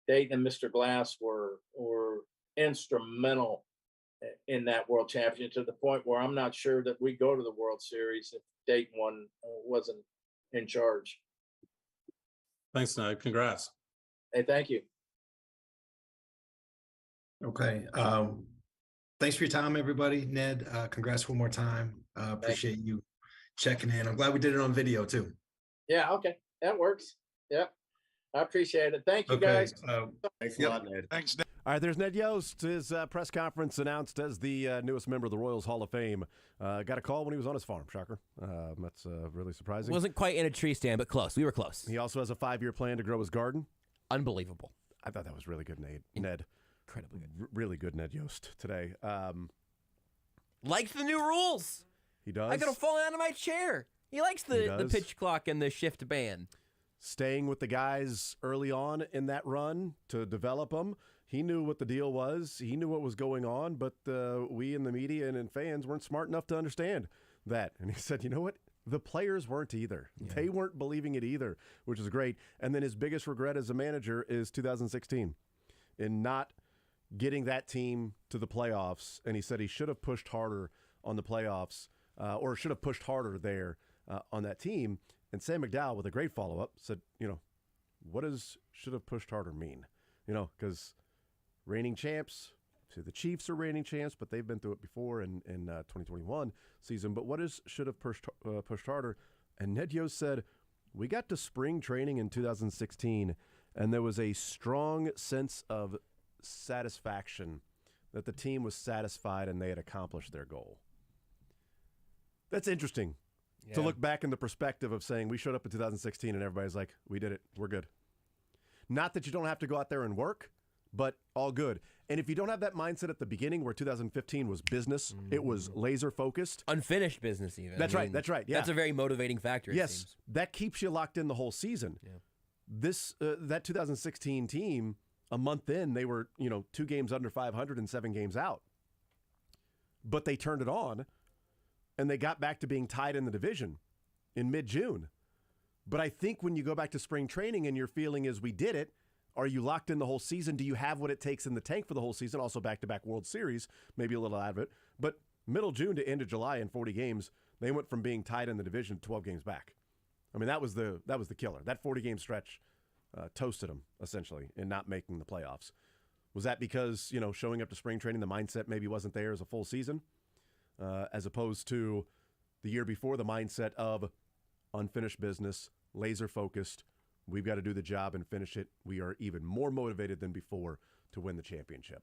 and Mr. Glass were instrumental in that world championship, to the point where I'm not sure that we go to the World Series if Dayton wasn't in charge. Thanks, Ned. Congrats. Hey, thank you. Okay. Thanks for your time, everybody. Ned, congrats one more time. Appreciate you checking in. I'm glad we did it on video too. Yeah. Okay. That works. Yep. I appreciate it. Thank you, guys. Thanks a lot, Ned. Thanks, Ned. All right, there's Ned Yost. His press conference announced as the newest member of the Royals Hall of Fame. Got a call when he was on his farm, shocker. That's really surprising. Wasn't quite in a tree stand, but close. We were close. He also has a 5-year plan to grow his garden. Unbelievable. I thought that was really good, Ned. Incredibly good. Really good, Ned Yost, today. Likes the new rules. He does? I could have fallen out of my chair. He likes the pitch clock and the shift ban. staying with the guys early on in that run to develop them. He knew what the deal was. He knew what was going on, but we in the media and fans weren't smart enough to understand that. And he said, you know what? The players weren't either. Yeah. They weren't believing it either, which is great. And then his biggest regret as a manager is 2016 in not getting that team to the playoffs. And he said he should have pushed harder on the playoffs or should have pushed harder there on that team. And Sam McDowell, with a great follow-up, said, what does should have pushed harder mean? Because reigning champs, so the Chiefs are reigning champs, but they've been through it before in 2021 season. But what is should have pushed harder? And Ned Yost said, we got to spring training in 2016, and there was a strong sense of satisfaction that the team was satisfied and they had accomplished their goal. That's interesting. Yeah. To look back in the perspective of saying we showed up in 2016 and everybody's like, we did it. We're good. Not that you don't have to go out there and work, but all good. And if you don't have that mindset at the beginning where 2015 was business, it was laser focused. Unfinished business even. That's right. That's right. Yeah. That's a very motivating factor. Yes. It seems. That keeps you locked in the whole season. Yeah. That 2016 team, a month in, they were, 2 games under 500 and 7 games out. But they turned it on. And they got back to being tied in the division in mid-June. But I think when you go back to spring training and your feeling is we did it, are you locked in the whole season? Do you have what it takes in the tank for the whole season? Also back-to-back World Series, maybe a little out of it. But middle June to end of July in 40 games, they went from being tied in the division to 12 games back. I mean, that was the killer. That 40-game stretch toasted them, essentially, in not making the playoffs. Was that because, showing up to spring training, the mindset maybe wasn't there as a full season? As opposed to the year before, the mindset of unfinished business, laser focused. We've got to do the job and finish it. We are even more motivated than before to win the championship.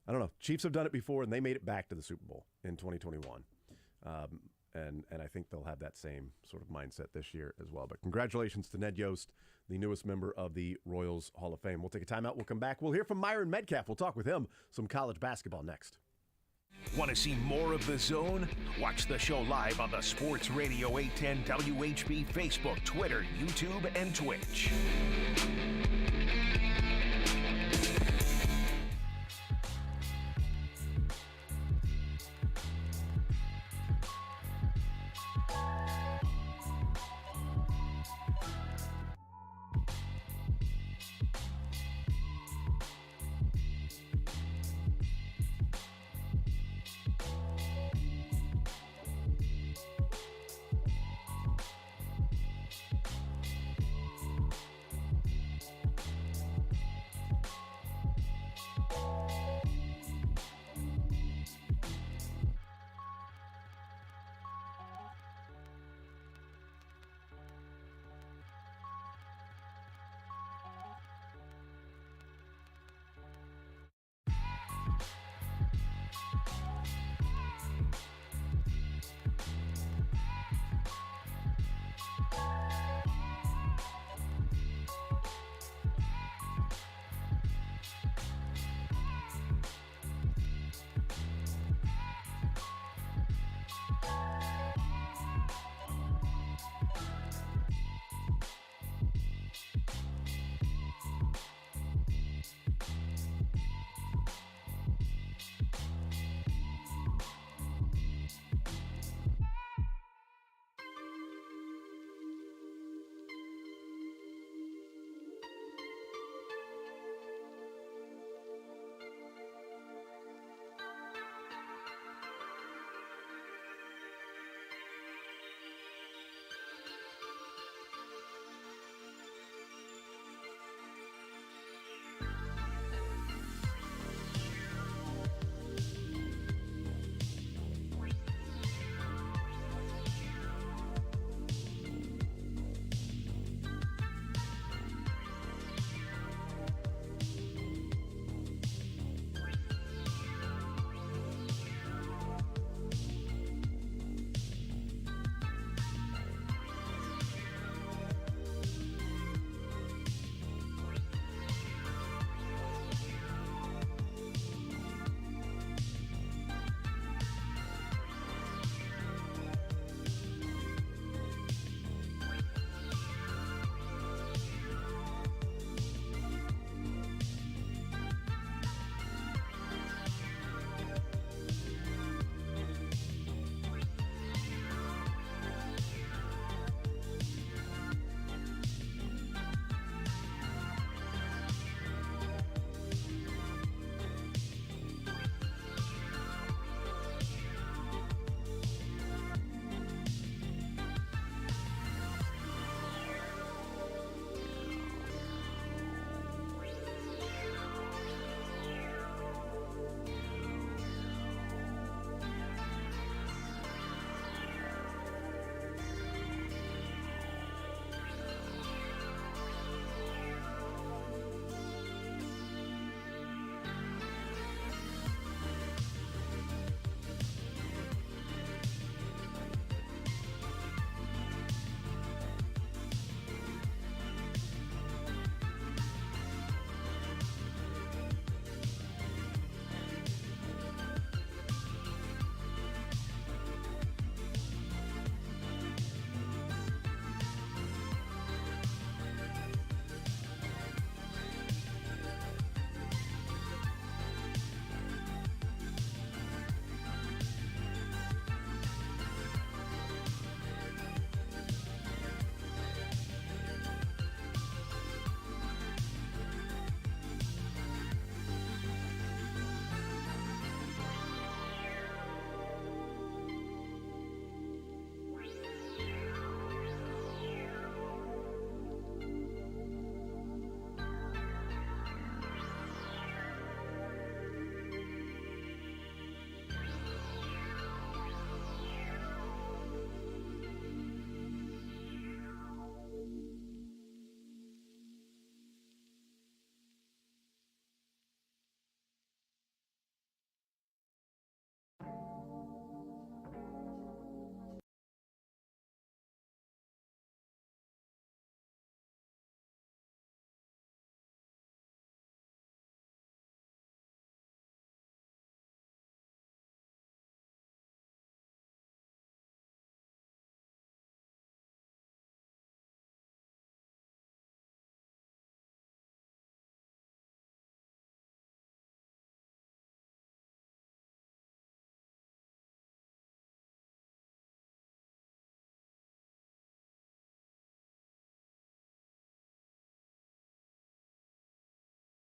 I don't know. Chiefs have done it before, and they made it back to the Super Bowl in 2021. And I think they'll have that same sort of mindset this year as well. But congratulations to Ned Yost, the newest member of the Royals Hall of Fame. We'll take a timeout. We'll come back. We'll hear from Myron Medcalf. We'll talk with him some college basketball next. Want to see more of The Zone? Watch the show live on the Sports Radio 810 WHB Facebook, Twitter, YouTube, and Twitch.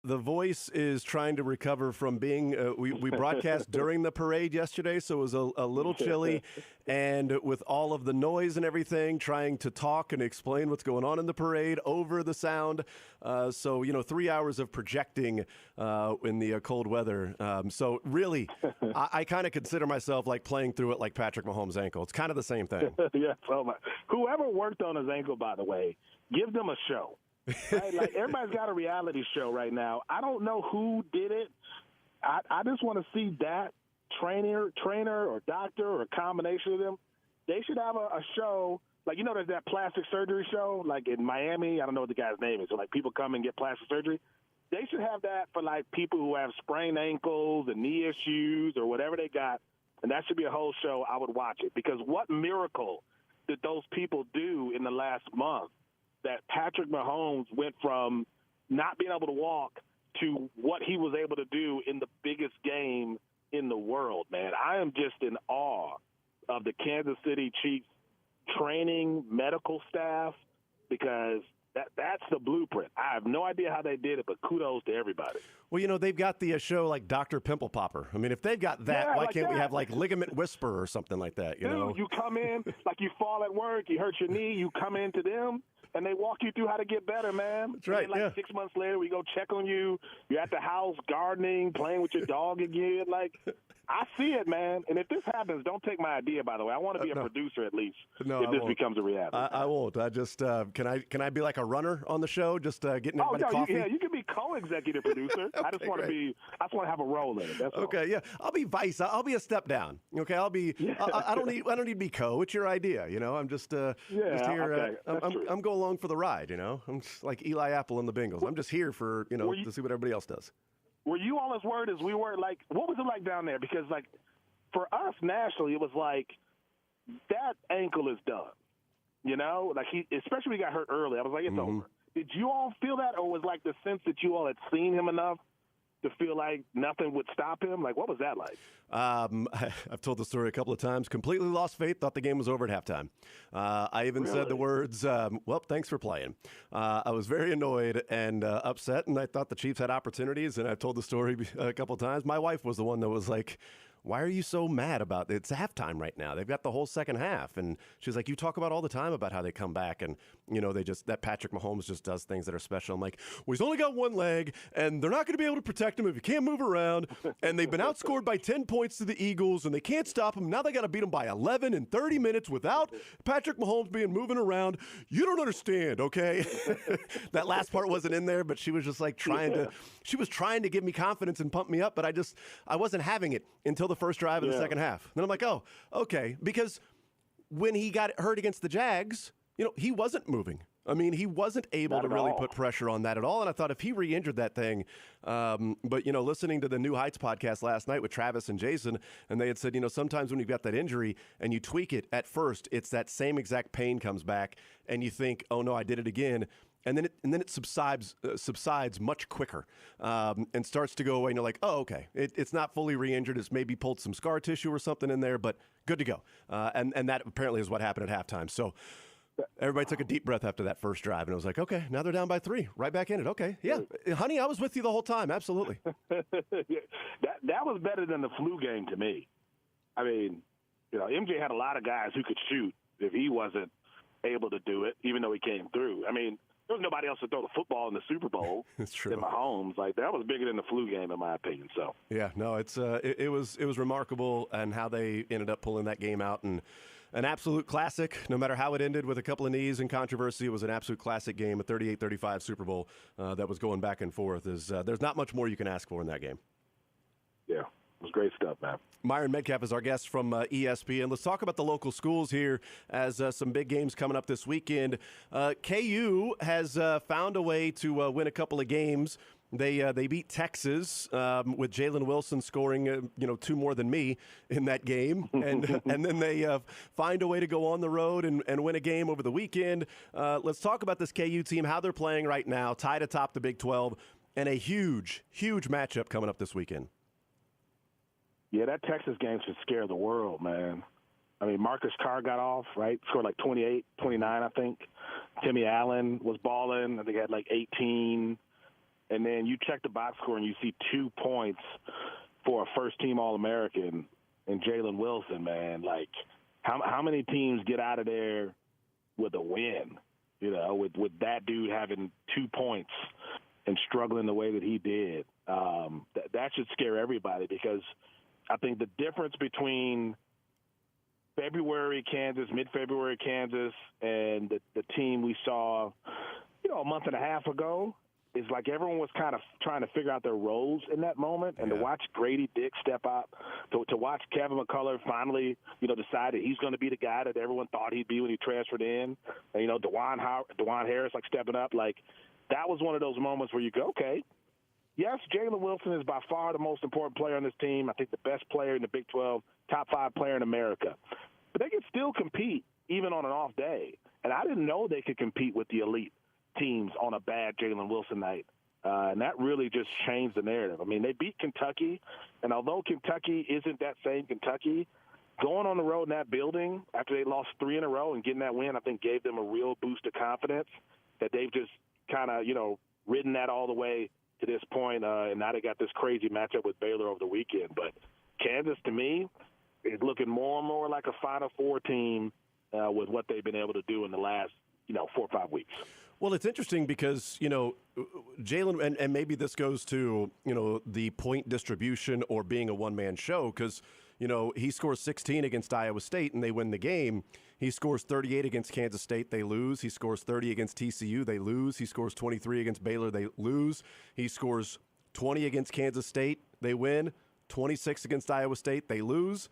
the voice is trying to recover from being. We broadcast during the parade yesterday, so it was a little chilly, and with all of the noise and everything, trying to talk and explain what's going on in the parade over the sound. So 3 hours of projecting in the cold weather. So really, I kind of consider myself like playing through it like Patrick Mahomes' ankle. It's kind of the same thing. Yeah. So whoever worked on his ankle, by the way, give them a show. Right? Like everybody's got a reality show right now. I don't know who did it. I just want to see that trainer or doctor or a combination of them. They should have a show. Like, there's that plastic surgery show, like in Miami. I don't know what the guy's name is. So, like, people come and get plastic surgery. They should have that for, like, people who have sprained ankles and knee issues or whatever they got. And that should be a whole show. I would watch it. Because what miracle did those people do in the last month that Patrick Mahomes went from not being able to walk to what he was able to do in the biggest game in the world, man? I am just in awe of the Kansas City Chiefs training medical staff, because that's the blueprint. I have no idea how they did it, but kudos to everybody. Well, they've got the show like Dr. Pimple Popper. I mean, if they've got that, why can't we have like Ligament Whisperer or something like that? Dude, you come in, like you fall at work, you hurt your knee, you come into them, and they walk you through how to get better, man. That's right. And then, 6 months later, we go check on you. You're at the house gardening, playing with your dog again. Like, I see it, man. And if this happens, don't take my idea, by the way. I want to be a producer at least if this becomes a reality. I won't. I just can I be like a runner on the show, just getting everybody coffee? You can be co-executive producer. Okay, I just want to have a role in it. That's okay, all. Yeah. I'll be vice. I'll be a step down. Okay, I'll be. I don't need to be co. It's your idea. I'm just just here. Okay. I'm going along for the ride. I'm just like Eli Apple and the Bengals. I'm just here for to see what everybody else does. Were you all as worried as we were? Like, what was it like down there? Because, like, for us nationally, it was like, that ankle is done. Like, especially when he got hurt early. I was like, it's over. Did you all feel that, or was like the sense that you all had seen him enough to feel like nothing would stop him? Like, what was that like? I've told the story a couple of times. Completely lost faith. Thought the game was over at halftime. I even said the words, well, thanks for playing. I was very annoyed and upset, and I thought the Chiefs had opportunities, and I've told the story a couple of times. My wife was the one that was like, why are you so mad about it? It's halftime right now. They've got the whole second half. And she's like, you talk about all the time about how they come back. And, that Patrick Mahomes just does things that are special. I'm like, well, he's only got one leg, and they're not going to be able to protect him if he can't move around. And they've been outscored by 10 points to the Eagles, and they can't stop him. Now they got to beat him by 11 in 30 minutes without Patrick Mahomes being moving around. You don't understand, okay? That last part wasn't in there, but she was just like trying to give me confidence and pump me up. But I wasn't having it until the first drive of the second half. Then I'm like, oh, okay. Because when he got hurt against the Jags, he wasn't moving. I mean, he wasn't able to really put pressure on that at all. And I thought if he re-injured that thing, but, listening to the New Heights podcast last night with Travis and Jason, and they had said, sometimes when you've got that injury and you tweak it at first, it's that same exact pain comes back and you think, oh no, I did it again. And then it subsides much quicker and starts to go away. And you're like, oh, okay, it's not fully re-injured. It's maybe pulled some scar tissue or something in there, but good to go. And that apparently is what happened at halftime. So everybody took a deep breath after that first drive, and it was like, okay, now they're down by 3, right back in it. Okay, yeah, honey, I was with you the whole time. Absolutely. That was better than the flu game to me. I mean, MJ had a lot of guys who could shoot if he wasn't able to do it, even though he came through. I mean, there was nobody else to throw the football in the Super Bowl. That's true. Than Mahomes. Like, that was bigger than the flu game, in my opinion. So yeah, no, it was remarkable, and how they ended up pulling that game out, and an absolute classic. No matter how it ended with a couple of knees and controversy, it was an absolute classic game, a 38-35 Super Bowl that was going back and forth. There's not much more you can ask for in that game. Yeah. It was great stuff, man. Myron Medcalf is our guest from ESPN. Let's talk about the local schools here, as some big games coming up this weekend. KU has found a way to win a couple of games. They beat Texas with Jalen Wilson scoring 2 more than me in that game, and then they find a way to go on the road and win a game over the weekend. Let's talk about this KU team, how they're playing right now, tied atop the Big 12, and a huge matchup coming up this weekend. Yeah, that Texas game should scare the world, man. I mean, Marcus Carr got off, right? Scored like 28, 29, I think. Timmy Allen was balling. I think he had like 18. and then you check the box score and you see 2 points for a first-team All-American and Jalen Wilson, man. Like, how many teams get out of there with a win, with that dude having 2 points and struggling the way that he did? That should scare everybody, because I think the difference between February Kansas, mid-February Kansas, and the team we saw, a month and a half ago is like everyone was kind of trying to figure out their roles in that moment. And to watch Grady Dick step up, to watch Kevin McCullough finally, decide that he's going to be the guy that everyone thought he'd be when he transferred in. And, DeJuan Harris, stepping up. That was one of those moments where you go, okay, yes, Jalen Wilson is by far the most important player on this team. I think the best player in the Big 12, top 5 player in America. But they can still compete even on an off day. And I didn't know they could compete with the elite teams on a bad Jalen Wilson night. And that really just changed the narrative. I mean, they beat Kentucky, and although Kentucky isn't that same Kentucky, going on the road in that building after they lost 3 in a row and getting that win, I think gave them a real boost of confidence that they've just kind of, ridden that all the way to this point, and now they got this crazy matchup with Baylor over the weekend. But Kansas, to me, is looking more and more like a Final Four team with what they've been able to do in the last, 4 or 5 weeks. Well, it's interesting because, Jalen, and maybe this goes to, the point distribution or being a one-man show, because, he scores 16 against Iowa State and they win the game. He scores 38 against Kansas State, they lose. He scores 30 against TCU, they lose. He scores 23 against Baylor, they lose. He scores 20 against Kansas State, they win. 26 against Iowa State, they lose.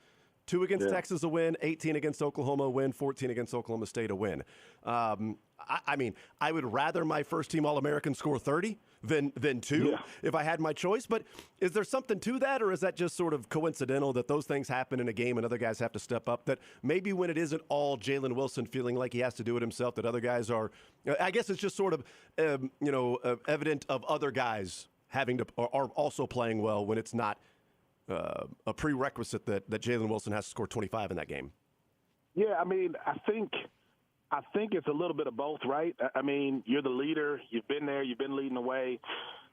2 against Texas, a win. 18 against Oklahoma, a win. 14 against Oklahoma State, a win. I mean, I would rather my first-team All-American score 30 than 2 if I had my choice. But is there something to that, or is that just sort of coincidental that those things happen in a game and other guys have to step up? That maybe when it isn't all Jalen Wilson feeling like he has to do it himself, that other guys are – I guess it's just sort of, evident of other guys having to – are also playing well when it's not – a prerequisite that Jalen Wilson has to score 25 in that game. Yeah, I mean, I think it's a little bit of both, right? I mean, you're the leader. You've been there. You've been leading the way.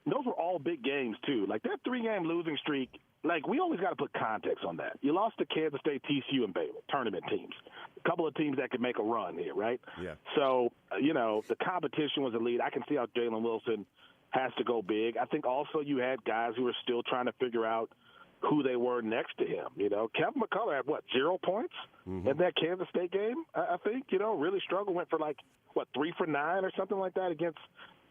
Those were all big games, too. Like, that 3-game losing streak, we always got to put context on that. You lost to Kansas State, TCU, and Baylor, tournament teams. A couple of teams that could make a run here, right? Yeah. So, the competition was elite. I can see how Jalen Wilson has to go big. I think also you had guys who were still trying to figure out who they were next to him. Kevin McCullough had 0 points in that Kansas State game, I think, really struggled, went for 3 for 9 or something like that against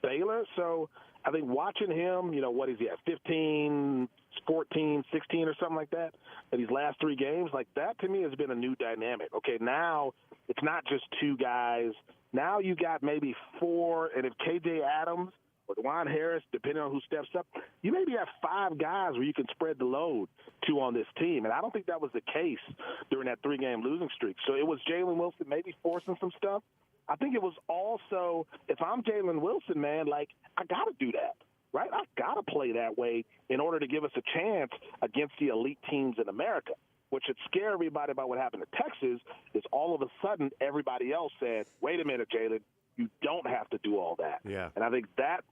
Baylor. So I think watching him, what is he at, 15, 14, 16 or something like that in these last 3 games, that to me has been a new dynamic. Okay, now it's not just 2 guys. Now you got maybe 4, and if KJ Adams or DeJuan Harris, depending on who steps up, you maybe have 5 guys where you can spread the load to on this team. And I don't think that was the case during that 3-game losing streak. So it was Jalen Wilson maybe forcing some stuff. I think it was also, if I'm Jalen Wilson, man, I got to do that, right? I got to play that way in order to give us a chance against the elite teams in America. What should scare everybody about what happened to Texas is all of a sudden everybody else said, wait a minute, Jalen, you don't have to do all that. Yeah. And I think that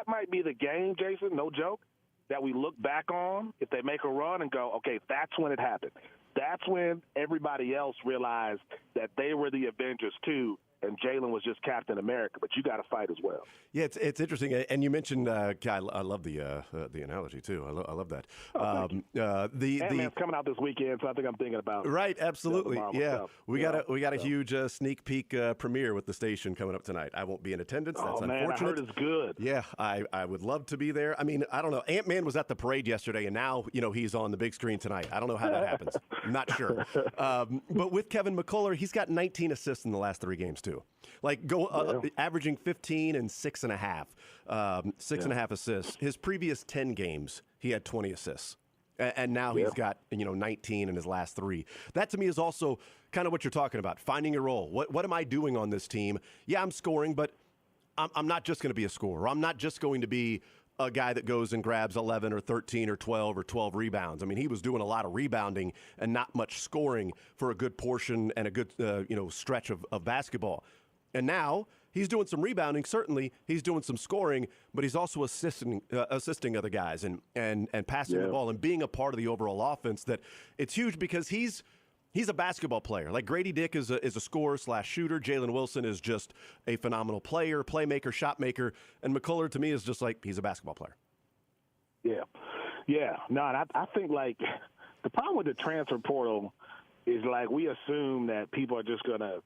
might be the game, Jason, no joke, that we look back on if they make a run and go, okay, that's when it happened. That's when everybody else realized that they were the Avengers too, and Jalen was just Captain America. But you got to fight as well. Yeah, it's interesting, and you mentioned. I love the analogy too. I love that. Ant-Man's coming out this weekend, so I think I'm thinking about right. Absolutely, yeah. We got a huge sneak peek premiere with the station coming up tonight. I won't be in attendance. That's unfortunate. Man, I heard it's good. Yeah, I would love to be there. I mean, I don't know. Ant-Man was at the parade yesterday, and now he's on the big screen tonight. I don't know how that happens. I'm not sure. But with Kevin McCullough, he's got 19 assists in the last 3 games too. Averaging 15 and 6.5, 6.5 assists. His previous 10 games, he had 20 assists, and now he's got 19 in his last 3. That to me is also kind of what you're talking about, finding your role. What am I doing on this team? Yeah, I'm scoring, but I'm not just going to be a scorer. I'm not just going to be a guy that goes and grabs 11 or 13 or 12 or 12 rebounds. I mean, he was doing a lot of rebounding and not much scoring for a good portion and a good stretch of basketball. And now he's doing some rebounding. Certainly, he's doing some scoring, but he's also assisting other guys and passing the ball and being a part of the overall offense. That it's huge because he's a basketball player. Like Grady Dick is a scorer/shooter. Jalen Wilson is just a phenomenal player, playmaker, shot maker, and McCullough to me is just like he's a basketball player. Yeah. No, and I think like the problem with the transfer portal is like we assume that people are just gonna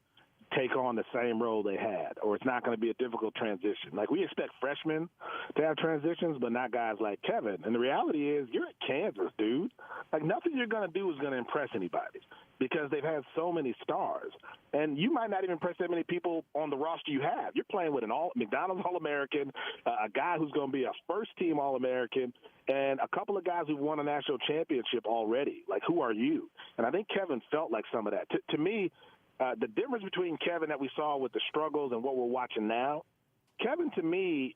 take on the same role they had, or it's not going to be a difficult transition. Like we expect freshmen to have transitions, but not guys like Kevin. And the reality is you're at Kansas, dude. Like nothing you're going to do is going to impress anybody because they've had so many stars. And you might not even impress that many people on the roster you have. You're playing with an McDonald's All-American, a guy who's going to be a first-team All-American, and a couple of guys who've won a national championship already. Like, who are you? And I think Kevin felt like some of that. To me, the difference between Kevin that we saw with the struggles and what we're watching now, Kevin, to me,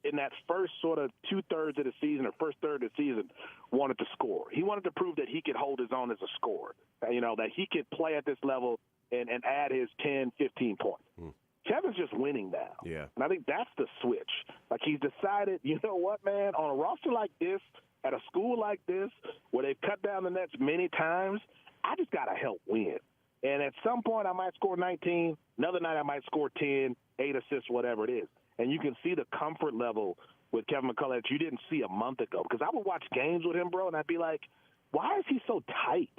in that first sort of two-thirds of the season or first third of the season, wanted to score. He wanted to prove that he could hold his own as a scorer, that he could play at this level and add his 10, 15 points. Kevin's just winning now. Yeah. And I think that's the switch. Like he's decided, you know what, man, on a roster like this, at a school like this, where they've cut down the nets many times, I just got to help win. And at some point, I might score 19. Another night, I might score 10, 8 assists, whatever it is. And you can see the comfort level with Kevin McCullough that you didn't see a month ago. Because I would watch games with him, bro, and I'd be like, why is he so tight?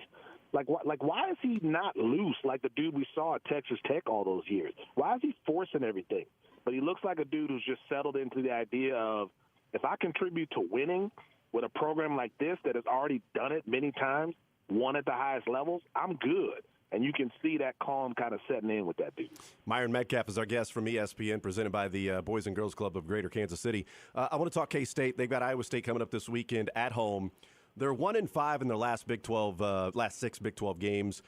Like why is he not loose like the dude we saw at Texas Tech all those years? Why is he forcing everything? But he looks like a dude who's just settled into the idea of, if I contribute to winning with a program like this that has already done it many times, won at the highest levels, I'm good. And you can see that calm kind of setting in with that dude. Myron Medcalf is our guest from ESPN, presented by the Boys and Girls Club of Greater Kansas City. I want to talk K-State. They've got Iowa State coming up this weekend at home. They're 1-5 in their last last 6 Big 12 games.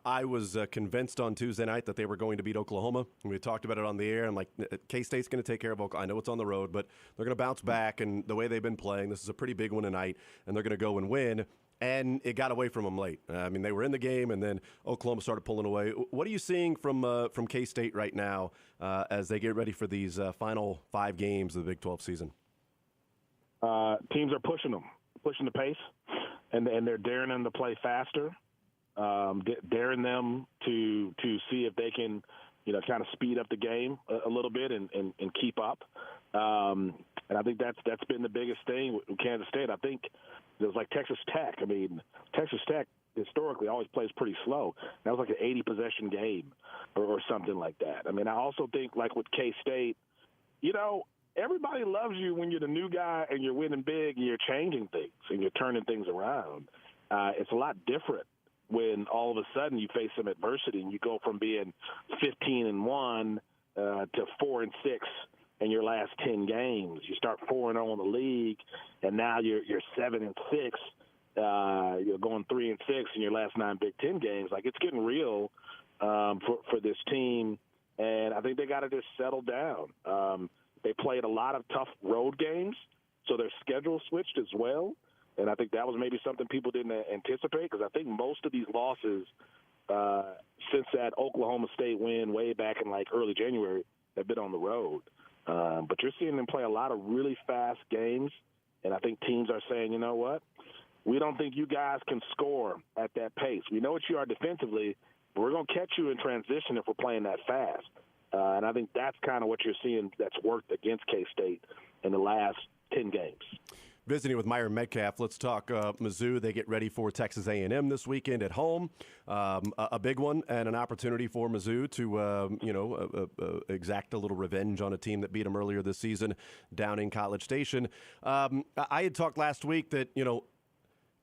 I was convinced on Tuesday night that they were going to beat Oklahoma. We talked about it on the air. I'm like, K-State's going to take care of Oklahoma. I know it's on the road, but they're going to bounce back. And the way they've been playing, this is a pretty big one tonight, and they're going to go and win. And it got away from them late. I mean, they were in the game, and then Oklahoma started pulling away. What are you seeing from K-State right now as they get ready for these final 5 games of the Big 12 season? Teams are pushing the pace, and they're daring them to play faster, daring them to see if they can, kind of speed up the game a little bit and keep up. And I think that's been the biggest thing with Kansas State. I think it was like Texas Tech. I mean, Texas Tech historically always plays pretty slow. That was like an 80-possession game or something like that. I mean, I also think like with K-State, everybody loves you when you're the new guy and you're winning big and you're changing things and you're turning things around. It's a lot different when all of a sudden you face some adversity and you go from being 15-1 to 4-6 in your last 10 games. You start 4-0 in the league, and now you're 7-6. You're going 3-6 in your last 9 Big Ten games. Like, it's getting real for this team, and I think they got to just settle down. They played a lot of tough road games, so their schedule switched as well. And I think that was maybe something people didn't anticipate, because I think most of these losses since that Oklahoma State win way back in like early January have been on the road. But you're seeing them play a lot of really fast games, and I think teams are saying, you know what, we don't think you guys can score at that pace. We know what you are defensively, but we're going to catch you in transition if we're playing that fast. And I think that's kind of what you're seeing that's worked against K-State in the last 10 games. Visiting with Myron Medcalf, let's talk Mizzou. They get ready for Texas A&M this weekend at home. A big one and an opportunity for Mizzou to, exact a little revenge on a team that beat them earlier this season down in College Station. I had talked last week that,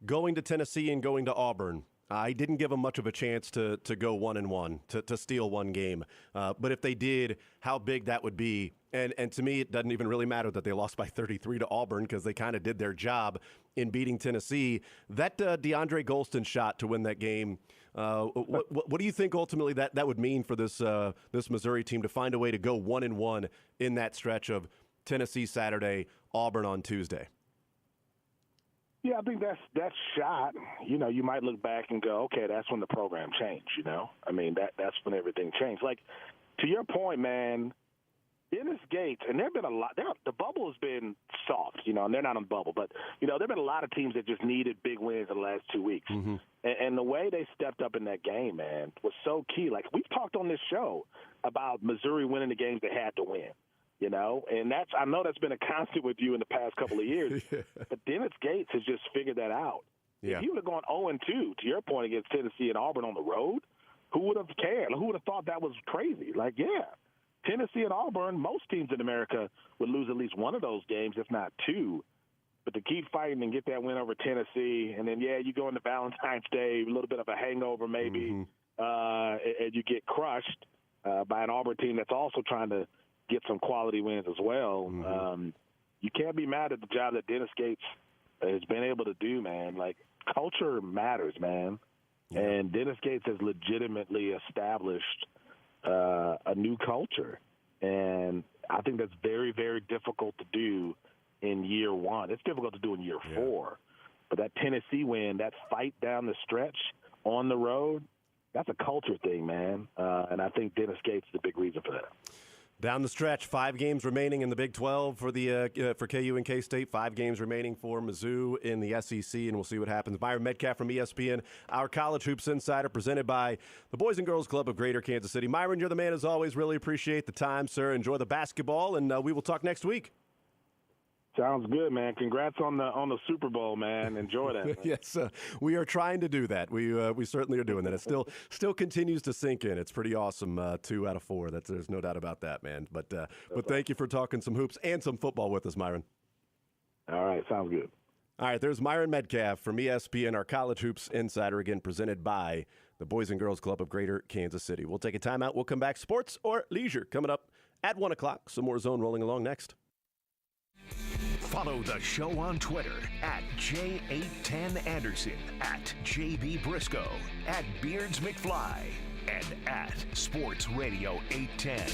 going to Tennessee and going to Auburn, I didn't give them much of a chance to go 1-1, to steal one game. But if they did, how big that would be. And to me, it doesn't even really matter that they lost by 33 to Auburn, because they kind of did their job in beating Tennessee. That DeAndre Golston shot to win that game, what do you think ultimately that would mean for this Missouri team to find a way to go 1-1 in that stretch of Tennessee Saturday, Auburn on Tuesday? Yeah, I think that shot, you might look back and go, okay, that's when the program changed, I mean, that's when everything changed. Like, to your point, man, Dennis Gates, and there have been a lot. The bubble has been soft, and they're not on the bubble, but there have been a lot of teams that just needed big wins in the last 2 weeks, and the way they stepped up in that game, man, was so key. Like we've talked on this show about Missouri winning the games they had to win, and I know that's been a constant with you in the past couple of years, but Dennis Gates has just figured that out. Yeah. If he would have gone 0-2, to your point, against Tennessee and Auburn on the road, who would have cared? Who would have thought that was crazy? Like, yeah. Tennessee and Auburn, most teams in America would lose at least one of those games, if not two. But to keep fighting and get that win over Tennessee, and then, you go into Valentine's Day, a little bit of a hangover maybe, and you get crushed by an Auburn team that's also trying to get some quality wins as well. You can't be mad at the job that Dennis Gates has been able to do, man. Like, culture matters, man. And Dennis Gates has legitimately established a new culture. And I think that's very, very difficult to do in year one. It's difficult to do in year four. But that Tennessee win, that fight down the stretch on the road, that's a culture thing, man. And I think Dennis Gates is the big reason for that. Down the stretch, 5 games remaining in the Big 12 for KU and K-State, 5 games remaining for Mizzou in the SEC, and we'll see what happens. Myron Medcalf from ESPN, our College Hoops Insider, presented by the Boys and Girls Club of Greater Kansas City. Myron, you're the man as always. Really appreciate the time, sir. Enjoy the basketball, and we will talk next week. Sounds good, man. Congrats on the Super Bowl, man. Enjoy that. Man. Yes, we are trying to do that. We certainly are doing that. It still continues to sink in. It's pretty awesome. 2 out of 4. There's no doubt about that, man. But thank you for talking some hoops and some football with us, Myron. All right, sounds good. All right, there's Myron Medcalf from ESPN, our College Hoops Insider, again presented by the Boys and Girls Club of Greater Kansas City. We'll take a timeout. We'll come back. Sports or leisure coming up at 1 o'clock. Some more Zone rolling along next. Follow the show on Twitter at J810Anderson, at JB Briscoe, at Beards McFly, and at Sports Radio 810.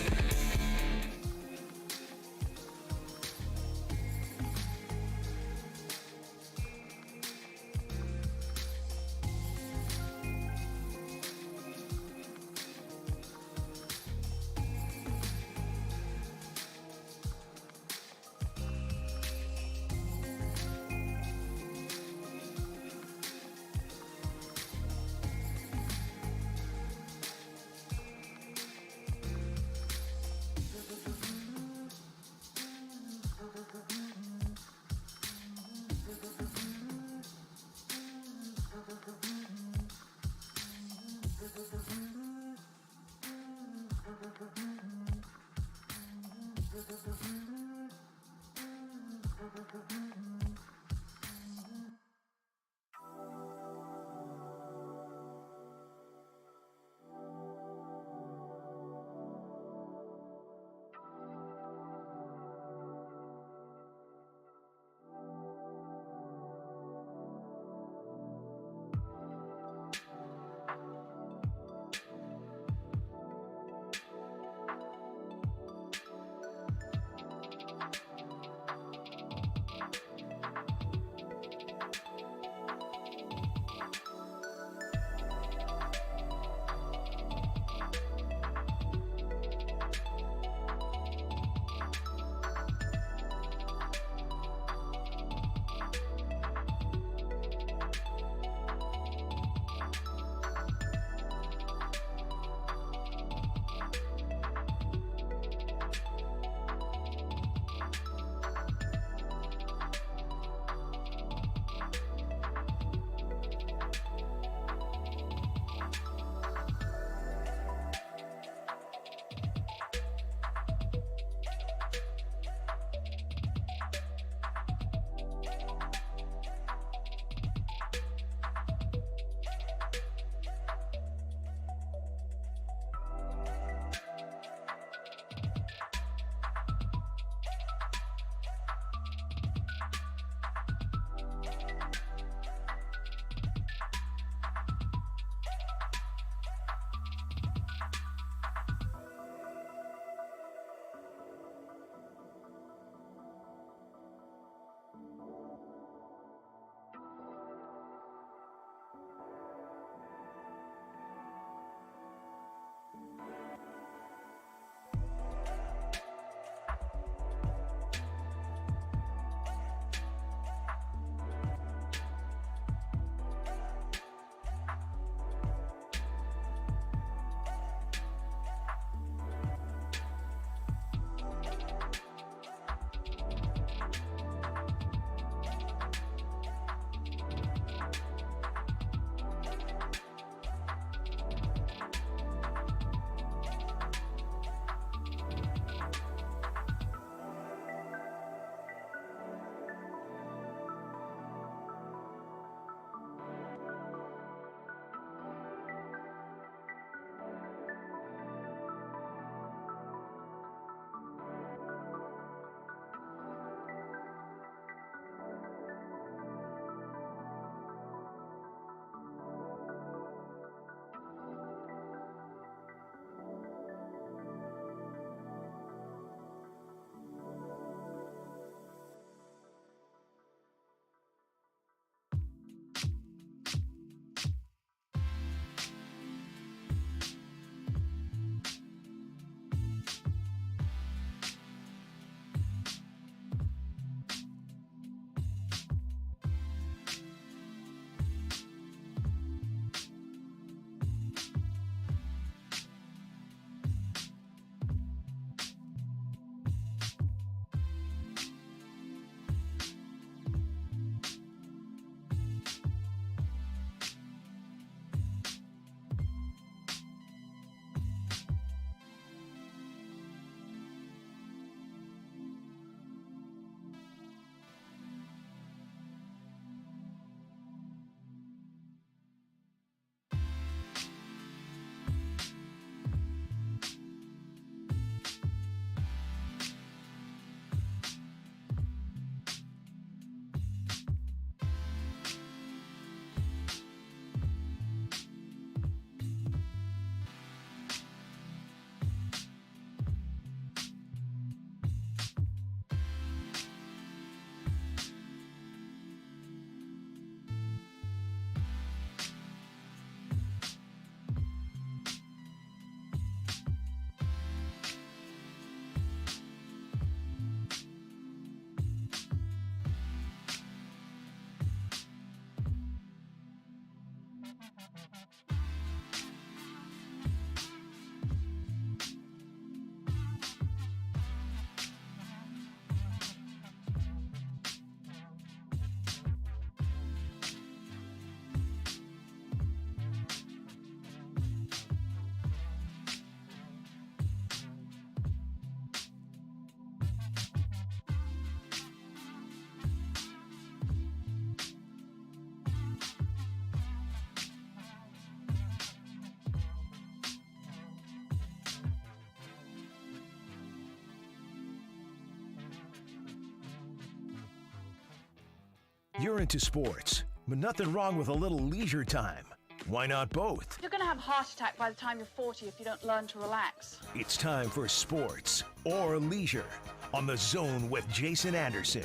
You're into sports, but nothing wrong with a little leisure time. Why not both? You're going to have a heart attack by the time you're 40 if you don't learn to relax. It's time for sports or leisure on The Zone with Jason Anderson.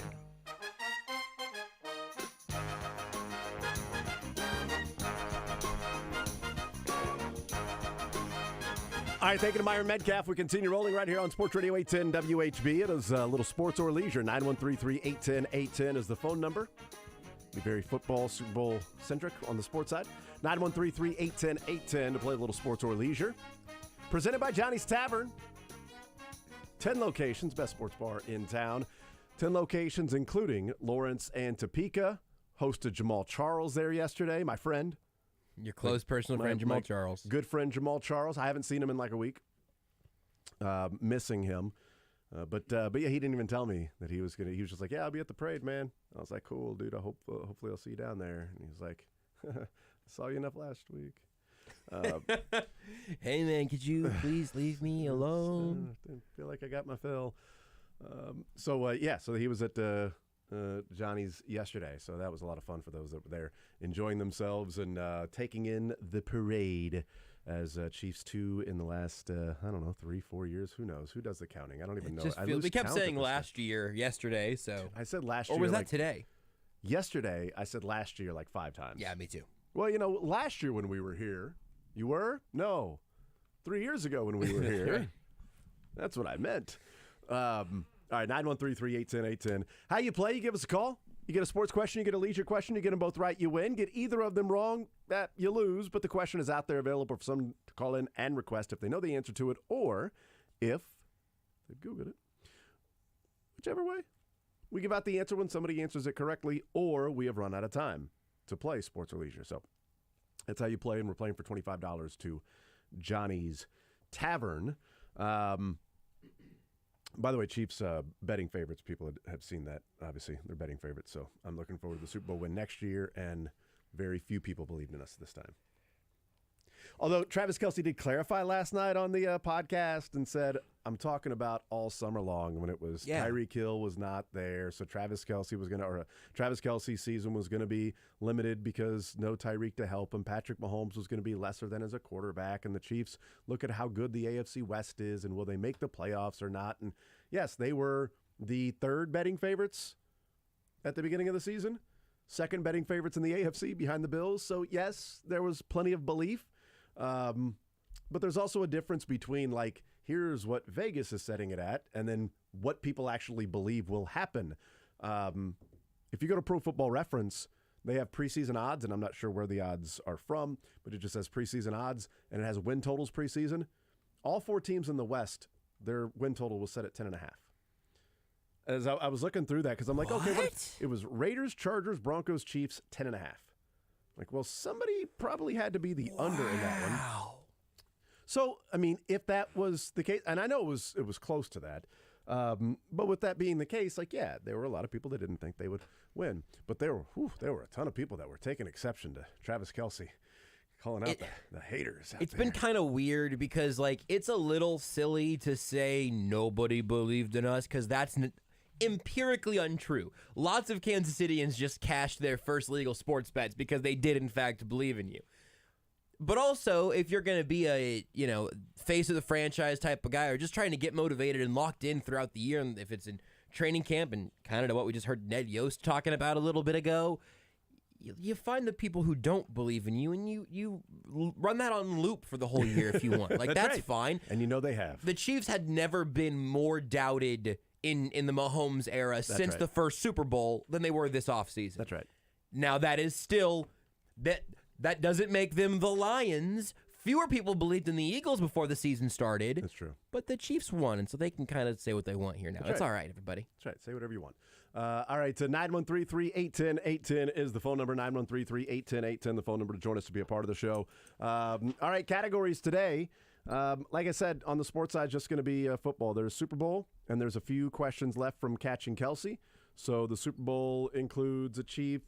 All right, thank you to Myron Medcalf. We continue rolling right here on Sports Radio 810 WHB. It is a little sports or leisure. 913-3810810 is the phone number. Be very football, Super Bowl centric on the sports side. 913-3810810 to play a little sports or leisure. Presented by Johnny's Tavern. 10 locations, best sports bar in town. 10 locations, including Lawrence and Topeka. Hosted Jamal Charles there yesterday, my friend. Your close personal friend, Jamal Charles. Good friend, Jamal Charles. I haven't seen him in like a week. Missing him. But yeah, he didn't even tell me that he was going to. He was just like, yeah, I'll be at the parade, man. I was like, cool, dude. Hopefully I'll see you down there. And he was like, I saw you enough last week. Hey, man, could you please leave me alone? Didn't feel like I got my fill. So he was at Johnny's yesterday. So that was a lot of fun for those that were there, enjoying themselves and taking in the parade as Chiefs 2 in the last, 3-4 years. Who knows? Who does the counting? I don't even know. We kept saying last year, yesterday, so. I said last year. Or was that today? Yesterday, I said last year like 5 times. Yeah, me too. Well, last year when we were here, you were? No. 3 years ago when we were here. That's what I meant. All right, 913-3810810. How you play? You give us a call. You get a sports question, you get a leisure question, you get them both right, you win. Get either of them wrong, you lose. But the question is out there available for someone to call in and request if they know the answer to it or if they've Googled it. Whichever way. We give out the answer when somebody answers it correctly or we have run out of time to play sports or leisure. So that's how you play, and we're playing for $25 to Johnny's Tavern. By the way, Chiefs betting favorites, people have seen that. Obviously, they're betting favorites. So I'm looking forward to the Super Bowl win next year, and very few people believed in us this time. Although Travis Kelce did clarify last night on the podcast and said, I'm talking about all summer long when it was Tyreek Hill was not there. So Travis Kelce's season was going to be limited because no Tyreek to help him. Patrick Mahomes was going to be lesser than as a quarterback. And the Chiefs look at how good the AFC West is and will they make the playoffs or not. And yes, they were the third betting favorites at the beginning of the season. Second betting favorites in the AFC behind the Bills. So yes, there was plenty of belief. But there's also a difference between like, here's what Vegas is setting it at, and then what people actually believe will happen. If you go to Pro Football Reference, they have preseason odds, and I'm not sure where the odds are from, but it just says preseason odds, and it has win totals preseason. All 4 teams in the West, their win total was set at 10.5. As I was looking through that, because I'm like, okay, it was Raiders, Chargers, Broncos, Chiefs, 10.5. Like, well, somebody probably had to be the under in that one. So, I mean, if that was the case, and I know it was close to that, but with that being the case, like, yeah, there were a lot of people that didn't think they would win. But there were a ton of people that were taking exception to Travis Kelce calling out the haters. It's been kind of weird because, like, it's a little silly to say nobody believed in us because that's empirically untrue. Lots of Kansas Cityans just cashed their first legal sports bets because they did, in fact, believe in you. But also, if you're going to be a, face of the franchise type of guy or just trying to get motivated and locked in throughout the year, and if it's in training camp and kind of what we just heard Ned Yost talking about a little bit ago, you find the people who don't believe in you and you run that on loop for the whole year if you want. Like, that's right. Fine. And they have. The Chiefs had never been more doubted in the Mahomes era since the first Super Bowl than they were this offseason. That's right. Now, that is still... That doesn't make them the Lions. Fewer people believed in the Eagles before the season started. That's true. But the Chiefs won, and so they can kind of say what they want here now. That's all right, everybody. That's right. Say whatever you want. All right, so 913-381-0810 is the phone number. 913-381-0810, the phone number to join us to be a part of the show. All right, categories today. Like I said, on the sports side, just going to be football. There's Super Bowl, and there's a few questions left from Catching Kelce. So the Super Bowl includes a Chief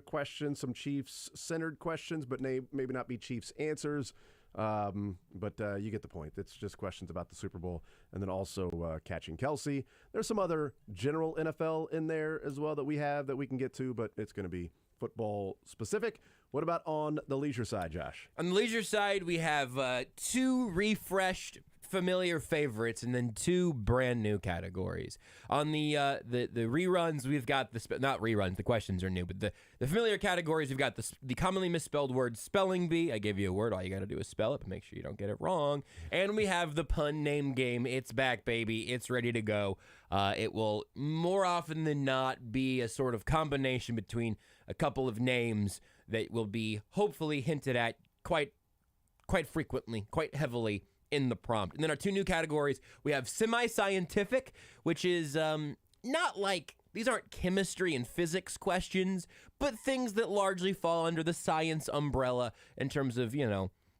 question, some Chiefs-centered questions, but maybe not be Chiefs answers. But you get the point. It's just questions about the Super Bowl and then also catching Kelsey. There's some other general NFL in there as well that we have that we can get to, but it's going to be football specific. What about on the leisure side, Josh? On the leisure side, we have 2 refreshed familiar favorites and then 2 brand new categories. On the reruns, we've got not reruns, the questions are new, but the familiar categories, we've got the commonly misspelled word spelling bee. I give you a word, all you got to do is spell it, but make sure you don't get it wrong. And we have the pun name game. It's back, baby. It's ready to go. It will more often than not be a sort of combination between a couple of names that will be hopefully hinted at quite frequently, quite heavily in the prompt. And then our 2 new categories, we have semi-scientific, which is not like, these aren't chemistry and physics questions, but things that largely fall under the science umbrella in terms of,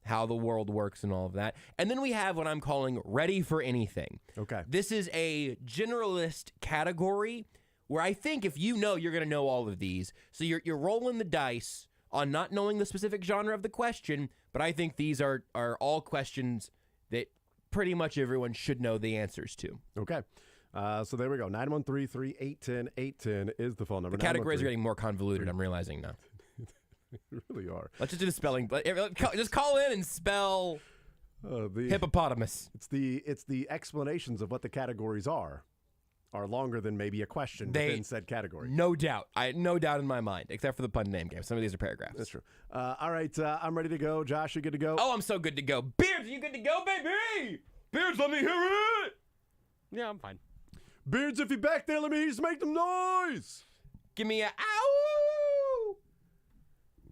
how the world works and all of that. And then we have what I'm calling ready for anything. Okay. This is a generalist category where I think if you know, you're going to know all of these. So you're rolling the dice on not knowing the specific genre of the question, but I think these are all questions that pretty much everyone should know the answers to. Okay. So there we go. 913-381-0810 is the phone number. The categories are getting more convoluted, I'm realizing now. They really are. Let's just do the spelling. Just call in and spell hippopotamus. It's the explanations of what the categories are longer than maybe a question within said category. No doubt. No doubt in my mind, except for the pun name game. Some of these are paragraphs. That's true. All right, I'm ready to go. Josh, you good to go? Oh, I'm so good to go. Beards, are you good to go, baby? Beards, let me hear it. Yeah, I'm fine. Beards, if you're back there, let me just make some noise. Give me a ow.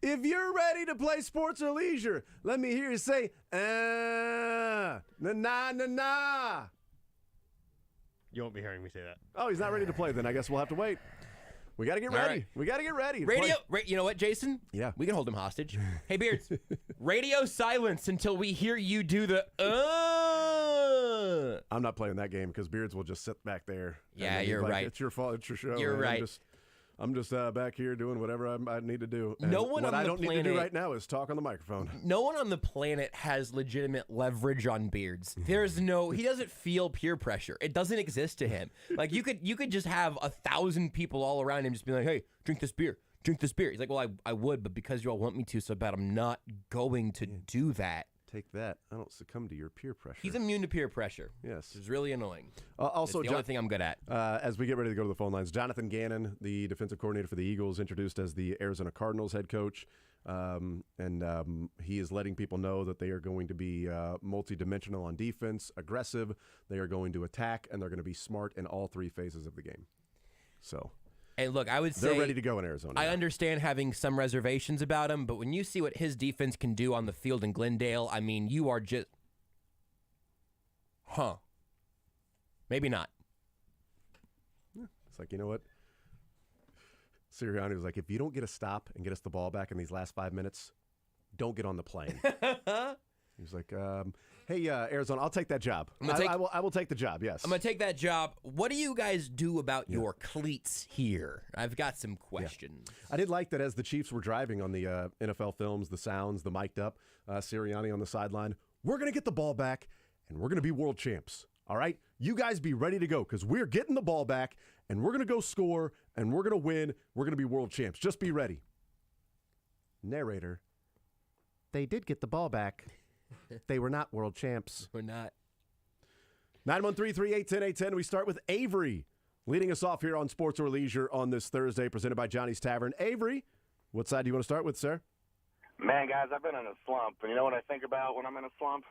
If you're ready to play sports or leisure, let me hear you say, na-na. You won't be hearing me say that. Oh, he's not ready to play then. I guess we'll have to wait. We got to get ready. Right. We got to get ready. You know what, Jason? Yeah. We can hold him hostage. Hey, Beards. Radio silence until we hear you do the I'm not playing that game because Beards will just sit back there. Yeah, you're right. It's your fault. It's your show. You're right. I'm just back here doing whatever I need to do. And no one what on I the don't planet, need to do right now is talk on the microphone. No one on the planet has legitimate leverage on Beards. He doesn't feel peer pressure. It doesn't exist to him. Like you could just have 1,000 people all around him just be like, hey, drink this beer. He's like, well, I would, but because you all want me to so bad, I'm not going to do that. Take that. I don't succumb to your peer pressure. He's immune to peer pressure. Yes. It's really annoying. Also, it's the only thing I'm good at. As we get ready to go to the phone lines, Jonathan Gannon, the defensive coordinator for the Eagles, introduced as the Arizona Cardinals head coach. He is letting people know that they are going to be multidimensional on defense, aggressive. They are going to attack, and they're going to be smart in all 3 phases of the game. So... And look, I would say they're ready to go in Arizona. I understand having some reservations about him, but when you see what his defense can do on the field in Glendale, I mean, you are just, maybe not. It's like, you know what? Sirianni was like, if you don't get a stop and get us the ball back in these last 5 minutes, don't get on the plane. He was like, hey, Arizona, I'll take that job. I will take the job, yes. I'm going to take that job. What do you guys do about your cleats here? I've got some questions. Yeah. I did like that as the Chiefs were driving on the NFL films, the sounds, the mic'd up, Sirianni on the sideline. We're going to get the ball back, and we're going to be world champs. All right? You guys be ready to go because we're getting the ball back, and we're going to go score, and we're going to win. We're going to be world champs. Just be ready. Narrator, they did get the ball back. They were not world champs. We're not. 913-381-0810. We start with Avery leading us off here on Sports or Leisure on this Thursday, presented by Johnny's Tavern. Avery, what side do you want to start with, sir? Man, guys, I've been in a slump. And you know what I think about when I'm in a slump?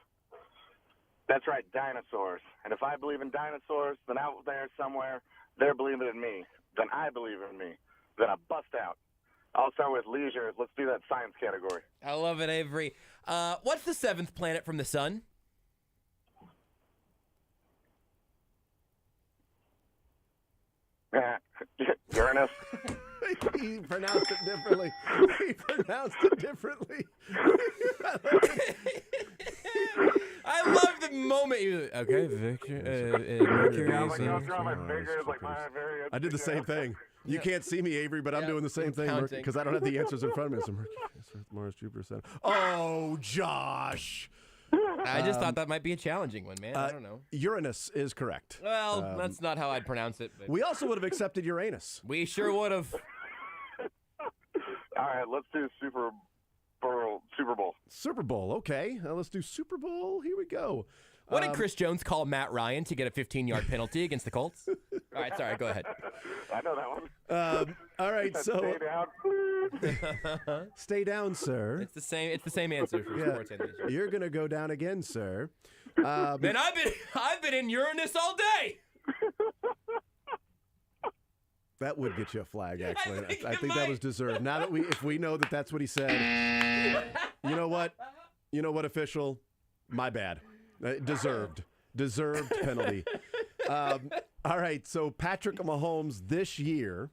That's right, dinosaurs. And if I believe in dinosaurs, then out there somewhere, they're believing in me. Then I believe in me. Then I bust out. I'll start with leisure. Let's do that science category. I love it, Avery. What's the 7th planet from the sun? Uranus. He pronounced it differently. I love the moment. Okay, Victor. Mercury. I did the same thing. You can't see me, Avery, but I'm doing the same thing because I don't have the answers in front of me. So Mercury, Earth, Mars, Jupiter, Saturn. Oh, Josh. I just thought that might be a challenging one, man. I don't know. Uranus is correct. Well, that's not how I'd pronounce it. But We also would have accepted Uranus. we sure would have. All right, let's do Super Bowl. Super Bowl, okay. Let's do Super Bowl. Here we go. What did Chris Jones call Matt Ryan to get a 15-yard penalty against the Colts? All right, sorry, go ahead. I know that one. All right, so Stay down. stay down, sir. It's the same answer for sports and leisure. You're gonna go down again, sir. Man, I've been in Uranus all day. That would get you a flag, actually. I think that was deserved. Now that if we know that that's what he said, you know what? You know what, official? My bad. Deserved penalty. All right, so Patrick Mahomes this year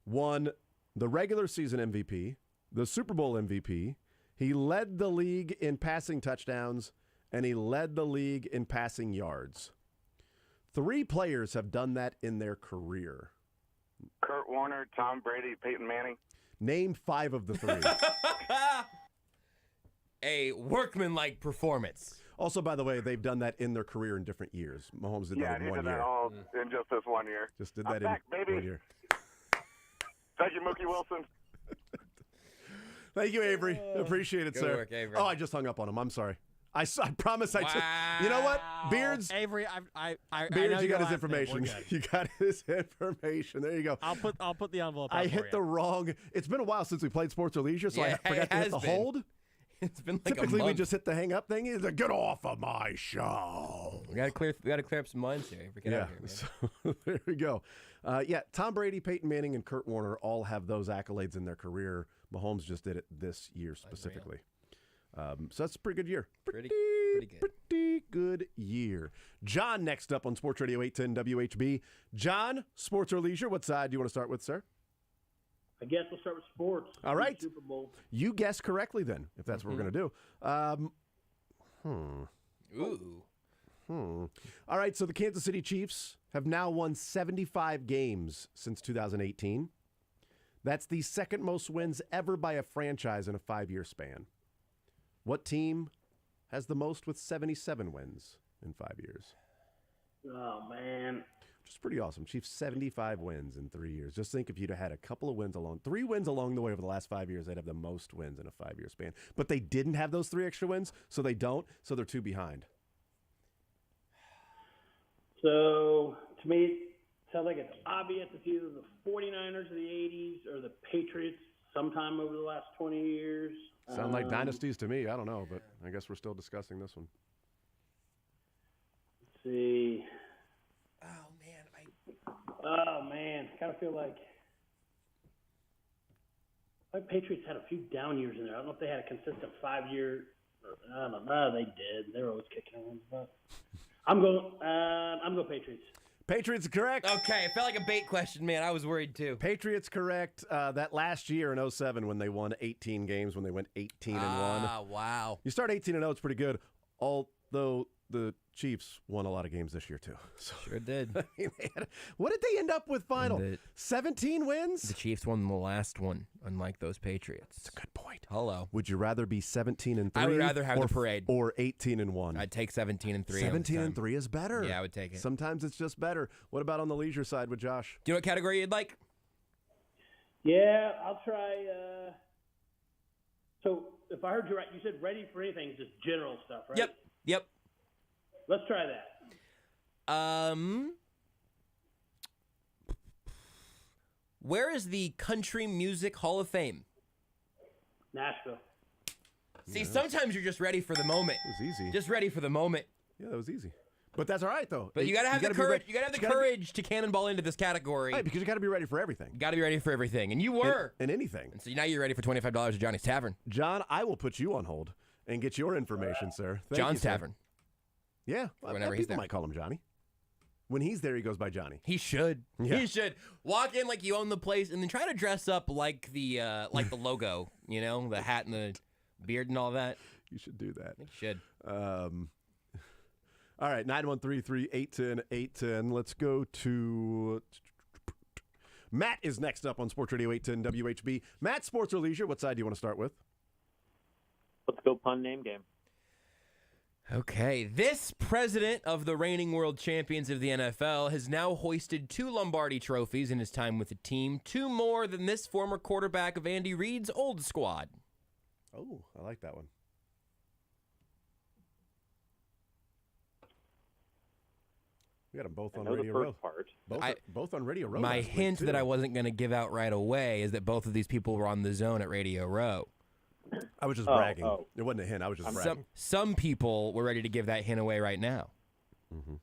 won the regular season MVP, the Super Bowl MVP. He led the league in passing touchdowns, and he led the league in passing yards. 3 players have done that in their career. Kurt Warner, Tom Brady, Peyton Manning. Name 5 of the 3. A workmanlike performance. Also, by the way, they've done that in their career in different years. Mahomes did that in 1 year. That all in just this 1 year. Just did I'm that back, in baby. 1 year. Thank you, Mookie Wilson. Thank you, Avery. Appreciate it, Good sir. work, Avery. Oh, I just hung up on him. I'm sorry. I promise I took. You know what? Beards. Avery, I Beards, know you your got his last name. information. We're good. You got his information. There you go. I'll put the envelope. I out for hit you. the wrong. It's been a while since we played Sports or Leisure, so Yeah, I forgot it to hit has the been. hold. It's been like Typically, a we month. just hit the hang up thing. He's like, get off of my show. We gotta clear up some lines here. Get out of here, man. So there we go. Tom Brady, Peyton Manning, and Kurt Warner all have those accolades in their career. Mahomes just did it this year specifically. So that's a pretty good year. Pretty good. Pretty good year. John, next up on Sports Radio 810 WHB. John, sports or leisure? What side do you want to start with, sir? I guess we'll start with sports. All right. Super Bowl. You guessed correctly then, if that's what we're going to do. All right, so the Kansas City Chiefs have now won 75 games since 2018. That's the second most wins ever by a franchise in a 5-year span. What team has the most with 77 wins in 5 years? Oh, man. Which is pretty awesome. Chiefs 75 wins in 3 years. Just think if you'd have had a couple of wins 3 wins along the way over the last 5 years, they'd have the most wins in a 5-year span. But they didn't have those 3 extra wins, so they don't, so they're 2 behind. So, to me, it sounds like it's obvious it's either the 49ers of the 80s or the Patriots sometime over the last 20 years. Sound like dynasties to me. I don't know, but I guess we're still discussing this one. Let's see. Oh, man. I kind of feel like Patriots had a few down years in there. I don't know if they had a consistent 5-year. I don't know. They did. They were always kicking in. But I'm going Patriots. Patriots correct. Okay, it felt like a bait question, man. I was worried too. Patriots correct. That last year in 07 when they won 18 games, when they went 18-1. Ah, wow. You start 18-0, it's pretty good. Although the Chiefs won a lot of games this year too. So, Sure did. I mean, what did they end up with final? 17 wins? The Chiefs won the last one, unlike those Patriots. That's a good point. Hello. Would you rather be 17-3? I would rather have the parade. Or 18-1. I'd take 17-3. 17-3 is better. Yeah, I would take it. Sometimes it's just better. What about on the leisure side with Josh? Do you know what category you'd like? Yeah, I'll try. So if I heard you right, you said ready for anything, just general stuff, right? Yep. Let's try that. Where is the Country Music Hall of Fame? Nashville. See, sometimes you're just ready for the moment. It was easy. Just ready for the moment. Yeah, that was easy. But that's all right, though. But you got to have the courage. You got to have the courage to cannonball into this category. Right, because you got to be ready for everything. You got to be ready for everything, and you were. And anything. And so now you're ready for $25 at Johnny's Tavern. John, I will put you on hold and get your information, sir. Thank John's you, sir. Tavern. Yeah, Whenever he's people there. might call him Johnny. When he's there, he goes by Johnny. He should. Yeah. He should walk in like you own the place, and then try to dress up like the logo. You know, the hat and the beard and all that. You should do that. You should. All right, 913-3-810-810. Let's go to Matt is next up on Sports Radio 810 WHB. Matt, sports or leisure? What side do you want to start with? Let's go pun name game. Okay, this president of the reigning world champions of the NFL has now hoisted 2 Lombardi trophies in his time with the team, 2 more than this former quarterback of Andy Reid's old squad. Oh, I like that one. We got them both on Radio Row. Both on Radio Row. My hint that I wasn't going to give out right away is that both of these people were on the zone at Radio Row. I was just bragging. It wasn't a hint. I was just bragging. Some people were ready to give that hint away right now. Mm-hmm.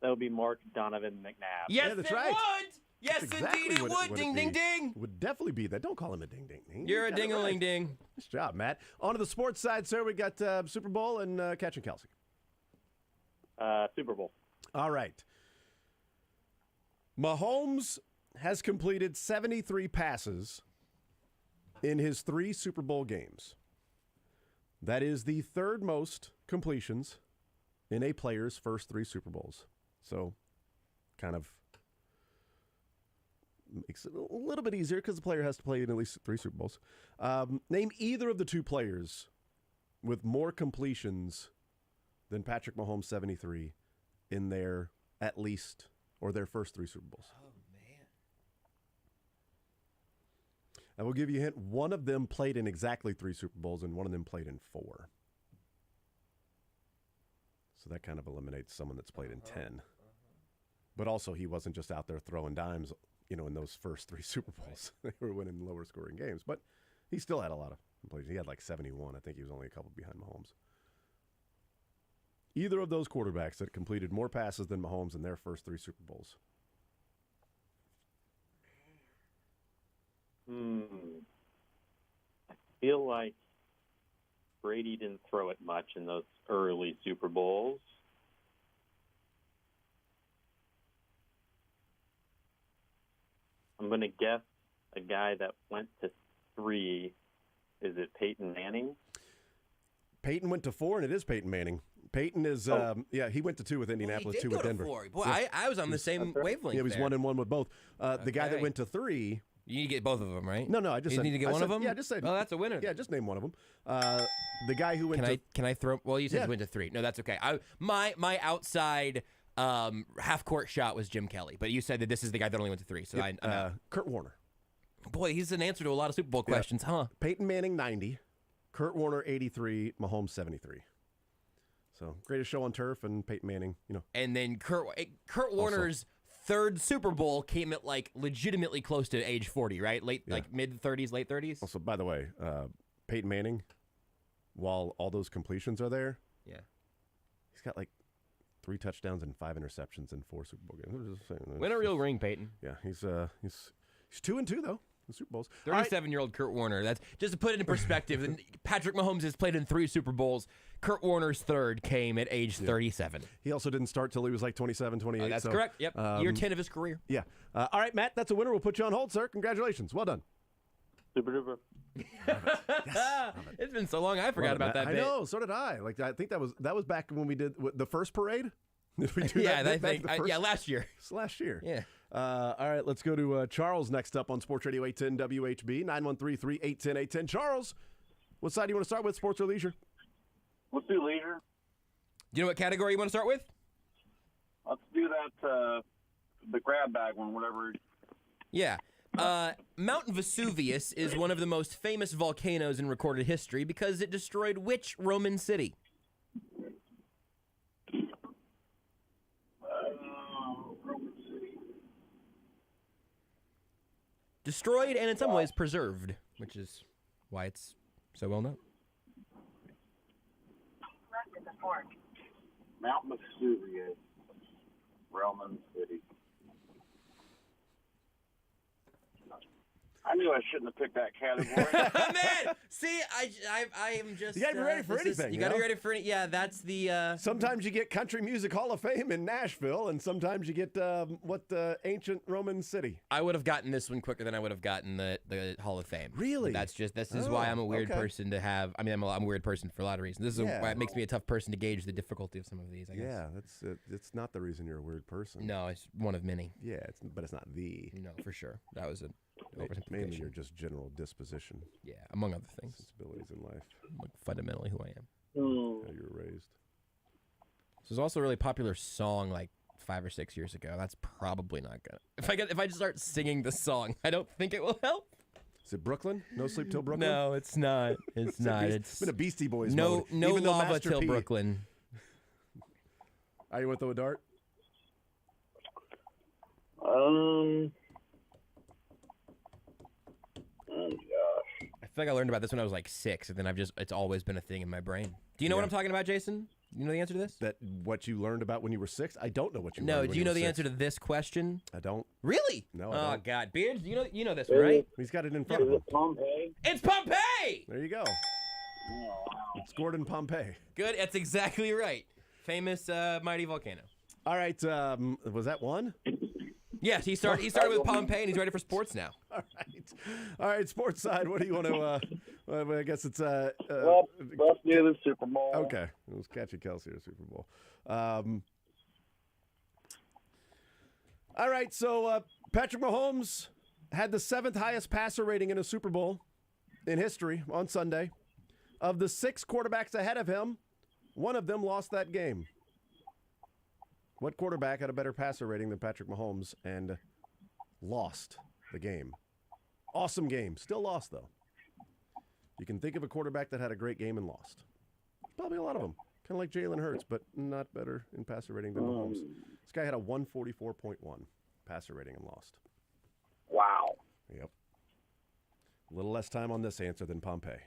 That would be Mark Donovan McNabb. Yes, Yeah, that's it right. would. Yes, That's exactly indeed it what would. Ding, ding, be. ding. It would definitely be that. Don't call him a ding, ding, ding. You're a got it ding-a-ling right. ding. Nice job, Matt. On to the sports side, sir. We got Super Bowl and Catch and Kelsey. Super Bowl. All right. Mahomes has completed 73 passes in his 3 Super Bowl games. That is the 3rd most completions in a player's first 3 Super Bowls. So, kind of makes it a little bit easier because the player has to play in at least 3 Super Bowls. Name either of the 2 players with more completions than Patrick Mahomes 73 in their at least or their first 3 Super Bowls. Oh, man. I will give you a hint. One of them played in exactly 3 Super Bowls, and one of them played in 4. So that kind of eliminates someone that's played in 10. But also, he wasn't just out there throwing dimes, in those first 3 Super Bowls. They were winning lower scoring games. But he still had a lot of completions. He had like 71. I think he was only a couple behind Mahomes. Either of those quarterbacks that completed more passes than Mahomes in their first 3 Super Bowls. I feel like Brady didn't throw it much in those early Super Bowls. I'm going to guess a guy that went to 3. Is it Peyton Manning? Peyton went to 4, and it is Peyton Manning. Peyton is, he went to 2 with Indianapolis, 2 with Denver. Boy, Yeah. I was on the same wavelength. Yeah, he was there. 1 and 1 with both. The guy that Okay. went to 3. You need to get both of them, right? No, I just you said, need to get I one said- of them. Yeah, just say. Oh, that's a winner. Yeah, just name one of them. The guy who went Can I throw? Well, you said Yeah. he went to 3. No, that's okay. My outside half court shot was Jim Kelly, but you said that this is the guy that only went to 3. So Yep, I'm out. Kurt Warner. Boy, he's an answer to a lot of Super Bowl questions, huh? Peyton Manning 90, Kurt Warner 83, Mahomes 73. So greatest show on turf, and Peyton Manning, And then Kurt Warner's 3rd Super Bowl came at like legitimately close to age 40, right? Like mid 30s, late 30s. Also, by the way, Peyton Manning, while all those completions are there, he's got like 3 touchdowns and 5 interceptions in 4 Super Bowl games. I'm just saying, Win a real ring, Peyton. Yeah, he's 2-2 though in Super Bowls. 37-year-old Kurt Warner. That's just to put it in perspective. And Patrick Mahomes has played in 3 Super Bowls. Kurt Warner's 3rd came at age 37. He also didn't start till he was like 27, 28. That's so, correct. Yep. Year 10 of his career. Yeah. All right, Matt, that's a winner. We'll put you on hold, sir. Congratulations. Well done. Super duper. It's been so long, I forgot about that I bit. know. So did I. Like, I think that was back when we did the first parade. Did we do Yeah, that? I think. Last year. It's last year. Yeah. All right, let's go to Charles next up on Sports Radio 810 WHB, 913-381-810. Charles, what side do you want to start with, sports or leisure? Let's do leisure. Do you know what category you want to start with? Let's do that, the grab bag one, whatever. Yeah. Mount Vesuvius is one of the most famous volcanoes in recorded history because it destroyed which Roman city? Destroyed and in some ways preserved, which is why it's so well known. Mount Vesuvius, Roman city. I knew I shouldn't have picked that category. Man, see, I am just. You gotta be ready for anything. You gotta be ready for any. Yeah, that's the. Sometimes you get Country Music Hall of Fame in Nashville, and sometimes you get ancient Roman city. I would have gotten this one quicker than I would have gotten the Hall of Fame. Really? This is why I'm a weird person to have. I mean, I'm a weird person for a lot of reasons. This is why it makes me a tough person to gauge the difficulty of some of these. I guess. Yeah, it's not the reason you're a weird person. No, it's one of many. Yeah, but it's not the. No, for sure. That was a. Mainly your just general disposition. Yeah, among other things. Sensibilities in life. Fundamentally who I am. How you were raised. This was also a really popular song like 5 or 6 years ago. That's probably not gonna. If I just start singing the song, I don't think it will help. Is it Brooklyn? No Sleep Till Brooklyn? No, it's not. It's not. It's been a Beastie Boys no mode. no Even though lava Master till P- Brooklyn. Are you with the dart? Oh gosh. I feel like I learned about this when I was like 6, and then it's always been a thing in my brain. Do you know what I'm talking about, Jason? You know the answer to this? That what you learned about when you were 6? I don't know what you No, learned when do you know were the 6. answer to this question? I don't. Really? No, I Oh don't. God, Beards, you know this one, right? He's got it in front of him. Pompeii? It's Pompeii! There you go. It's Gordon Pompeii. Good, that's exactly right. Famous mighty volcano. All right, was that one? Yes, he started with Pompeii, and he's ready for sports now. All right, sports side. What do you want to? I guess it's Let's do the Super Bowl. Okay, it was Catchy Kelsey or Super Bowl. All right, so Patrick Mahomes had the 7th highest passer rating in a Super Bowl in history on Sunday. Of the 6 quarterbacks ahead of him, one of them lost that game. What quarterback had a better passer rating than Patrick Mahomes and lost the game? Awesome game. Still lost, though. You can think of a quarterback that had a great game and lost. Probably a lot of them. Kind of like Jalen Hurts, but not better in passer rating than Mahomes. This guy had a 144.1 passer rating and lost. Wow. Yep. A little less time on this answer than Pompeii.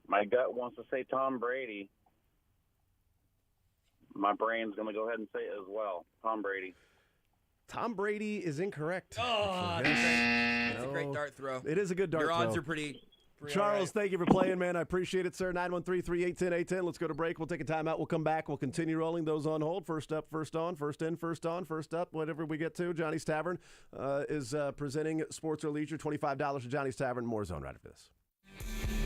My gut wants to say Tom Brady. My brain's going to go ahead and say it as well. Tom Brady. Tom Brady is incorrect. Oh, that's a great dart throw. It is a good dart throw. Your odds are pretty Charles, thank you for playing, man. I appreciate it, sir. 913-381-810. Let's go to break. We'll take a timeout. We'll come back. We'll continue rolling those on hold. First up, first on, first in, first on, first up, whatever we get to. Johnny's Tavern is presenting Sports or Leisure, $25 to Johnny's Tavern. More zone right after this.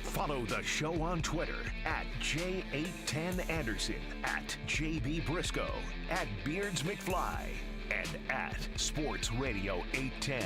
Follow the show on Twitter at J810Anderson, at JB Brisco, at Beards McFly, and at Sports Radio 810.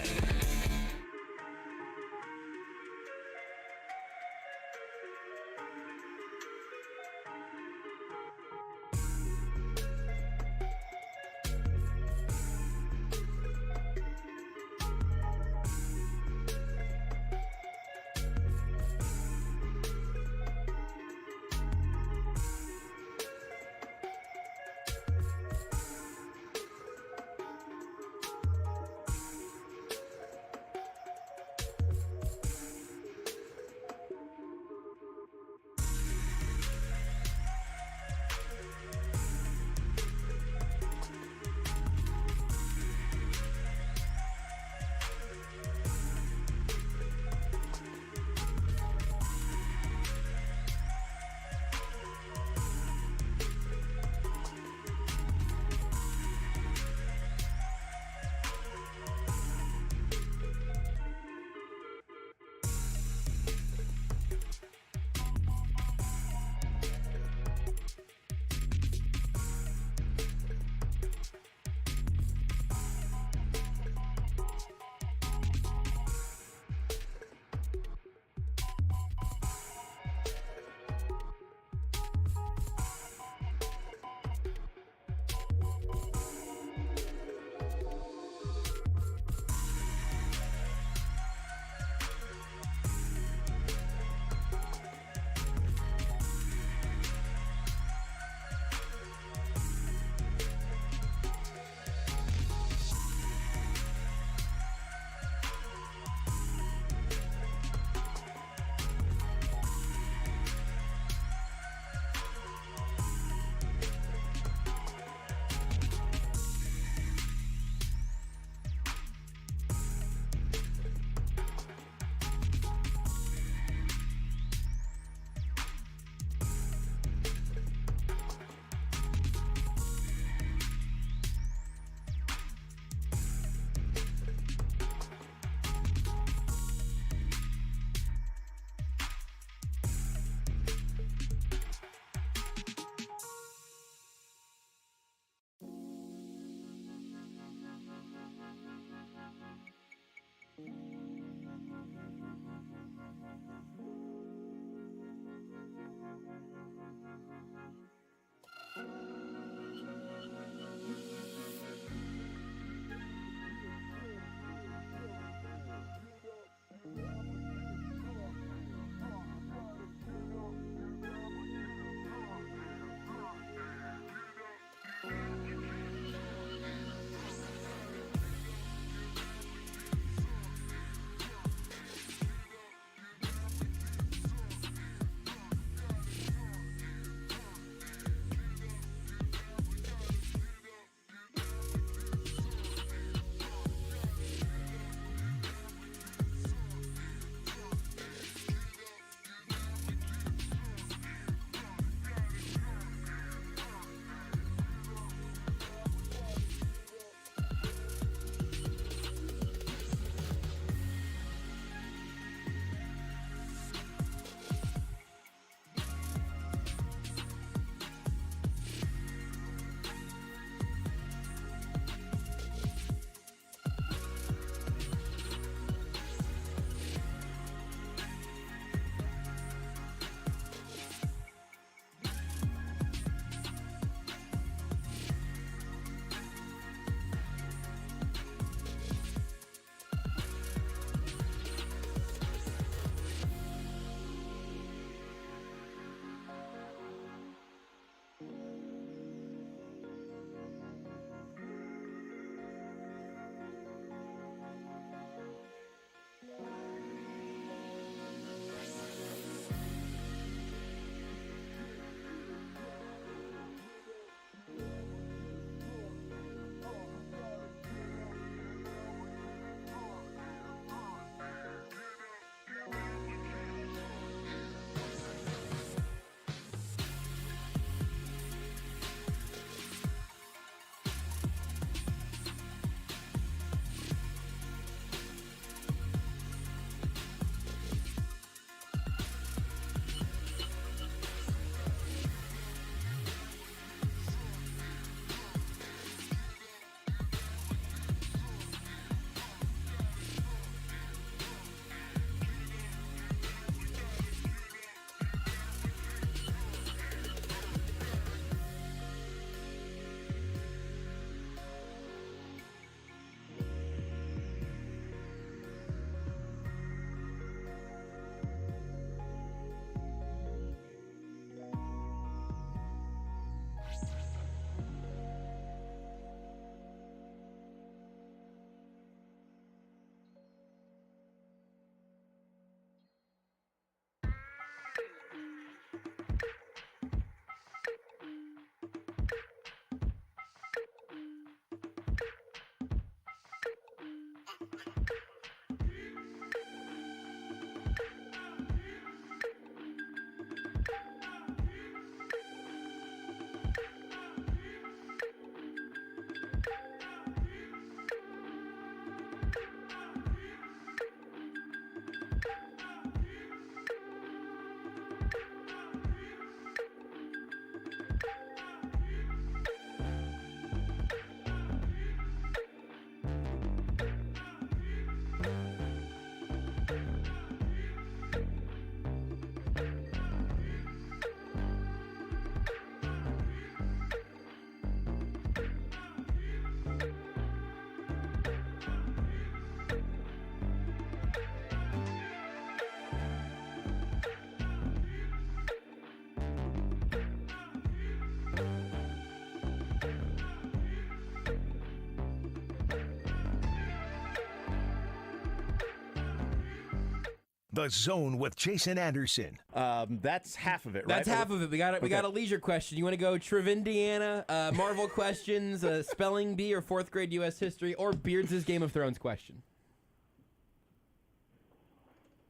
The Zone with Jason Anderson. That's half of it, right? That's half of it. We got a leisure question. You want to go Trivindiana, Marvel questions, spelling bee, or fourth grade U.S. history, or Beards' Game of Thrones question?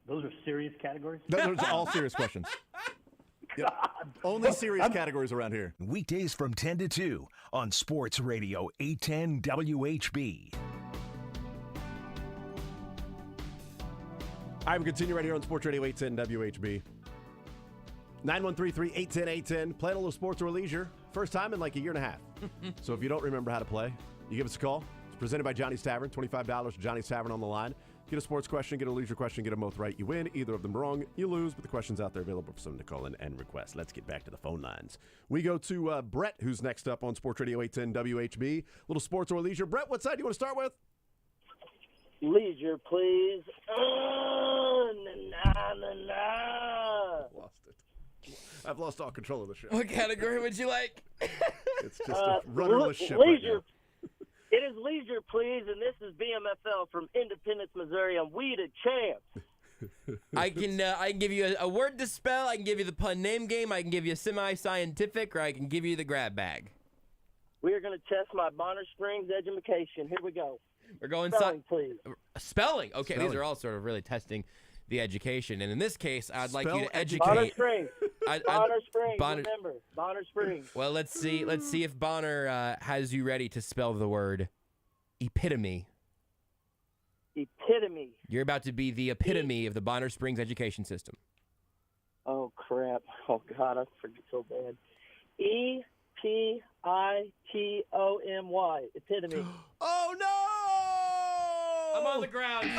Those are serious categories? Those are all serious questions. Yep. Only serious categories around here. Weekdays from 10 to 2 on Sports Radio 810 WHB. All right, we continue right here on Sports Radio 810 WHB. 913-381-810-810. Playing a little sports or leisure. First time in like a year and a half. So if you don't remember how to play, you give us a call. It's presented by Johnny's Tavern. $25 for Johnny's Tavern on the line. Get a sports question, get a leisure question, get them both right. You win. Either of them wrong, you lose. But the question's out there available for someone to call in and request. Let's get back to the phone lines. We go to Brett, who's next up on Sports Radio 810 WHB. Little sports or leisure. Brett, what side do you want to start with? Leisure, please. Lost it. I've lost all control of the show. What category would you like? It's just a rudderless ship leisure. right now. It is leisure, please, and this is BMFL from Independence, Missouri. I'm We the Champs. I can give you a word to spell. I can give you the pun name game. I can give you a semi-scientific, or I can give you the grab bag. We are going to test my Bonner Springs education. Here we go. We're going spelling, please. Spelling. Okay, Spelling. These are all sort of really testing the education. And in this case, I'd like you to educate. Bonner Springs. Bonner Springs. Bonner- Remember, Bonner Springs. Well, let's see if Bonner has you ready to spell the word epitome. Epitome. You're about to be the epitome of the Bonner Springs education system. Oh, crap. Oh, God, I forget so bad. EPITOMY. Epitome. Oh, no! I'm on the ground. Oh,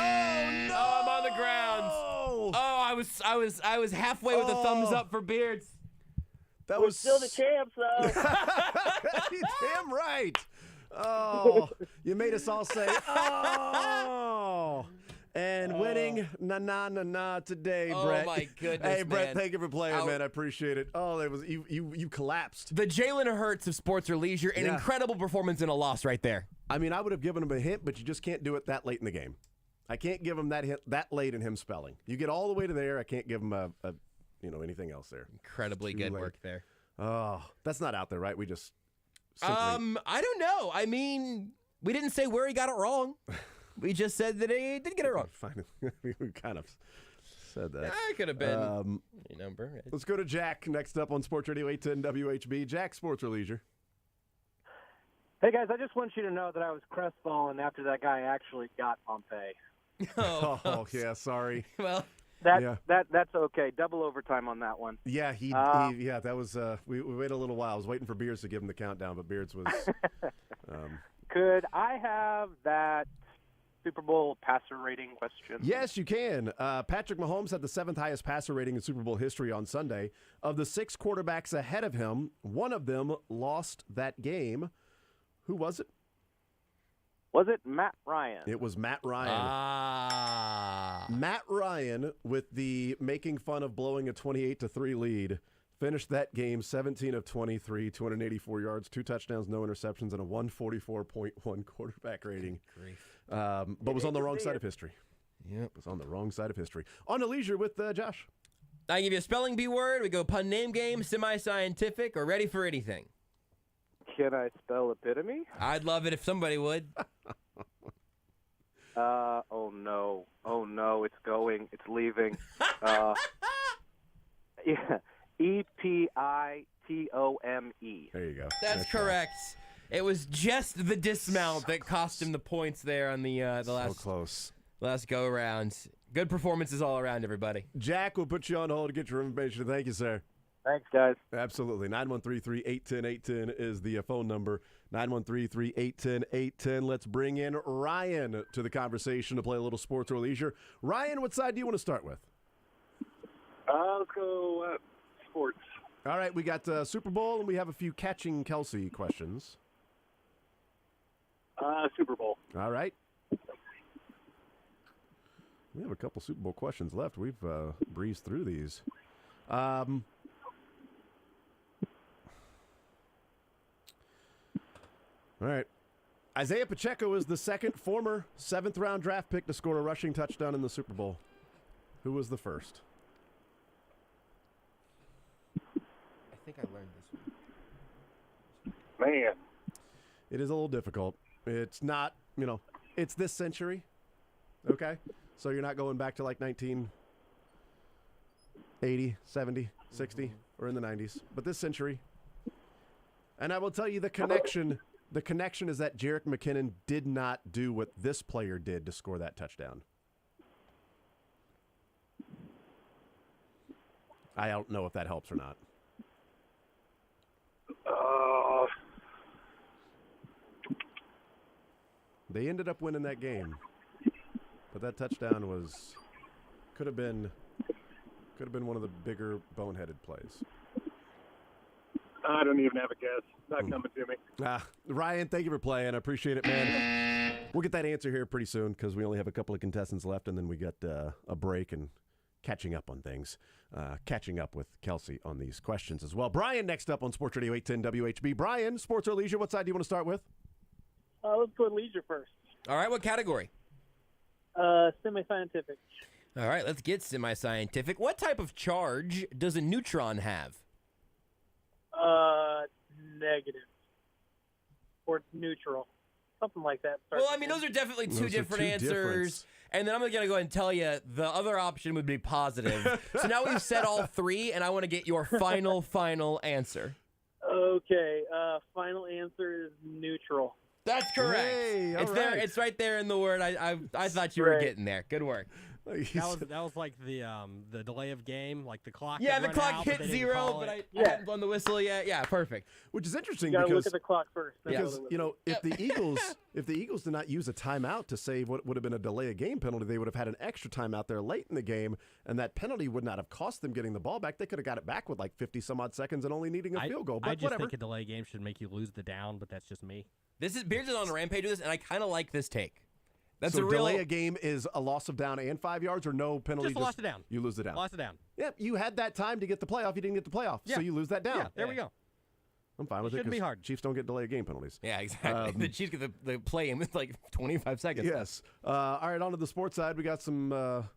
no! Oh, I'm on the ground. Oh, I was halfway with a thumbs up for Beards. That We're was still the champs, though. Damn right. Oh, you made us all say, oh. And winning, na today, Brett. Oh, my goodness, Hey, Brett, man. thank you for playing, man. I appreciate it. Oh, that was you collapsed. The Jalen Hurts of sports or leisure, an incredible performance and a loss right there. I mean, I would have given him a hint, but you just can't do it that late in the game. I can't give him that hint that late in him spelling. You get all the way to there, I can't give him a anything else there. Incredibly good work there. Oh, that's not out there, right? We just simply... I don't know. I mean, we didn't say where he got it wrong. We just said that he did get it wrong. Fine. We kind of said that. Yeah, it could have been a number. Let's go to Jack next up on Sports Radio 810 WHB. Jack, sports or leisure? Hey, guys, I just want you to know that I was crestfallen after that guy actually got Pompey. Oh, yeah, sorry. Well, that's okay. Double overtime on that one. Yeah, that was we waited a little while. I was waiting for Beards to give him the countdown, but Beards was Could I have that Super Bowl passer rating question? Yes, you can. Patrick Mahomes had the 7th highest passer rating in Super Bowl history on Sunday. Of the 6 quarterbacks ahead of him, one of them lost that game. Who was it? Was it Matt Ryan? It was Matt Ryan. Matt Ryan, with the making fun of blowing a 28-3 lead, finished that game 17 of 23, 284 yards, 2 touchdowns, no interceptions, and a 144.1 quarterback rating. But was on the wrong side of history. Yep. Was on the wrong side of history. On to leisure with Josh. I give you a spelling bee word. We go pun name game, semi-scientific, or ready for anything. Can I spell epitome? I'd love it if somebody would. Oh no, it's going, it's leaving. Yeah, EPITOME. There you go. That's correct. It was just the dismount that cost him the points there on the last go around. Good performances all around, everybody. Jack, we'll put you on hold to get your information. Thank you, sir. Thanks, guys. Absolutely. 913-381-810 is the phone number. 913-381-810. Let's bring in Ryan to the conversation to play a little sports or leisure. Ryan, what side do you want to start with? Let's go sports. All right, we got Super Bowl, and we have a few catching Kelsey questions. Super Bowl. All right. We have a couple Super Bowl questions left. We've breezed through these. All right. Isaiah Pacheco is the second former 7th-round draft pick to score a rushing touchdown in the Super Bowl. Who was the first? I think I learned this one. Man. It is a little difficult. It's not, it's this century. Okay? So you're not going back to like 1980, 70, 60, or in the 90s, but this century. And I will tell you the connection is that Jerick McKinnon did not do what this player did to score that touchdown. I don't know if that helps or not. They ended up winning that game, but that touchdown could have been one of the bigger boneheaded plays. I don't even have a guess. Not coming to me. Ryan, thank you for playing. I appreciate it, man. We'll get that answer here pretty soon because we only have a couple of contestants left, and then we got a break and catching up on things. Catching up with Kelsey on these questions as well. Brian, next up on Sports Radio 810 WHB. Brian, sports or leisure, what side do you want to start with? Let's go with leisure first. All right, what category? Semi-scientific. All right, let's get semi-scientific. What type of charge does a neutron have? Negative. Or neutral. Something like that. Well, I mean, those are definitely two different answers. And then I'm going to go ahead and tell you the other option would be positive. So now we've said all three, and I want to get your final answer. Okay. Final answer is neutral. That's correct. Hey, it's there. It's right there in the word. I thought you were getting there. Good work. That was like the delay of game, like the clock. Yeah, had the run clock out, hit but they didn't 0, call but it. I hadn't blown the whistle yet. Yeah, perfect. Which is interesting You gotta because look at the clock first. Because if the Eagles did not use a timeout to save what would have been a delay of game penalty, they would have had an extra timeout there late in the game, and that penalty would not have cost them getting the ball back. They could have got it back with like 50 some odd seconds and only needing a field goal. But I just whatever. think a delay game should make you lose the down, but that's just me. Beards is on a rampage with this, and I kind of like this take. That's So a real delay a game is a loss of down and 5 yards, or no penalty. Just a loss of down. You lose the down. Loss of down. Yeah, you had that time to get the playoff. You didn't get the playoff, so you lose that down. Yeah, there we go. I'm fine with it. Shouldn't be 'cause hard. Chiefs don't get delay of game penalties. Yeah, exactly. The Chiefs get the play in with like 25 seconds. Yes. All right, on to the sports side. We got some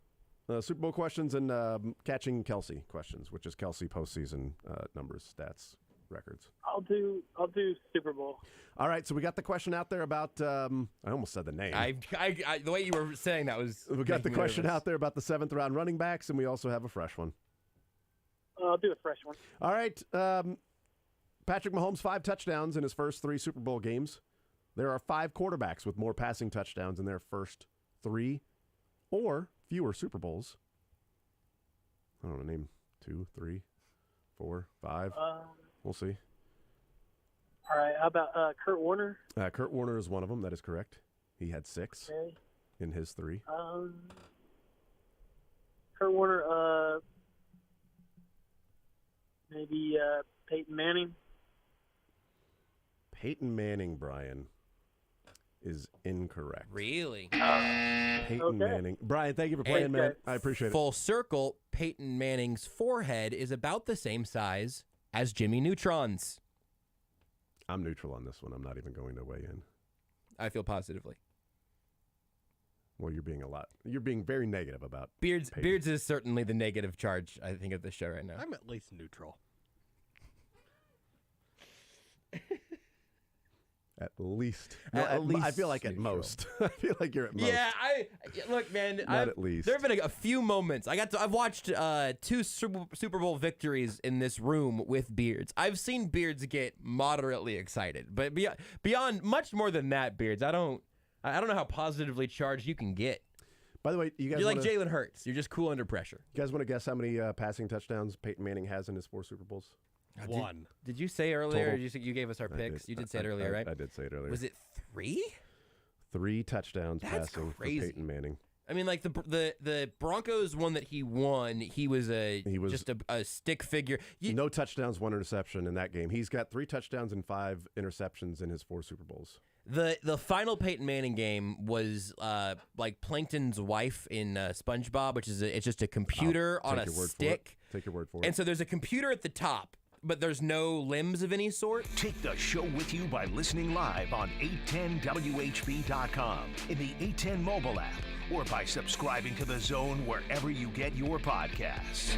Super Bowl questions and catching Kelsey questions, which is Kelsey postseason numbers, stats, records. I'll do Super Bowl. All right, so we got the question out there about I almost said the name. The way you were saying that was. We got the question out there about the 7th round running backs, and we also have a fresh one. I'll do a fresh one. All right, Patrick Mahomes 5 touchdowns in his first 3 Super Bowl games. There are 5 quarterbacks with more passing touchdowns in their first 3 or fewer Super Bowls. I don't know, name 2, 3, 4, 5. We'll see. All right. How about Kurt Warner? Kurt Warner is one of them. That is correct. He had 6 in his 3. Kurt Warner, maybe Peyton Manning. Peyton Manning, Brian, is incorrect. Really? Peyton Manning. Brian, thank you for playing, man. I appreciate it. Full circle, Peyton Manning's forehead is about the same size as Jimmy Neutron's. I'm neutral on this one. I'm not even going to weigh in. I feel positively. Well, you're being very negative about Beards. Peyton. Beards is certainly the negative charge, I think, of this show right now. I'm at least neutral. At least. At least I feel like neutral. at most. I feel like you're at most. Yeah, look, man. Not at least. There have been a few moments. I've watched 2 Super Bowl victories in this room with Beards. I've seen Beards get moderately excited, but beyond much more than that, Beards, I don't know how positively charged you can get. By the way, you're like Jalen Hurts. You're just cool under pressure. You guys want to guess how many passing touchdowns Peyton Manning has in his 4 Super Bowls? 1. Did you say earlier? Total. Or you gave us our picks. You did say it earlier, right? I did say it earlier. Was it 3? 3 touchdowns That's passing crazy. for Peyton Manning. I mean, like the Broncos one that he won, he was just a stick figure. No touchdowns, 1 interception in that game. He's got 3 touchdowns and 5 interceptions in his 4 Super Bowls. The final Peyton Manning game was like Plankton's wife in SpongeBob, which is it's just a computer on a stick. Take your word for it. And so there's a computer at the top, but there's no limbs of any sort. Take the show with you by listening live on 810WHB.com, in the 810 mobile app, or by subscribing to The Zone wherever you get your podcasts.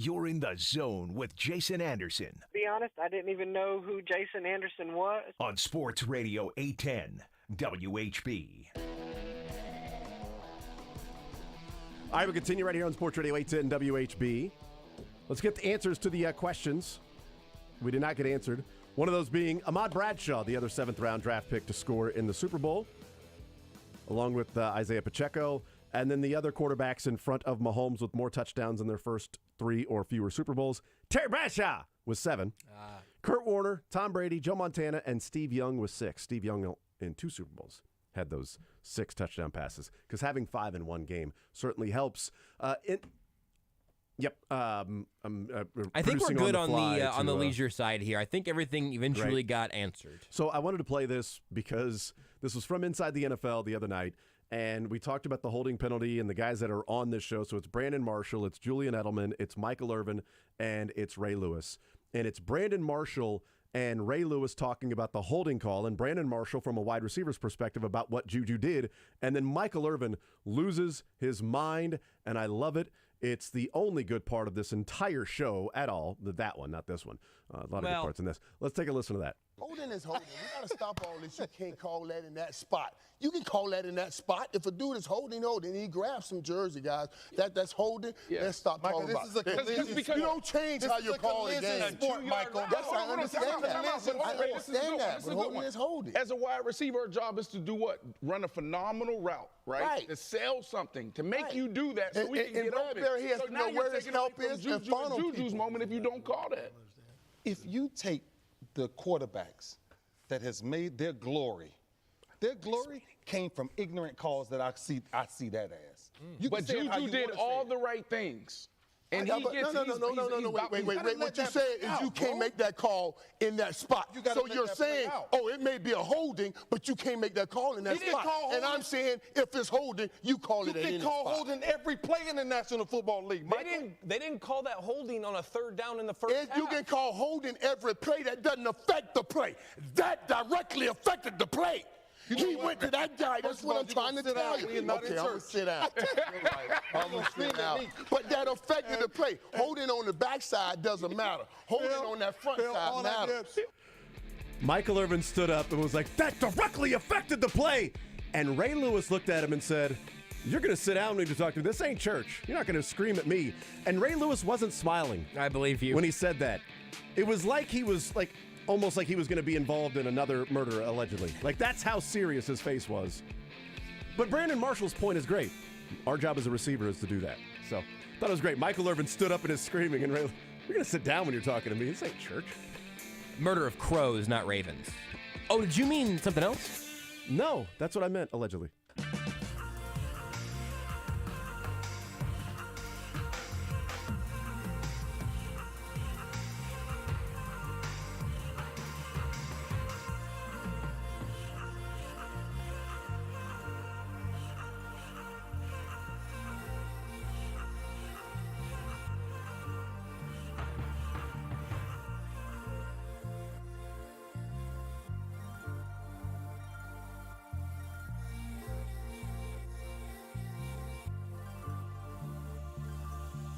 You're in the zone with Jason Anderson To be honest, I didn't even know who Jason Anderson was. on Sports Radio 810 WHB. All right, we'll continue right here on Sports Radio 810 WHB. Let's get the answers to the questions we did not get answered. One of those being Ahmad Bradshaw, the other 7th-round draft pick to score in the Super Bowl, along with Isaiah Pacheco, and then the other quarterbacks in front of Mahomes with more touchdowns in their first 3 or fewer Super Bowls. Terry Bradshaw with 7. Kurt Warner, Tom Brady, Joe Montana, and Steve Young with 6. Steve Young in 2 Super Bowls had those 6 touchdown passes because having 5 in one game certainly helps. I think we're good on the leisure side here. I think everything eventually got answered. So I wanted to play this because this was from Inside the NFL the other night, and we talked about the holding penalty and the guys that are on this show. So it's Brandon Marshall, it's Julian Edelman, it's Michael Irvin, and it's Ray Lewis. And it's Brandon Marshall and Ray Lewis talking about the holding call, and Brandon Marshall from a wide receiver's perspective about what Juju did. And then Michael Irvin loses his mind, and I love it. It's the only good part of this entire show at all. That one, not this one. A lot of good parts in this. Let's take a listen to that. Holding is holding. We got to stop all this. You can't call that in that spot. You can call that in that spot. If a dude is holding, he grabs some jersey, guys. That's holding. Yeah. Let's stop Michael, talking about it. You don't change how you call the game. Sport, Michael. Yes, I understand that. I understand that. But holding is holding. As a wide receiver, our job is to do what? Run a phenomenal route, right? To sell something, to make you do that so we can get open. He has to know where his help is and funnel Juju's moment if you don't call that. If you take the quarterbacks that has made their glory came from ignorant calls that I see that as. But Juju did all the right things. And Wait. What you said is you can't make that call in that spot. So you're saying, it may be a holding, but you can't make that call in that spot. And I'm saying, if it's holding, you call it in any spot. You can call holding every play in the National Football League. They didn't call that holding on a 3rd down in the first half. You can call holding every play. That doesn't affect the play. That directly affected the play. He went to that guy. That's what I'm trying to tell you. Okay, I'm going to sit down. I'm going to sit down. But that affected the play. Holding on the backside doesn't matter. Holding on that front side matters. Michael Irvin stood up and was like, that directly affected the play. And Ray Lewis looked at him and said, you're going to sit down when you talk to me. This ain't church. You're not going to scream at me. And Ray Lewis wasn't smiling. I believe you. When he said that. It was like he was almost like he was going to be involved in another murder, allegedly. Like, that's how serious his face was. But Brandon Marshall's point is great. Our job as a receiver is to do that. So, I thought it was great. Michael Irvin stood up and is screaming, and Ray, you're going to sit down when you're talking to me. This ain't church. Murder of crows, not ravens. Oh, did you mean something else? No, that's what I meant, allegedly.